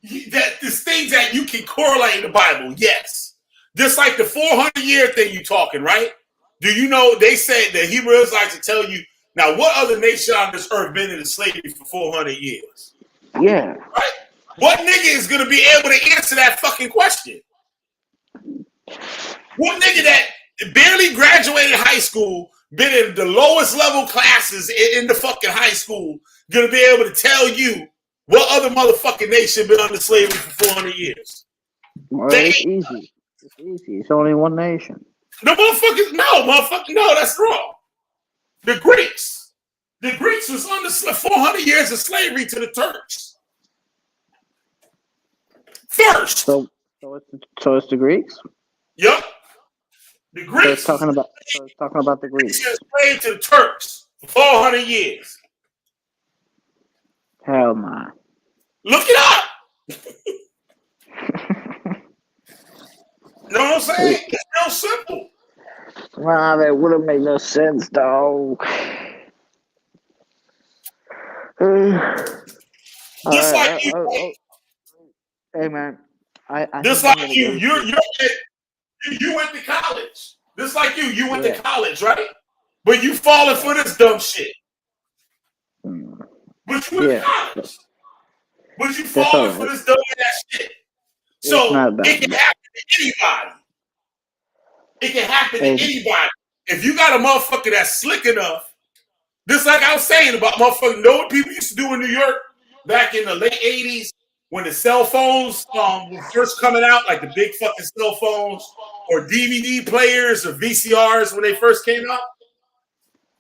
There's things that you can correlate in the Bible, yes. Just like the 400-year thing you talking, right? Do you know they said the Hebrew Israelites to tell you, now what other nation on this earth been in slavery for 400 years? Yeah. Right? What nigga is going to be able to answer that fucking question? What nigga that barely graduated high school, been in the lowest level classes in the fucking high school, going to be able to tell you what other motherfucking nation been under slavery for 400 years? Well, it's easy. It's easy. It's only one nation. No, motherfucker, no, that's wrong. The Greeks. The Greeks was under 400 years of slavery to the Turks. First. So it's the Greeks? Yep. The Greeks. So it's talking about the Greeks. Enslaved to the Turks for 400 years. Hell nah. Look it up. You know what I'm saying? It's real simple. Nah, that wouldn't make no sense, dog. Just like you. Hey, man. I just like you. You went to college. Just like you went to college, right? But you falling for this dumb shit. But you went to college. But you falling for this dumb ass shit. So it can happen to anybody. It can happen to anybody. If you got a motherfucker that's slick enough, just like I was saying about motherfuckers, know what people used to do in New York back in the late 80s when the cell phones were first coming out, like the big fucking cell phones or DVD players or VCRs when they first came out?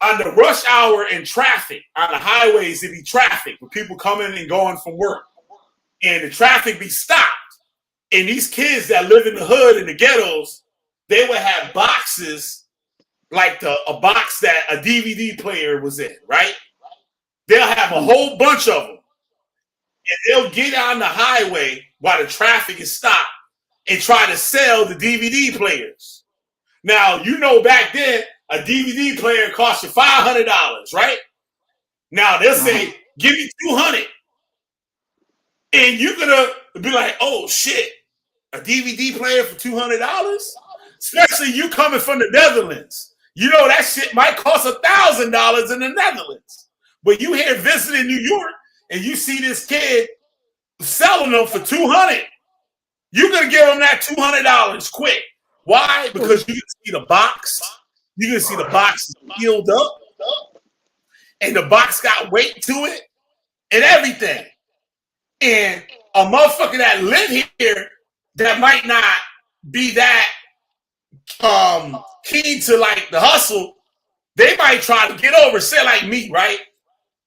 On the rush hour in traffic, on the highways, it'd be traffic with people coming and going from work. And the traffic be stopped. And these kids that live in the hood and the ghettos, they would have boxes like a box that a DVD player was in, right? They'll have a whole bunch of them. And they'll get on the highway while the traffic is stopped and try to sell the DVD players. Now, you know back then, a DVD player cost you $500, right? Now, they'll say, give me $200. And you're going to be like, oh, shit, a DVD player for $200? Especially you coming from the Netherlands. You know that shit might cost $1,000 in the Netherlands. But you here visiting New York, and you see this kid selling them for $200. You're going to give them that $200 quick. Why? Because you can see the box. You can see the box sealed up. And the box got weight to it and everything. And a motherfucker that live here that might not be that keen to like the hustle, they might try to get over, say like me, right?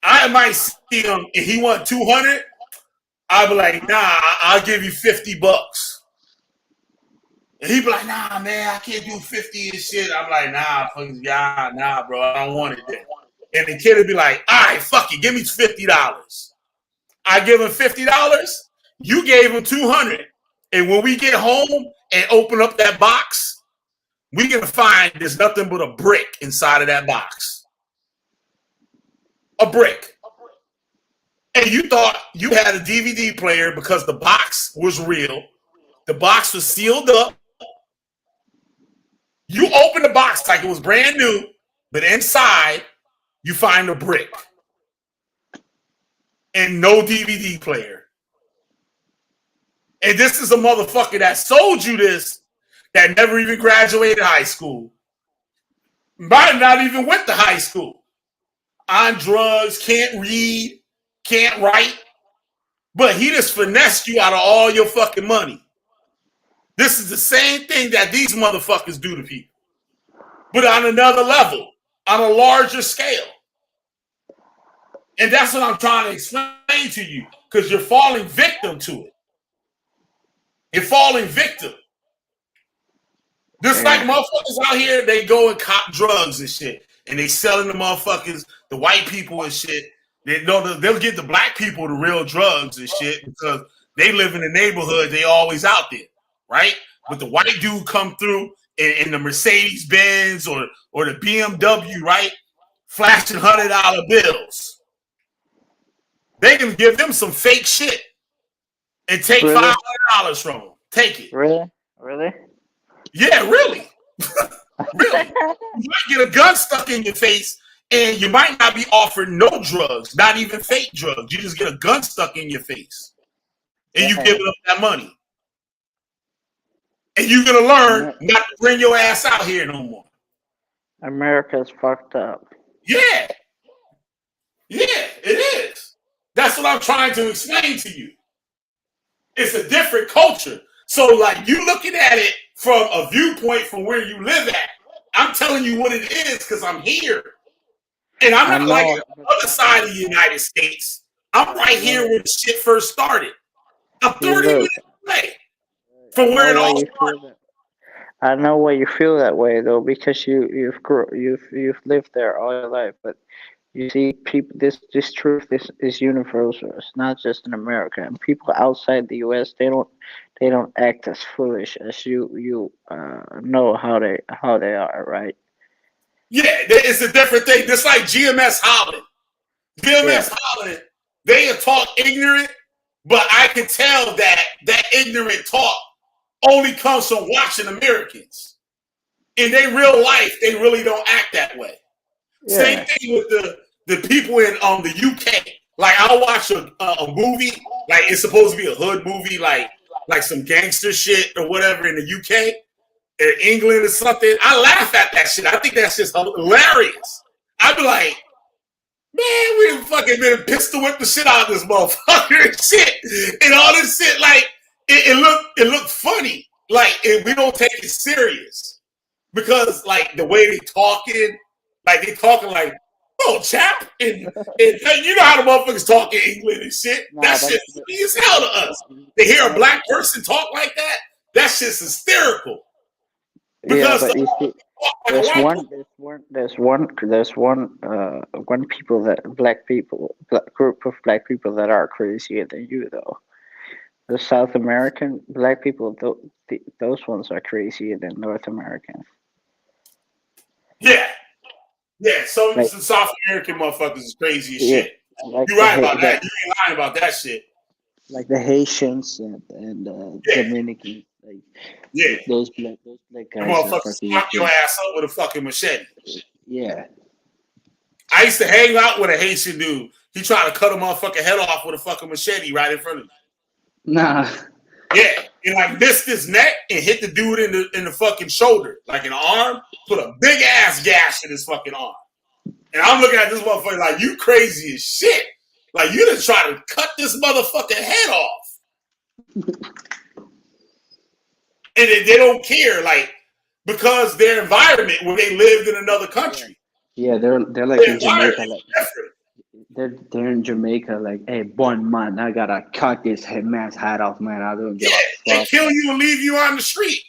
I might see him if he want 200, I'll be like, nah, I'll give you $50. And he be like, nah, man, I can't do 50 and shit. I'm like, nah, nah, bro, I don't want it then. And the kid would be like, all right, fuck it, give me $50. I give him $50, you gave him 200. And when we get home and open up that box, we're going to find there's nothing but a brick inside of that box. A brick. And you thought you had a DVD player because the box was real. The box was sealed up. You open the box like it was brand new, but inside you find a brick. And no DVD player. And this is a motherfucker that sold you this that never even graduated high school. Might not even went to high school. On drugs, can't read, can't write. But he just finessed you out of all your fucking money. This is the same thing that these motherfuckers do to people. But on another level, on a larger scale. And that's what I'm trying to explain to you. Because you're falling victim to it. You're falling victim. Just like motherfuckers out here, they go and cop drugs and shit. And they selling the motherfuckers, the white people and shit. They'll get the black people the real drugs and shit because they live in the neighborhood. They always out there, right? But the white dude come through in the Mercedes Benz or the BMW, right? Flashing $100 bills. They can give them some fake shit and take $500 from them. Take it. Really? Yeah, really. Really. You might get a gun stuck in your face and you might not be offered no drugs, not even fake drugs. You just get a gun stuck in your face and you give up that money. And you're going to learn not to bring your ass out here no more. America's fucked up. Yeah. Yeah, it is. That's what I'm trying to explain to you. It's a different culture. So, like, you looking at it from a viewpoint from where you live at. I'm telling you what it is because I'm here. And I'm not like on the other side of the United States. I'm right here where the shit first started. I'm 30 minutes away from where it all started. I know why you feel that way though, because you've lived there all your life. But you see, people, this truth is universal. It's not just in America. And people outside the U.S. they don't act as foolish as you know how they are, right? Yeah, it's a different thing. Just like GMS Holland. GMS Holland, they are taught ignorant, but I can tell that ignorant talk only comes from watching Americans. In their real life, they really don't act that way. Yeah. Same thing with the people in the UK. Like, I'll watch a movie, like it's supposed to be a hood movie, like some gangster shit or whatever in the UK. in England or something. I laugh at that shit. I think that's just hilarious. I'd be like, man, we fucking been pistol whip the shit out of this motherfucker and shit. And all this shit, like, it looked funny. Like, we don't take it serious. Because, like, the way they talking like, oh, chap. And you know how the motherfuckers talk in England and shit. That shit funny as hell to us. To hear a black person talk like that, that shit's hysterical. Because yeah, but you see, there's one group of black people that are crazier than you though. The South American black people, those ones are crazier than North Americans. Yeah. Some Like, South American motherfuckers is crazy as shit. Like You're right about that. You ain't lying about that shit. Like the Haitians and Dominicans, like those black guys. Motherfuckers knock your ass up with a fucking machete. Yeah. I used to hang out with a Haitian dude. He tried to cut a motherfucking head off with a fucking machete right in front of me. Nah. Yeah, and like missed his neck and hit the dude in the fucking shoulder, like in the arm, put a big ass gash in his fucking arm. And I'm looking at this motherfucker like, you crazy as shit. Like, you just try to cut this motherfucking head off. And they don't care, like, because their environment where they lived in another country. Yeah, they're like in Jamaica. Like, they're in Jamaica, like, hey, one man, I gotta cut this man's head off, man. I don't give a fuck. They kill you and leave you on the street.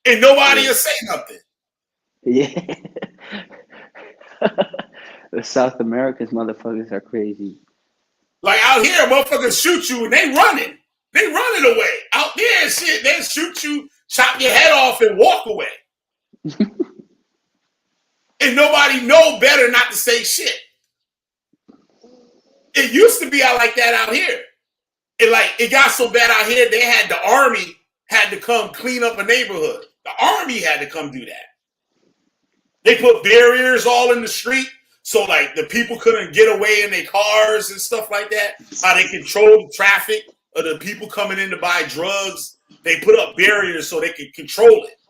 And nobody will say nothing. Yeah. The South Americans motherfuckers are crazy. Like out here, motherfuckers shoot you and they running. They running away. Out there and shit, they shoot you, chop your head off and walk away. And nobody know better not to say shit. It used to be out like that out here. It got so bad out here, they had the army had to come clean up a neighborhood. The army had to come do that. They put barriers all in the street. So, like, the people couldn't get away in their cars and stuff like that. How they control the traffic of the people coming in to buy drugs. They put up barriers so they could control it.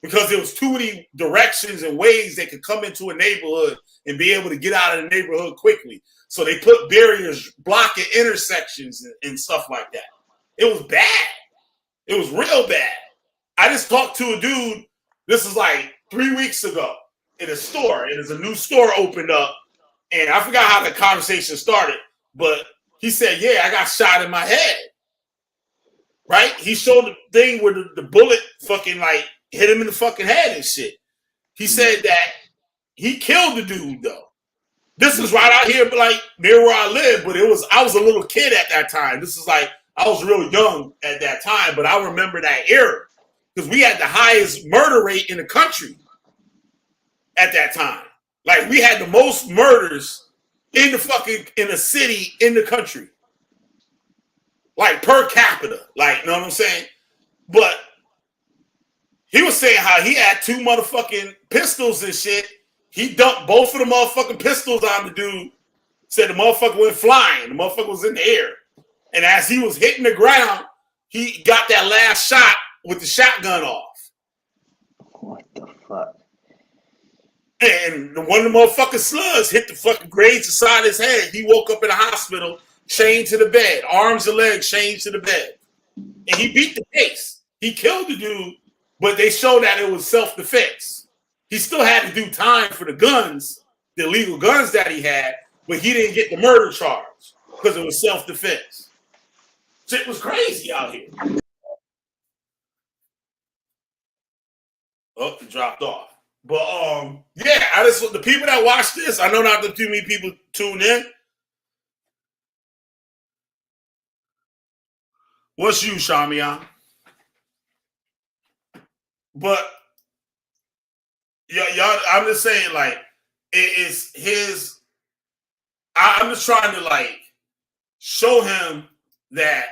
Because there was too many directions and ways they could come into a neighborhood and be able to get out of the neighborhood quickly. So they put barriers blocking intersections and stuff like that. It was bad. It was real bad. I just talked to a dude, this is like 3 weeks ago. In a store, and there's a new store opened up, and I forgot how the conversation started, but he said, yeah, I got shot in my head. Right? He showed the thing where the bullet fucking like hit him in the fucking head and shit. He said that he killed the dude though. This is right out here, like near where I live, but I was a little kid at that time. This is like, I was real young at that time, but I remember that era because we had the highest murder rate in the country. At that time, like we had the most murders in the city in the country, like per capita, like you know what I'm saying. But he was saying how he had 2 motherfucking pistols and shit. He dumped both of the motherfucking pistols on the dude. Said the motherfucker went flying. The motherfucker was in the air, and as he was hitting the ground, he got that last shot with the shotgun off. What the fuck? And one of the motherfucking slugs hit the fucking grades inside his head. He woke up in the hospital, chained to the bed, arms and legs chained to the bed. And he beat the case. He killed the dude, but they showed that it was self-defense. He still had to do time for the guns, the illegal guns that he had, but he didn't get the murder charge because it was self-defense. Shit was crazy out here. Oh, it dropped off. But yeah, the people that watch this, I know not too many people tune in. What's you, Shamian? But yeah, y'all, I'm just saying, like, it is his. I'm just trying to like show him that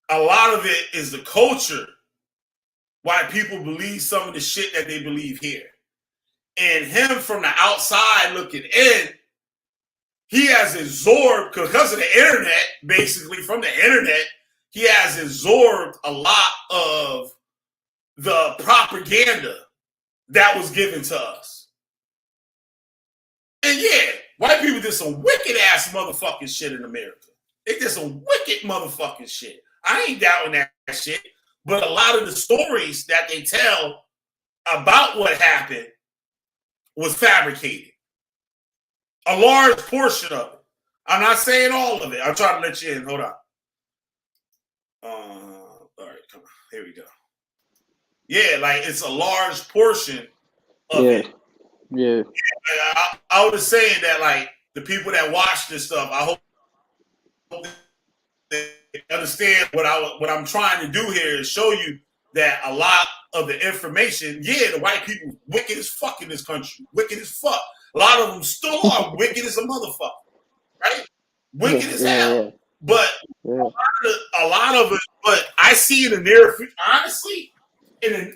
a lot of it is the culture. Why people believe some of the shit that they believe here. And him from the outside looking in, he has absorbed, because of the internet, basically from the internet, he has absorbed a lot of the propaganda that was given to us. And yeah, white people did some wicked ass motherfucking shit in America. They did some wicked motherfucking shit. I ain't doubting that shit. But a lot of the stories that they tell about what happened was fabricated. A large portion of it. I'm not saying all of it. I'm trying to let you in. Hold on. All right, come on. Here we go. Yeah, like it's a large portion of it. Yeah. I was saying that, like, the people that watch this stuff, I hope they understand what I'm trying to do here is show you that a lot of the information, yeah, the white people wicked as fuck in this country, wicked as fuck. A lot of them still are wicked as a motherfucker, right? Wicked as hell. But a lot of it, but I see in the near future, honestly,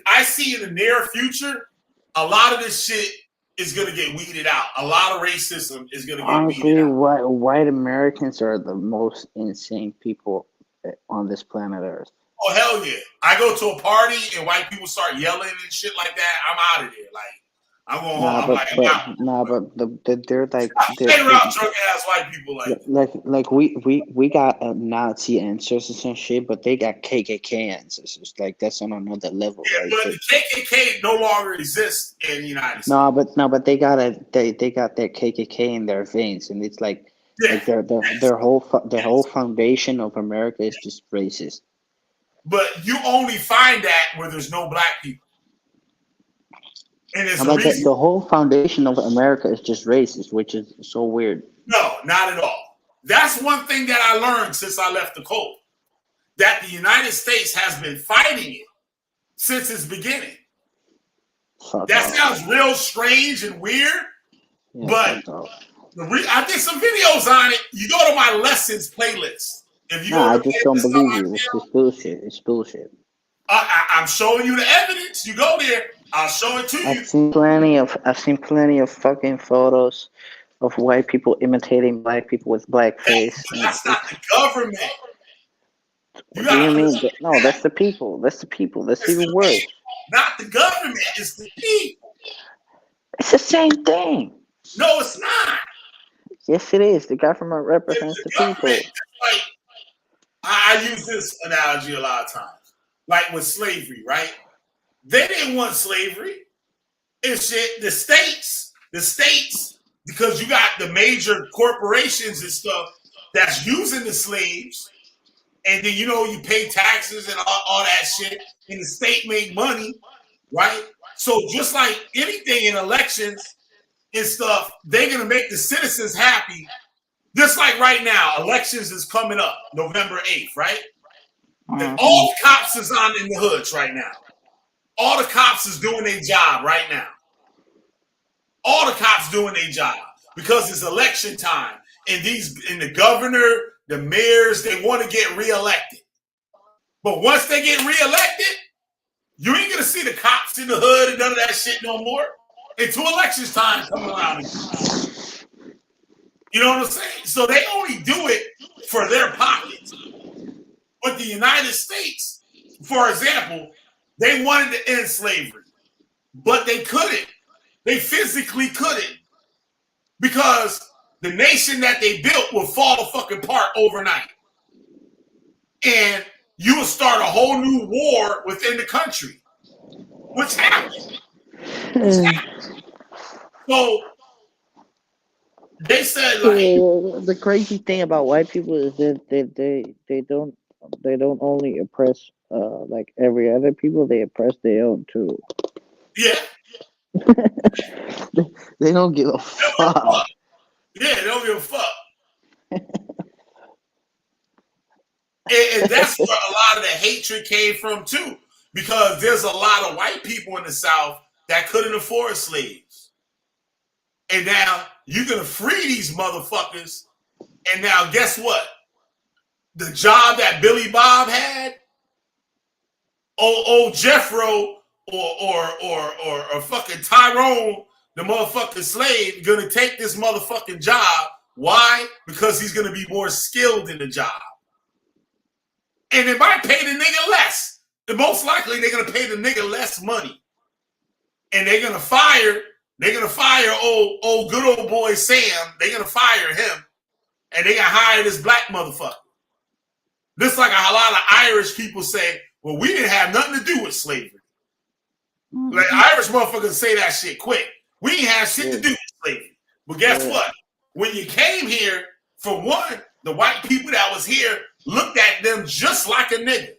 I see in the near future, a lot of this shit is going to get weeded out. A lot of racism is going to get weeded out. White Americans are the most insane people on this planet Earth. Oh, hell yeah. I go to a party and white people start yelling and shit like that. I'm out of there. Like, I'm going home. They're like they're around drunk ass white people like we got Nazi ancestors and shit, but they got KKK ancestors. Like that's on another level. Yeah, right? but the KKK no longer exists in the United States. But they got their KKK in their veins, and it's like their whole foundation of America is just racist. But you only find that where there's no black people. And the whole foundation of America is just racist, which is so weird. No, not at all. That's one thing that I learned since I left the cult. That the United States has been fighting it since its beginning. That sounds real strange and weird, but I did some videos on it. You go to my lessons playlist. If you I just don't believe you. It's just bullshit. It's bullshit. I'm showing you the evidence. You go there. I'll show it to you. I've seen plenty of fucking photos of white people imitating black people with blackface. That's not the government. What do you mean? No, that's the people. That's the people. That's even worse. Not the government. It's the people. It's the same thing. No, it's not. Yes, it is. The government represents the people. Like, I use this analogy a lot of times. Like with slavery, right? They didn't want slavery. It's shit. The states, because you got the major corporations and stuff that's using the slaves, and then you pay taxes and all that shit, and the state make money, right? So just like anything in elections and stuff, they're gonna make the citizens happy. Just like right now, elections is coming up, November 8th, right? And all the cops is on in the hoods right now. All the cops is doing their job right now. All the cops doing their job because it's election time. And the governor, the mayors, they want to get reelected. But once they get reelected, you ain't gonna see the cops in the hood and none of that shit no more until elections time come around. You know what I'm saying? So they only do it for their pockets. But the United States, for example, they wanted to end slavery, but they couldn't. They physically couldn't because the nation that they built would fall fucking apart overnight. And you would start a whole new war within the country, which happened. So they said, like, the crazy thing about white people is that they don't only oppress like every other people, they oppress their own too. Yeah. They don't give a fuck. Yeah, they don't give a fuck. and that's where a lot of the hatred came from too, because there's a lot of white people in the South that couldn't afford slaves. And now you're going to free these motherfuckers. And now guess what? The job that Billy Bob had, old Jeffro or fucking Tyrone, the motherfucking slave, gonna take this motherfucking job. Why? Because he's gonna be more skilled in the job. And they might pay the nigga less. And most likely they're gonna pay the nigga less money, and they're gonna fire old good old boy Sam. They're gonna fire him, and they gonna hire this black motherfucker. This like a lot of Irish people say, well, we didn't have nothing to do with slavery. Like Irish motherfuckers say that shit quick. We ain't have shit to do with slavery. But guess what? When you came here, for one, the white people that was here looked at them just like a nigga.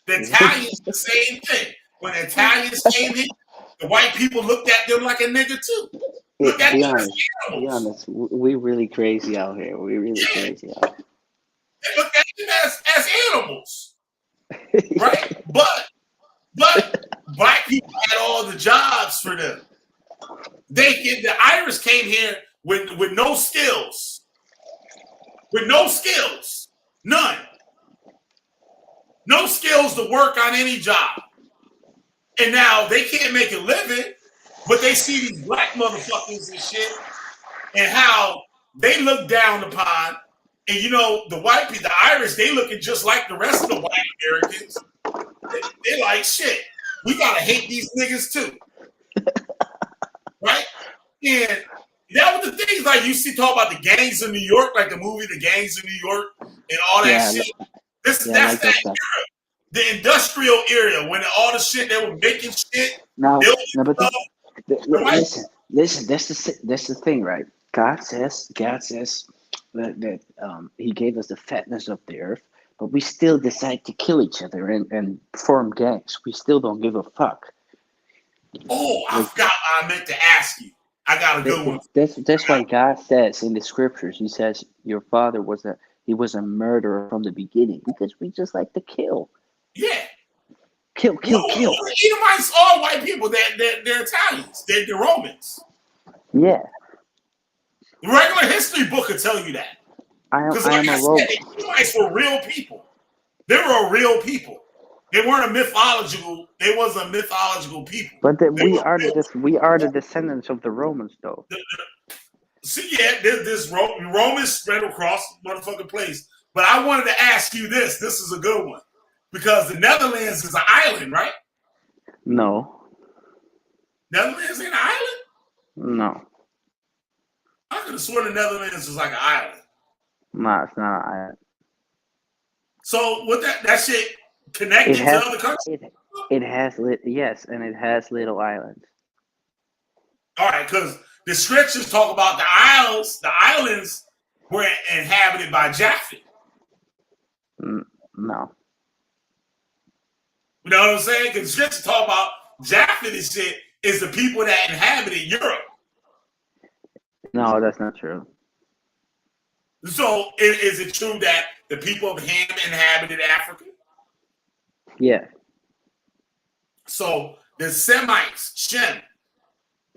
The Italians, the same thing. When the Italians came here, the white people looked at them like a nigga too. Look at them as animals. Be honest, we really crazy out here. We really crazy out here. They look at them as animals. Right? But black people had all the jobs for them. The Irish came here with no skills. With no skills. None. No skills to work on any job. And now they can't make a living, but they see these black motherfuckers and shit and how they look down upon. And you know, the white people, the Irish, they looking just like the rest of the white Americans. They're like, shit, we gotta hate these niggas too. Right? And that was the things like you see talk about the gangs in New York, like the movie The Gangs in New York and all that shit. That's like that era. The industrial area when all the shit they were making shit. No, but listen. That's the thing, right? God says that He gave us the fatness of the earth, but we still decide to kill each other and form gangs. We still don't give a fuck. Oh, I forgot I meant to ask you. I got a good one. That's why God says in the scriptures, He says your father was a murderer from the beginning, because we just like to kill. Yeah. Kill. The Edomites are white people. They're Italians. They're Romans. Yeah. The regular history book will tell you that. Because like I said, the Edomites were real people. They were a real people. They weren't a mythological. They wasn't a mythological people. But we are the descendants of the Romans, though. See, yeah, this Romans spread across the motherfucking place. But I wanted to ask you this. This is a good one. Because the Netherlands is an island, right? No. Netherlands ain't an island? No. I could have sworn the Netherlands is like an island. No, it's not an island. So with that shit connected to other countries? It has and it has little islands. All right, because the scriptures talk about the isles. The islands were inhabited by Japhet. No. You know what I'm saying? Because scriptures talk about Japhet and shit is the people that inhabited Europe. No, that's not true. So is it true that the people of Ham inhabited Africa? Yeah. So the Semites, Shem,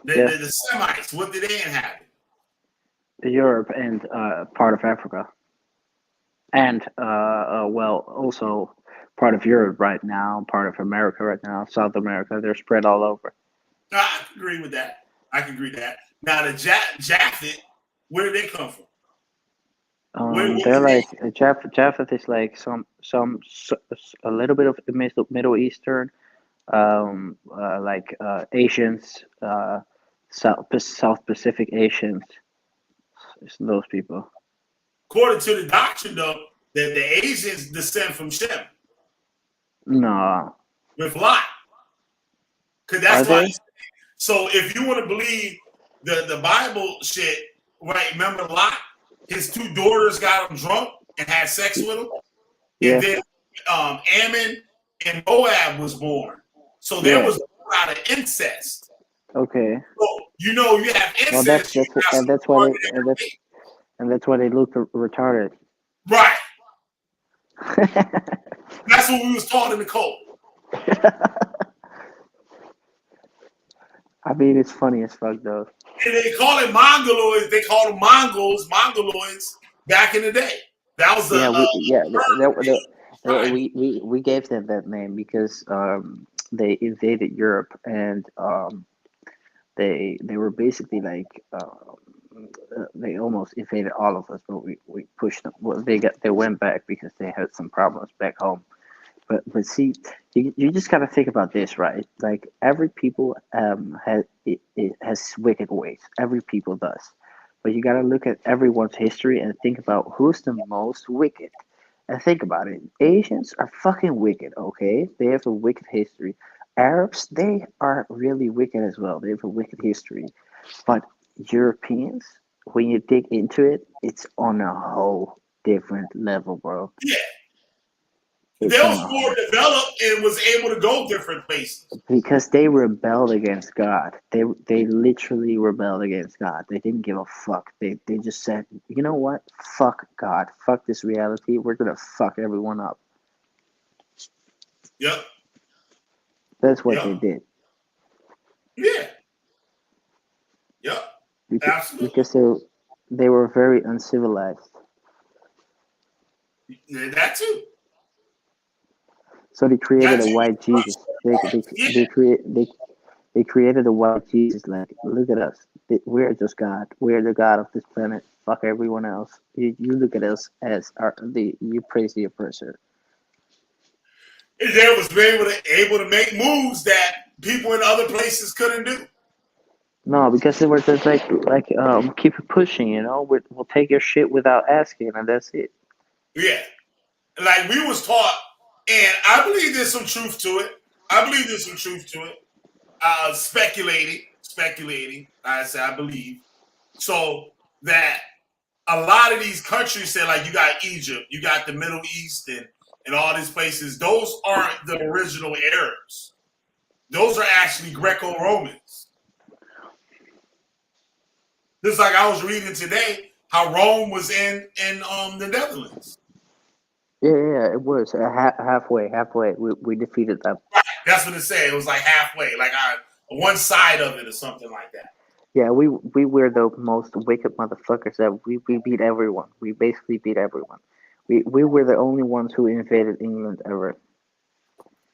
the Semites, what did they inhabit? Europe and part of Africa. And, also part of Europe right now, part of America right now, South America. They're spread all over. I can agree with that. Now, the Japhet, where did they come from? They're like Japhet is like a little bit of Middle Eastern, like Asians, South Pacific Asians. It's those people. According to the doctrine, though, that the Asians descend from Shem. No. With Lot. Because that's why. So if you want to believe the Bible shit, right? Remember Lot? His two daughters got him drunk and had sex with him. Yeah. And then Ammon and Moab was born. So there was born out of incest. Okay. So, you have incest. Well, that's why they look retarded. Right. That's what we was taught in the cult. I mean, it's funny as fuck, though. And they call it Mongoloids. They called them Mongoloids back in the day. That was we gave them that name because they invaded Europe and they were basically like they almost invaded all of us, but we pushed them. Well, they went back because they had some problems back home, But see, you just gotta think about this, right? Like every people has wicked ways. Every people does. But you gotta look at everyone's history and think about who's the most wicked. And think about it. Asians are fucking wicked, okay? They have a wicked history. Arabs, they are really wicked as well. They have a wicked history. But Europeans, when you dig into it, it's on a whole different level, bro. Yeah. It's They on was a more developed and was able to go different places. because they rebelled against God. They literally rebelled against God. They didn't give a fuck. They just said, you know what? Fuck God. Fuck this reality. We're gonna fuck everyone up. Yep. That's what they Yep. did. Yeah. Yep. Absolutely. Because they were very uncivilized. Yeah, that too. So they created That a too. white Jesus. Yeah. They created a white Jesus. Like, look at us. We're just God. We're the God of this planet. Fuck everyone else. You look at us as you praise the oppressor. And they was able to make moves that people in other places couldn't do. No, because they were just keep it pushing. You know, we'll take your shit without asking, and that's it. Yeah. Like we was taught, and I believe there's some truth to it. Speculating. I say I believe. So that a lot of these countries say, like, you got Egypt, you got the Middle East, and all these places. Those aren't the original Arabs. Those are actually Greco-Romans. Just like I was reading today, how Rome was in the Netherlands. Yeah, it was halfway. We defeated them. Right. That's what it said. It was like halfway, like one side of it or something like that. Yeah, we were the most wicked motherfuckers that we beat everyone. We basically beat everyone. We were the only ones who invaded England ever.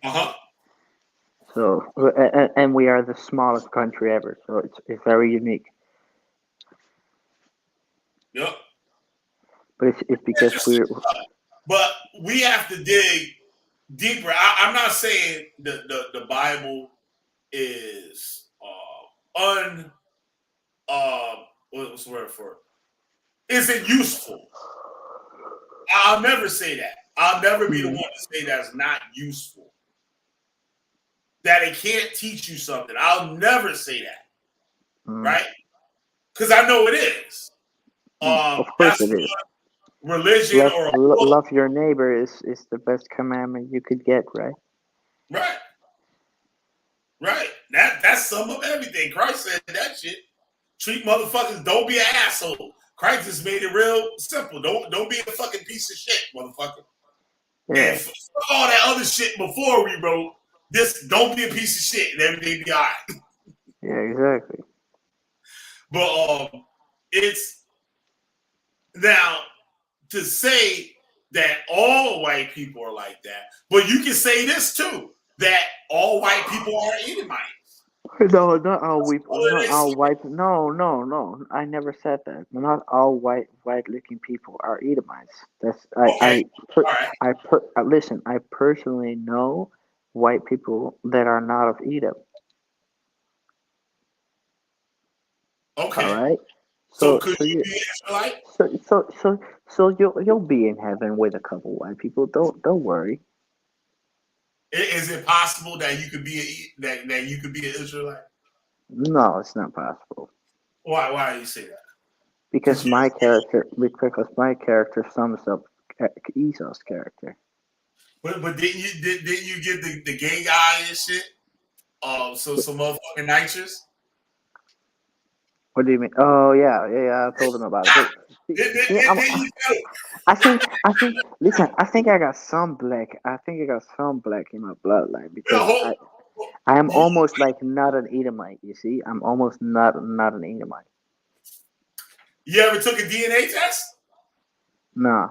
Uh-huh. So and we are the smallest country ever. So it's very unique. Yep. But it's because we're. But we have to dig deeper. I'm not saying the Bible is what's the word for it? Isn't useful. I'll never say that. I'll never be the one to say that's not useful. That it can't teach you something. I'll never say that. Right? Because I know it is. Of course it is. Religion love your neighbor is the best commandment you could get, right? Right. That's sum up everything. Christ said that shit. Treat motherfuckers, don't be an asshole. Christ just made it real simple. Don't be a fucking piece of shit, motherfucker. Yeah. And fuck all that other shit before we wrote this, don't be a piece of shit and everything be all right. Yeah, exactly. But it's now to say that all white people are like that, but you can say this too, that all white people are Edomites. No, not all white. Not all white. No. I never said that. Not all white-looking people are Edomites. That's Okay. Listen. I personally know white people that are not of Edom. Okay. All right. So could you be Israelite? So you'll be in heaven with a couple white people. Don't worry. Is it possible that you could be that you could be an Israelite? No, it's not possible. Why do you say that? Because my character sums up Esau's character. But didn't you get the gay guy and shit? So some motherfucking nitrous. What do you mean? Oh yeah. I told him about it. I think. Listen, I think I got some black. I think I got some black in my bloodline because I am almost like not an Edomite. You see, I'm almost not an Edomite. You ever took a DNA test? Nah.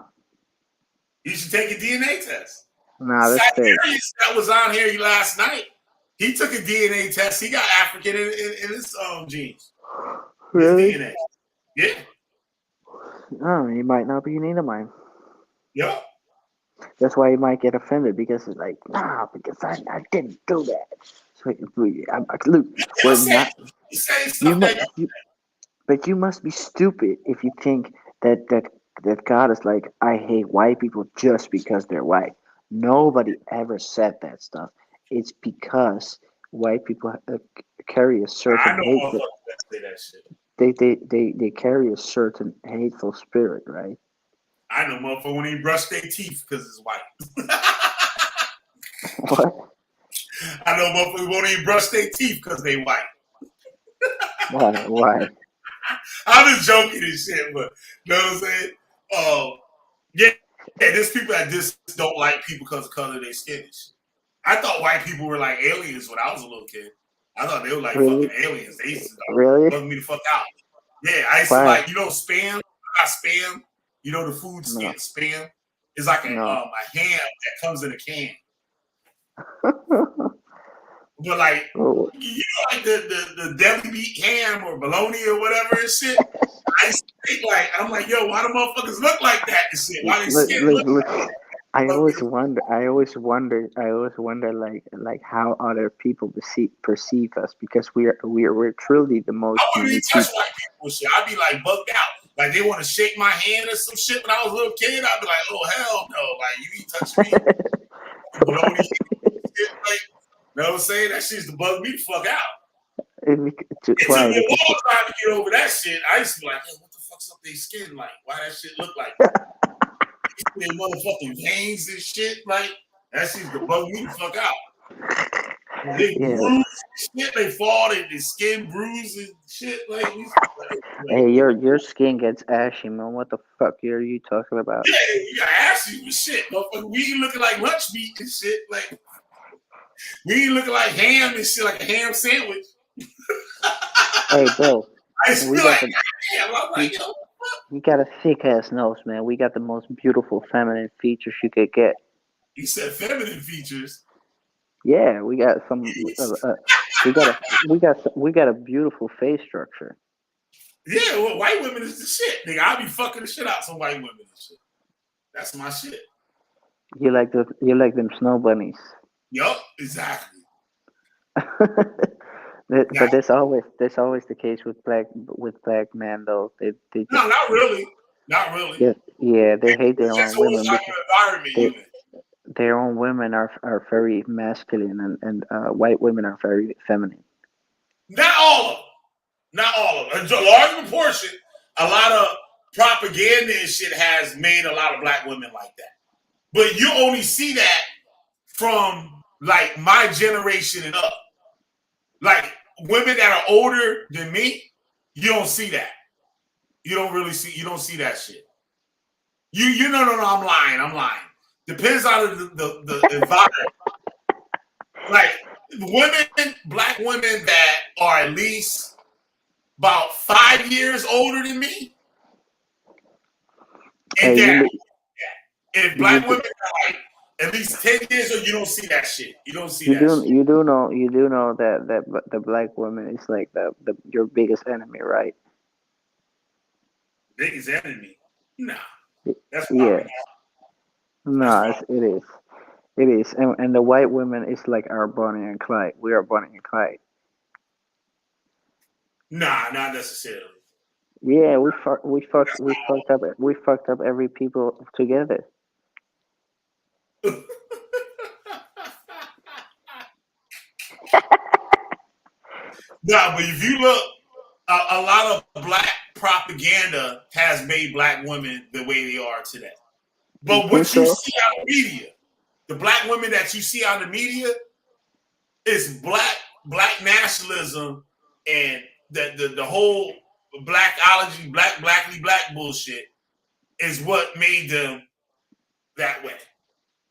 You should take a DNA test. Nah, that's fake. That was on here last night. He took a DNA test. He got African in his genes. Really? His DNA. Yeah. Oh, he might not be an Edomite. Yep. That's why you might get offended because it's like, nah, because I didn't do that. So look, They'll we're say, not. say You stuff must, that but you must be stupid if you think that God is like, I hate white people just because they're white. Nobody ever said that stuff. It's because white people carry a I certain know hate. motherfuckers that say that shit. They carry a certain hateful spirit, right? I know motherfuckers won't even brush their teeth because it's white. What? I know motherfuckers won't even brush their teeth because they white. Why? Why? I'm just joking and shit, but you know what I'm saying? Yeah, there's people that just don't like people because of the color of their skin and shit. I thought white people were like aliens when I was a little kid. I thought they were like Really? fucking aliens. They used to Really? bug me the fuck out. Yeah, I used to Why? like, spam. Not spam. You know the food No. spam? It's like a No. ham that comes in a can. But like, Oh, like the deli meat ham or bologna or whatever and shit. I used to think like, I'm like, yo, why do motherfuckers look like that and shit? Why they skin look look. like that? I always wonder, like how other people perceive us because we're truly the most I wouldn't even unique touch people. white people and shit. I'd be like bugged out. Like they want to shake my hand or some shit when I was a little kid. I'd be like, oh hell no. Like you ain't touch me. Bologna shit. Like, you know what I'm saying? That shit's to bug me the fuck out. It took Why? me a long time to get over that shit. I used to be like, hey, what the fuck's up their skin like? Why that shit look like that? Their motherfucking veins and shit, like that shit's to bug me the fuck out. When they Yeah. bruise shit, they fall, their skin bruise and shit. Like, Hey, your skin gets ashy, man. What the fuck are you talking about? yeah, you got ashy with shit, motherfucker. We ain't looking like lunch meat and shit. Like, we ain't looking like ham and shit, like a ham sandwich. Hey, bro. I used to be like, damn. I'm like, yo. We got a thick ass nose, man. We got the most beautiful feminine features you could get. You said feminine features. Yeah, we got some. We got a beautiful face structure. Yeah, well, white women is the shit, nigga. I be fucking the shit out some white women and shit. That's my shit. You like them snow bunnies. Yup, exactly. But that's always the case with black men though. They just, no, not really. Not really. yeah, they hate their It's own just women always like because an environment they, unit. their own women are very masculine and white women are very feminine. Not all of them. Not all of them. A large proportion, a lot of propaganda and shit has made a lot of black women like that. But you only see that from like my generation and up. Like women that are older than me, you don't see that. You don't see that shit. No, I'm lying. Depends on the environment. Like black women that are at least about 5 years older than me. And Hey, if you black women are like at least 10 years old, you don't see that shit. You don't see You that do shit. you do know that the black woman is like the your biggest enemy, right? Biggest enemy. Nah. That's Yeah. probably No, it is, and the white women is like our Bonnie and Clyde. We are Bonnie and Clyde. nah, not necessarily. Yeah, we fucked up every people together. Nah, but if you look, a lot of black propaganda has made black women the way they are today. You But think what you so? see on the media, the black women that you see on the media, is black nationalism and the whole blackology, black bullshit is what made them that way.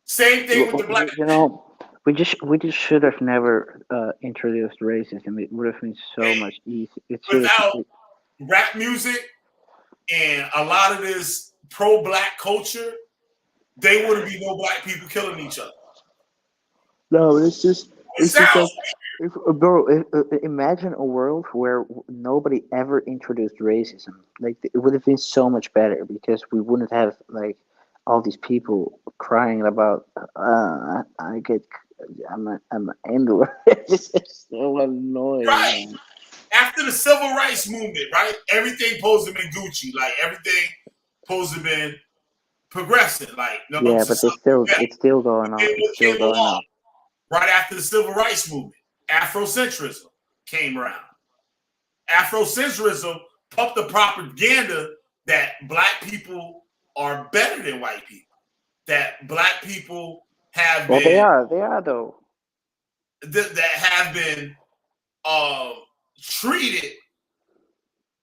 Same thing with the black. You know, we just should have never introduced racism. It would have been so much easier. It should Without have. rap music and a lot of this pro-black culture, they wouldn't be no black people killing each other. No, It it's just sounds like, imagine a world where nobody ever introduced racism. Like it would have been so much better because we wouldn't have like all these people crying about I'm an Andor. It's just so annoying. Right. Man. After the civil rights movement, right? Everything supposed to be Gucci. Like everything supposed to be progressive. Like Yeah, but it's still going on. It's still came going along on. right after the civil rights movement. Afrocentrism came around. Afrocentrism pumped the propaganda that black people are better than white people. That black people have Well, been they are though. that have been treated,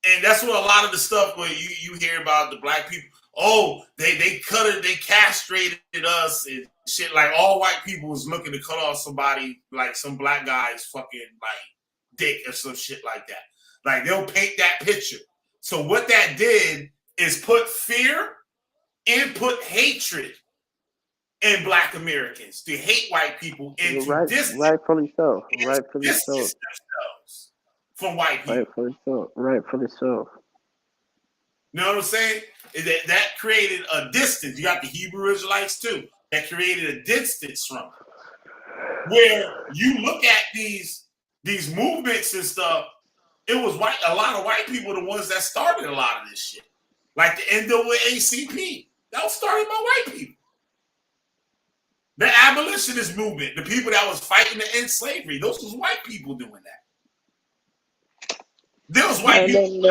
and that's what a lot of the stuff where you hear about the black people. Oh, they cut it, they castrated us and shit. Like all white people was looking to cut off somebody, like some black guy's fucking like dick or some shit like that. Like they'll paint that picture. So what that did is put fear and put hatred in black Americans to hate white people and to Rightfully so. distance themselves from white people. Rightfully so. You know what I'm saying? That created a distance. You got the Hebrew Israelites too. That created a distance from it. Where you look at these movements and stuff, it was a lot of white people the ones that started a lot of this shit. Like the NAACP. That was started by white people. The abolitionist movement, the people that was fighting to end slavery, those was white people doing that. There was white people.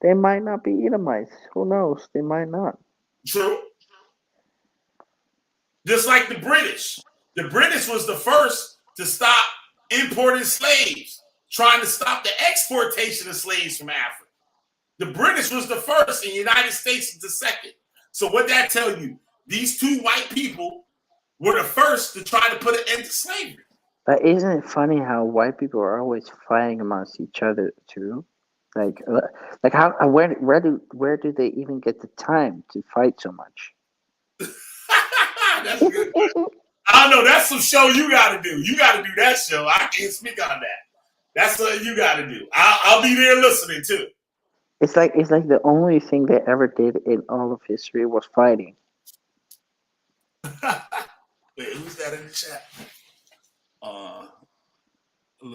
They might not be Edomites. Who knows? They might not. True. Just like the British. The British was the first to stop importing slaves, trying to stop the exportation of slaves from Africa. The British was the first, and the United States is the second. So what that tell you? These two white people were the first to try to put an end to slavery. But isn't it funny how white people are always fighting amongst each other too? Like how where do they even get the time to fight so much? That's a good question. I don't know. That's some show you got to do. You got to do that show. I can't speak on that. That's what you got to do. I'll be there listening too. It's like the only thing they ever did in all of history was fighting. Wait, who's that in the chat?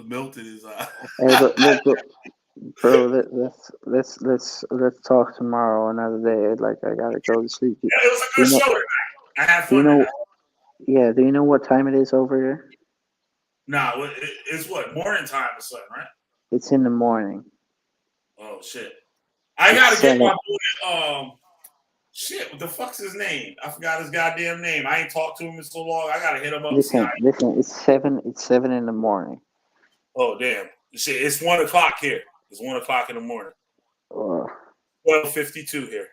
Milton is. Hey, look, bro. Let's talk tomorrow, another day. Like I gotta go to sleep. Yeah, it was a good show tonight. I had fun. Do you know what time it is over here? No, it's what morning time or something, right? It's in the morning. Oh shit! I gotta get my boy. Shit, what the fuck's his name? I forgot his goddamn name. I ain't talked to him in so long. I gotta hit him up. Listen. It's 7 in the morning. Oh damn! Shit, it's 1 o'clock here. It's 1 o'clock in the morning. 12:52 here.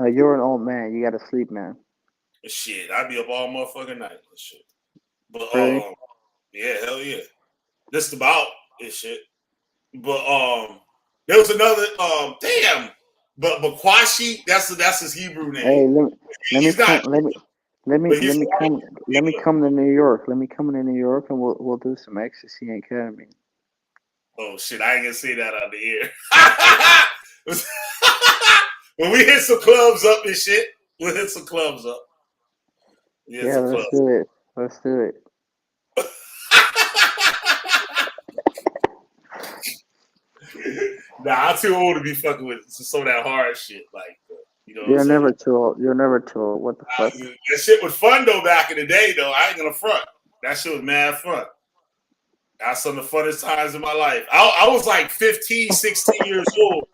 You're an old man. You gotta sleep, man. Shit, I'd be up all motherfucking night. Shit, but really? Yeah, hell yeah. Just about this shit. But there was another damn. But Kwashi, that's his Hebrew name. Hey, let me come to New York. Let me come to New York and we'll do some ecstasy and ketamine. Oh shit, I ain't gonna say that on the air. When we hit some clubs up and shit, we'll hit some clubs up. Yeah, let's do it. Let's do it. Nah, I'm too old to be fucking with some of that hard shit. Like, you know, you're never too old. You're never too old. What the fuck? That shit was fun though back in the day. Though I ain't gonna front. That shit was mad fun. That's some of the funnest times in my life. I was like 15, 16 years old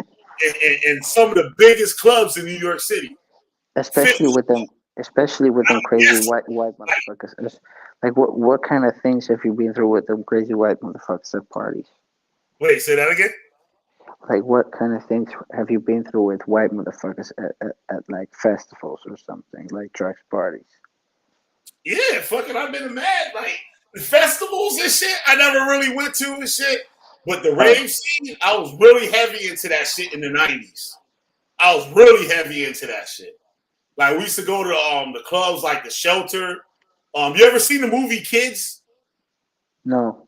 in some of the biggest clubs in New York City. Especially with them crazy white motherfuckers. Like what kind of things have you been through with them crazy white motherfuckers at parties? Wait, say that again? Like what kind of things have you been through with white motherfuckers at like festivals or something, like drugs parties? Yeah, fucking I've been mad. Like the festivals and shit, I never really went to and shit. But the rave scene, I was really heavy into that shit in the 90s. I was really heavy into that shit. Like we used to go to the clubs like the Shelter. You ever seen the movie Kids? No.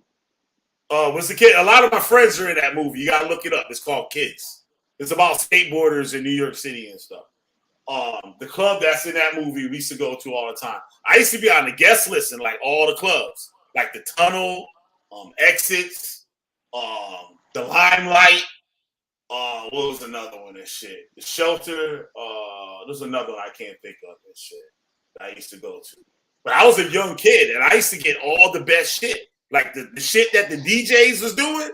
What's the kid? A lot of my friends are in that movie. You gotta look it up. It's called Kids. It's about skateboarders in New York City and stuff. The club that's in that movie we used to go to all the time. I used to be on the guest list in like all the clubs, like the Tunnel, Exits, the Limelight. What was another one? This shit, the Shelter. There's another one I can't think of. This shit that I used to go to. But I was a young kid, and I used to get all the best shit, like the shit that the DJs was doing.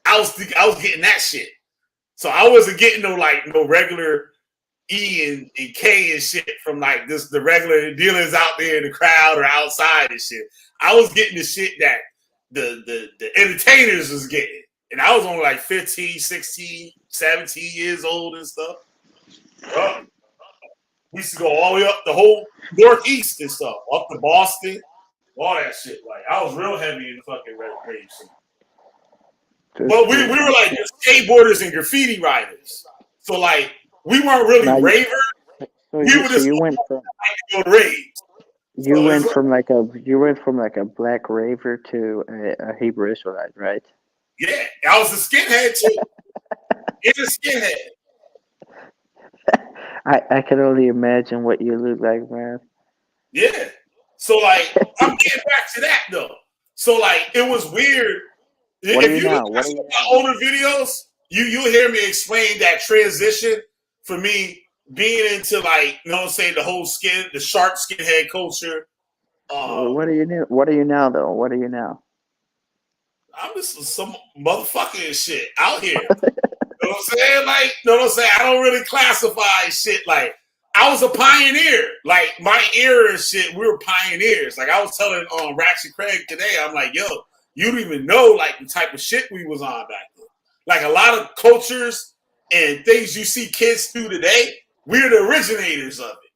I was getting that shit. So I wasn't getting no regular E and K and shit from like the regular dealers out there in the crowd or outside and shit. I was getting the shit that the entertainers was getting. And I was only like 15, 16, 17 years old and stuff. We used to go all the way up the whole Northeast and stuff, up to Boston, all that shit. Like I was real heavy in the fucking rave scene. But we were like skateboarders and graffiti writers. So like we weren't really ravers. You went from like a black raver to a Hebrew Israelite, right? Yeah, I was a skinhead too. It's a skinhead. I can only imagine what you look like, man. Yeah. So like I'm getting back to that though. So like it was weird. If you look at my older videos, you'll hear me explain that transition for me being into like, you know what I'm saying, the sharp skinhead culture. What are you now? What are you now though? What are you now? I'm just some motherfucking shit out here. You know what I'm saying? Like, you know what I'm saying? I don't really classify shit like I was a pioneer. Like my era and shit, we were pioneers. Like I was telling Ratchet Craig today, I'm like, yo, you don't even know like the type of shit we was on back then. Like a lot of cultures and things you see kids do today, we're the originators of it.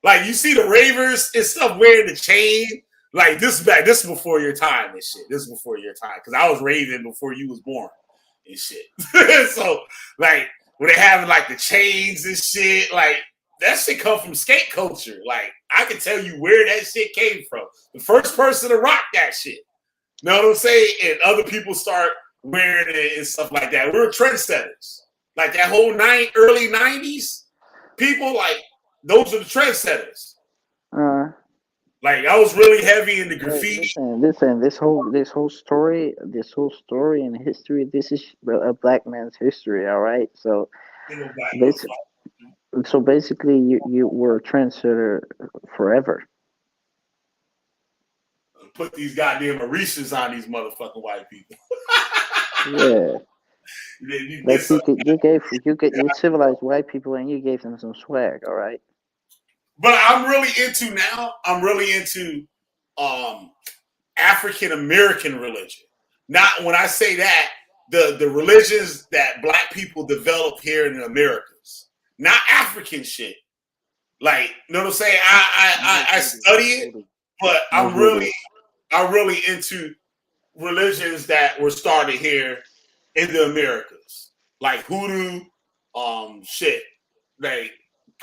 Like you see the ravers and stuff wearing the chain. Like this is before your time and shit. This is before your time. Cause I was raving before you was born and shit. So like when they having like the chains and shit, like that shit come from skate culture. Like I can tell you where that shit came from. The first person to rock that shit. You know what I'm saying? And other people start wearing it and stuff like that. We were trendsetters. Like that whole early 90s, people like those are the trendsetters. Like I was really heavy in the graffiti. Listen. This whole story and history. This is a black man's history. All right. So, basically, you were a trendsetter forever. Put these goddamn Mauritians on these motherfucking white people. Yeah. You civilized white people and you gave them some swag. All right. But I'm really into African American religion. Not when I say that, the religions that black people develop here in the Americas. Not African shit. Like, you know what I'm saying? I study it, but I'm really into religions that were started here in the Americas. Like hoodoo, shit. Like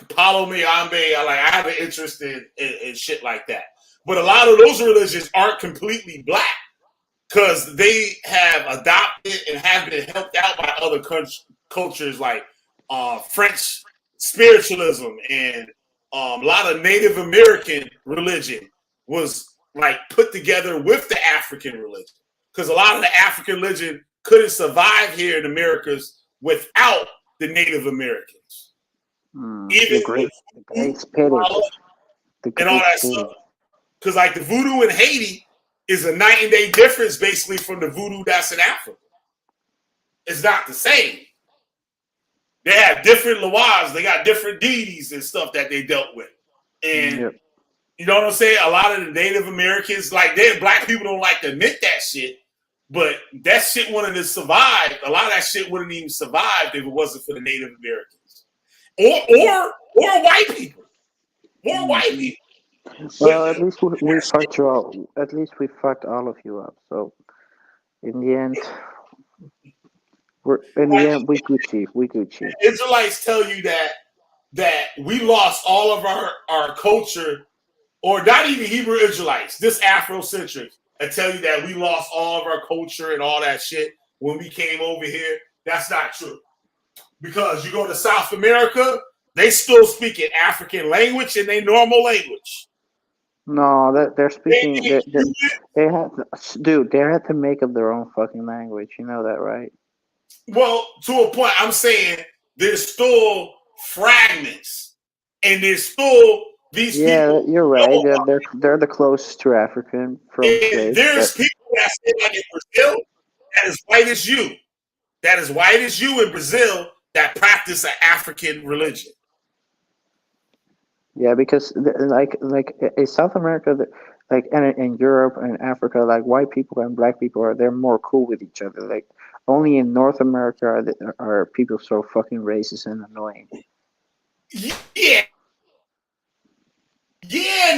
Palo Mayombe, I have an interest in shit like that. But a lot of those religions aren't completely black because they have adopted and have been helped out by other cultures like French spiritualism and a lot of Native American religion was like put together with the African religion because a lot of the African religion couldn't survive here in Americas without the Native Americans. Even the great spirit and all that stuff. Because like the voodoo in Haiti is a night and day difference basically from the voodoo that's in Africa. It's not the same. They have different laws. They got different deities and stuff that they dealt with. And you know what I'm saying? A lot of the Native Americans, like black people don't like to admit that shit, but that shit wanted to survive. A lot of that shit wouldn't even survive if it wasn't for the Native Americans. Or white people. Or white people. Well, at least we fucked you all. At least we fucked all of you up. So in the end, we Gucci. Israelites tell you that we lost all of our culture, or not even Hebrew Israelites, this Afrocentric, I tell you that we lost all of our culture and all that shit when we came over here. That's not true. Because you go to South America, they still speak an African language and their normal language. No, they're speaking. They have to, dude. They have to make up their own fucking language. You know that, right? Well, to a point, I'm saying there's still fragments, and there's still these people. You're right. They're the closest to African from slaves. There's people that say like in Brazil that is white as you. That is white as you in Brazil that practice an African religion. Yeah, because like in South America, like and in Europe and Africa, like white people and black people they're more cool with each other. Like only in North America are people so fucking racist and annoying.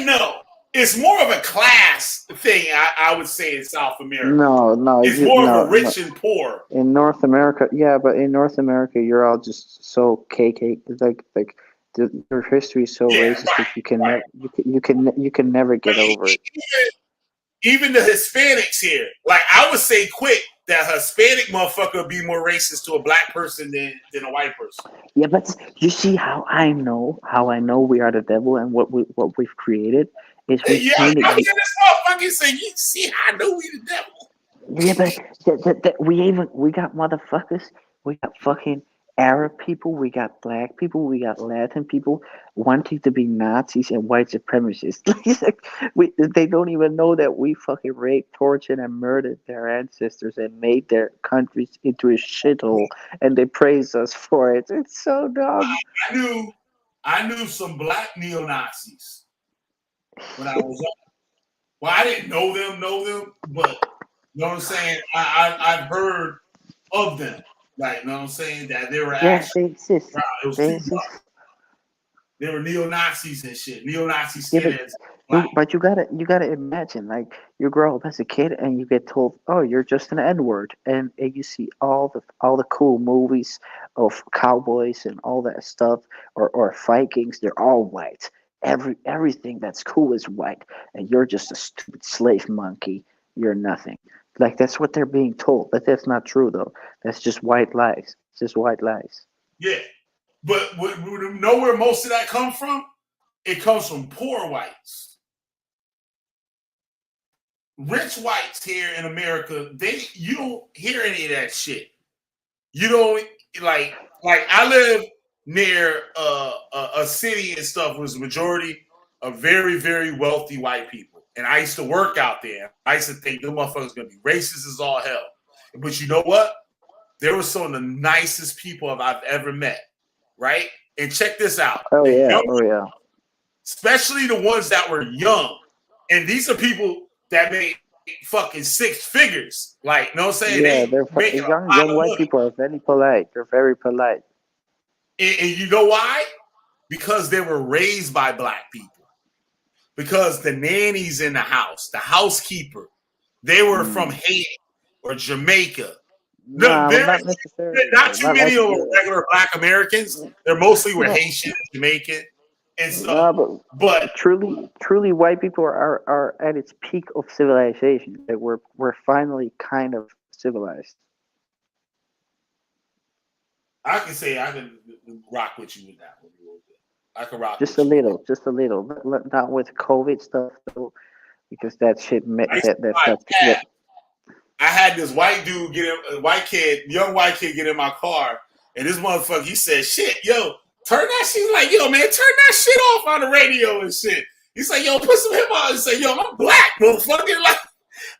No. It's more of a class thing, I would say, in South America. No. It's more of a rich and poor. In North America, yeah, but in North America, you're all just so KK. Like your history is so racist that you can never get over it. Even the Hispanics here, like I would say, quick that Hispanic motherfucker would be more racist to a black person than a white person. Yeah, but you see how I know we are the devil and what we've created is we hear this motherfucker say, you see how I know we the devil. Yeah, but we got motherfuckers, we got fucking Arab people, we got black people, we got Latin people wanting to be Nazis and white supremacists. They don't even know that we fucking raped, tortured, and murdered their ancestors and made their countries into a shithole, and they praise us for it. It's so dumb. I knew some black neo-Nazis when I was young. Well, I didn't know them, but you know what I'm saying? I've heard of them. Like, you know what I'm saying? That they were actually, they exist. They were neo-Nazis and shit. Neo-Nazi skinheads. But you gotta imagine, like, you grow up as a kid and you get told, oh, you're just an N-word, and you see all the cool movies of cowboys and all that stuff, or Vikings. They're all white. Everything that's cool is white, and you're just a stupid slave monkey. You're nothing. Like, that's what they're being told, but that's not true though. That's just white lies. It's just white lies. Yeah, but know where most of that comes from? It comes from poor whites. Rich whites here in America, you don't hear any of that shit. You don't like I live near a city and stuff was majority of very, very wealthy white people. And I used to work out there. I used to think them motherfuckers gonna be racist as all hell. But you know what? They were some of the nicest people I've ever met. Right? And check this out. Oh yeah. Especially the ones that were young. And these are people that made fucking six figures. Like, you know what I'm saying? Yeah, they're young white people are very polite. They're very polite. And you know why? Because they were raised by black people. Because the nannies in the house, the housekeeper, they were from Haiti or Jamaica. Not necessarily. Not too many of regular black Americans. They're mostly Haitian and Jamaican and stuff. But truly, white people are at its peak of civilization. That we're finally kind of civilized. I can say I can rock with you with that one a little bit. I can rock just a little. Not with COVID stuff though, because that shit. I had this white dude young white kid get in my car, and this motherfucker, he said, shit, yo, turn that shit. He's like, yo, man, turn that shit off on the radio and shit. He's like, yo, put some hip hop and say, yo, I'm black, motherfucker. Like,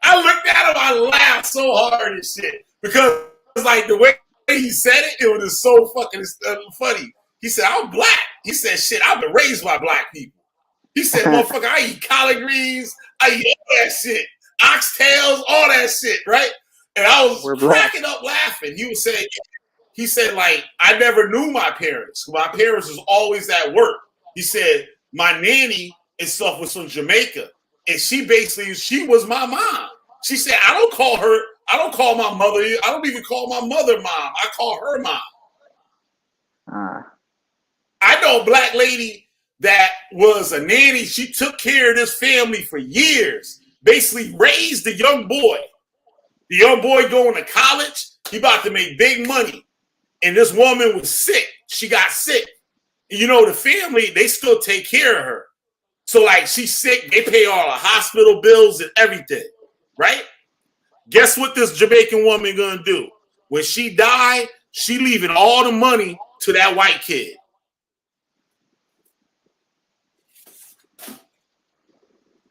I looked at him, I laughed so hard and shit. Because like the way he said it, it was just so fucking funny. He said, I'm black. He said, shit, I've been raised by black people. He said, motherfucker, I eat collard greens, I eat all that shit. Oxtails, all that shit, right? And I was cracking up laughing. He said, like, I never knew my parents. My parents was always at work. He said, my nanny and stuff was from Jamaica. And she was my mom. She said, I don't call my mother, I don't even call my mother mom. I call her mom. I know a black lady that was a nanny. She took care of this family for years. Basically raised the young boy. The young boy going to college. He about to make big money. and this woman was sick. She got sick. You know, the family, they still take care of her. So, like, she's sick. They pay all the hospital bills and everything, right? Guess what this Jamaican woman gonna do? When she die, she leaving all the money to that white kid.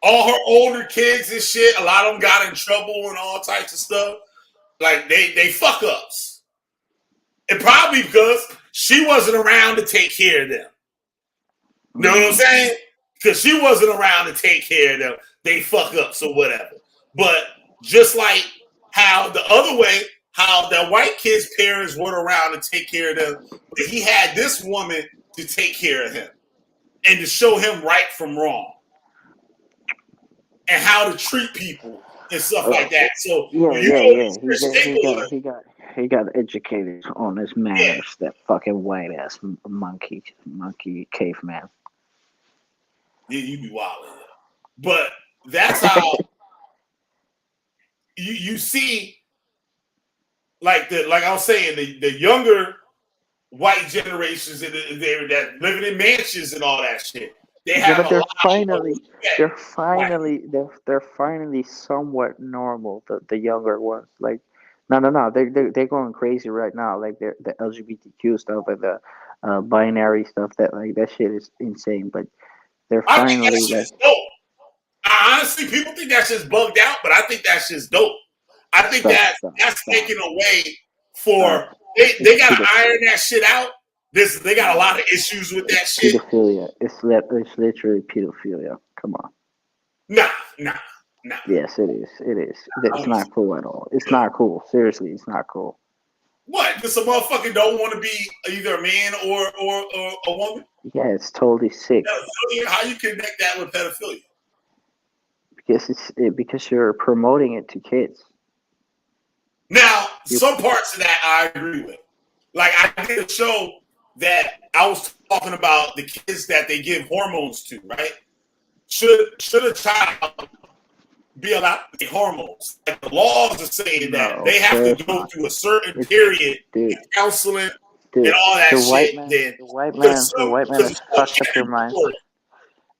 All her older kids and shit, a lot of them got in trouble and all types of stuff. Like, they fuck ups. And probably because she wasn't around to take care of them. You know what I'm saying? Because she wasn't around to take care of them. They fuck ups or whatever. But just like how the other way, how the white kid's parents weren't around to take care of them, but he had this woman to take care of him and to show him right from wrong and how to treat people and stuff like that. So He got educated on his manners. That fucking white ass monkey caveman. Yeah, you be wilding. But that's how you see, like I was saying, the younger white generations that living in mansions and all that shit. They're finally somewhat normal. The younger ones, like no, they're going crazy right now. Like the LGBTQ stuff and the binary stuff. That shit is insane. But they're finally like. Honestly, people think that shit's bugged out, but I think that shit's dope. I think that's taking away for they gotta iron that shit out. They got a lot of issues with that shit. Pedophilia. It's literally pedophilia. Come on. Nah. Yes, it is. It's not cool at all. It's not cool. Seriously, it's not cool. What? Because a motherfucker don't want to be either a man or a woman? Yeah, it's totally sick. How you connect that with pedophilia? Because you're promoting it to kids. Now, some parts of that I agree with. Like, I did a show that I was talking about the kids that they give hormones to, right? Should a child be allowed to take hormones? Like, the laws are saying that they have to go through a certain period of counseling and all that shit. The white man has fucked up your mind.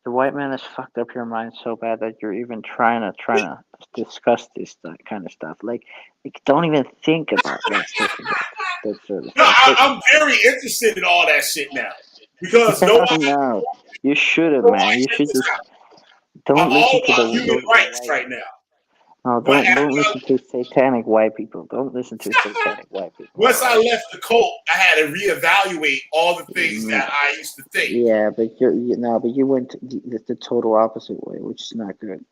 The white man has fucked up your mind so bad that you're even trying to discuss this kind of stuff. Like don't even think about that sort of stuff. I'm very interested in all that shit now because no, you shouldn't, man. You should just don't listen to the human rights right now. No, don't listen to satanic white people. Don't listen to satanic white people. Once I left the cult, I had to reevaluate all the things that I used to think. Yeah, but you went the total opposite way, which is not good.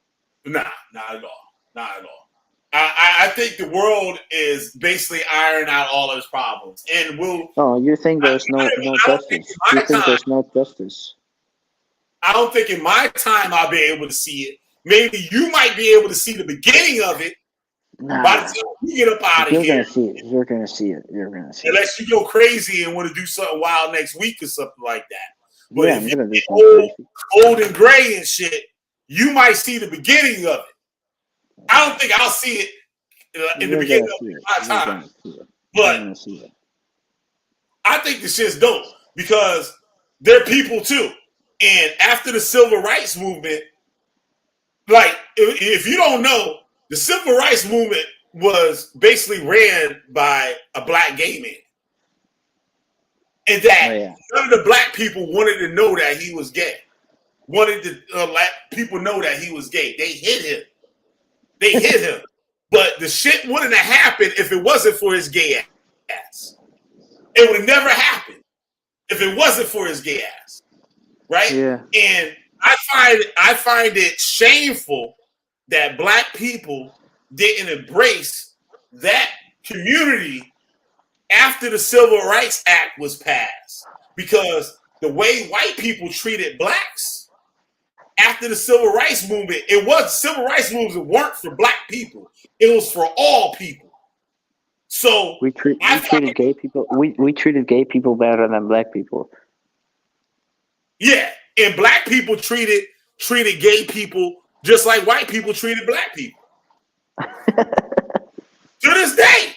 Nah, not at all. Not at all. I think the world is basically ironing out all of its problems, and you think there's no justice? You think there's no justice? I don't think in my time I'll be able to see it. Maybe you might be able to see the beginning of it. Nah, by the time you get up out of here. You're gonna see it. Unless you go crazy and want to do something wild next week or something like that. But if I'm gonna do old and gray and shit, you might see the beginning of it. I don't think I'll see it in the beginning of my time. But I think the shit's dope because they're people too. And after the civil rights movement, like, if you don't know, the civil rights movement was basically ran by a black gay man. And that none of the black people wanted to know that he was gay. Wanted to let people know that he was gay. They hid him. But the shit wouldn't have happened if it wasn't for his gay ass. It would have never happened if it wasn't for his gay ass. Right? Yeah. And I find it shameful that black people didn't embrace that community after the Civil Rights Act was passed. Because the way white people treated blacks after the Civil Rights Movement, Civil Rights Movement weren't for black people. It was for all people. So we treated gay people. We treated gay people better than black people. Yeah, and black people treated gay people just like white people treated black people. To this day.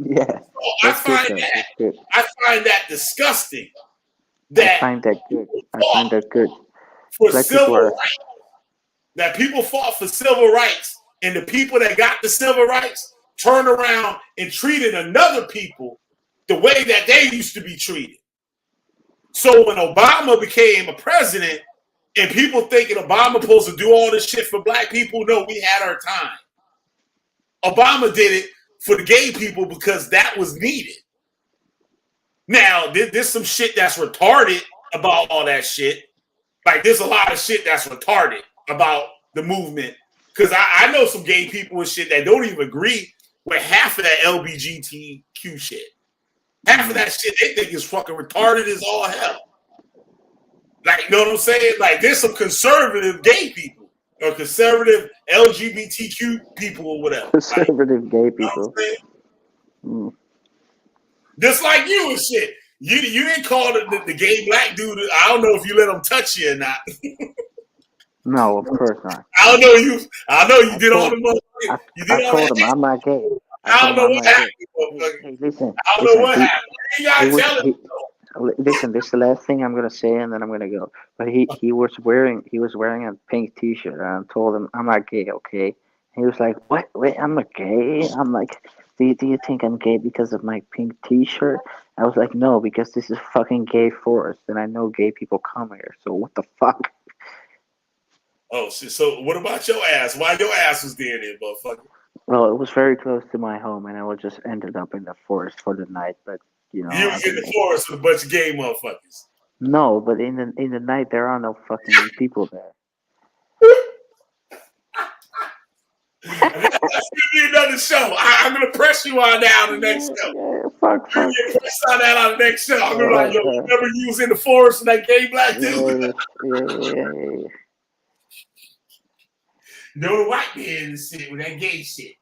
Yeah, I that's good find though. that That's good. I find that disgusting. I That find that good. people I fought find that good. for Black civil people are. rights. That people fought for civil rights, and the people that got the civil rights turned around and treated another people the way that they used to be treated. So when Obama became a president, and people thinking Obama supposed to do all this shit for black people, no, we had our time. Obama did it for the gay people because that was needed. Now, there's some shit that's retarded about all that shit. Like, there's a lot of shit that's retarded about the movement. Because I know some gay people and shit that don't even agree with half of that LGBTQ shit. Half of that shit they think is fucking retarded as all hell. Like, you know what I'm saying? Like, there's some conservative gay people or conservative LGBTQ people or whatever. Conservative like, gay people. Just like you and shit. You didn't call the gay black dude. I don't know if you let him touch you or not. No, of course not. I know you did all the I told him I'm not gay. I don't know what happened. Hey, listen. I don't know what happened. You gotta tell him. Listen, this is the last thing I'm gonna say, and then I'm gonna go. But he was wearing a pink T-shirt, and I told him I'm not gay, okay? He was like, "What? Wait, I'm not gay." I'm like, "Do you think I'm gay because of my pink T-shirt?" I was like, "No, because this is fucking gay forest, and I know gay people come here. So what the fuck?" Oh shit! So what about your ass? Why your ass was there then, motherfucker? Well, it was very close to my home, and I was just ended up in the forest for the night. But you know, You was in the forest with a bunch of gay motherfuckers. No, but in the night there are no fucking people there. That's gonna be another show. I'm gonna press you on that on the next show. Yeah, fuck. You're gonna press on that on the next show. I'm gonna be like, yo, remember you was in the forest with that gay black dude? Yeah. No, the white man and shit with that gay shit.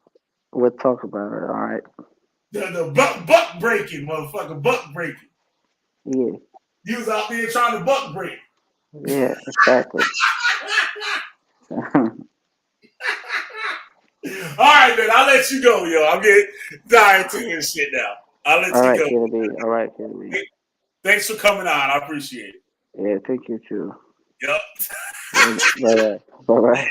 We'll talk about it, all right? The buck breaking, motherfucker, buck breaking. Yeah. You was out there trying to buck break. Yeah, exactly. All right, man. I'll let you go, yo. I'm getting tired to this shit now. I'll let you go. All right, Kennedy. Thanks for coming on. I appreciate it. Yeah, thank you too. Yep. Bye-bye.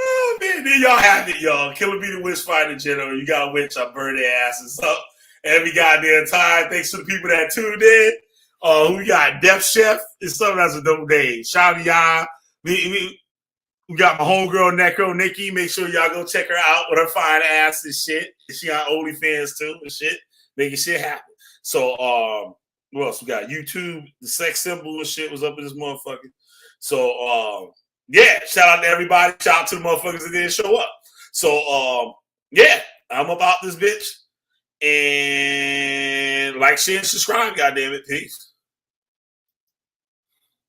Oh, man. Then y'all have it, y'all. Killer Bee the Witchfinder General. You got a witch. I burn their asses up every goddamn time. Thanks to the people that tuned in. We got Death Chef. It's something that's a dope name. Shout out to y'all. We got my homegirl Necro Nikki. Make sure y'all go check her out with her fine ass and shit. She on OnlyFans too and shit, making shit happen. So what else we got? YouTube, the sex symbol and shit was up in this motherfucker. So yeah, shout out to everybody. Shout out to the motherfuckers that didn't show up. So yeah, I'm about this bitch. And like, share, and subscribe, goddammit. Peace.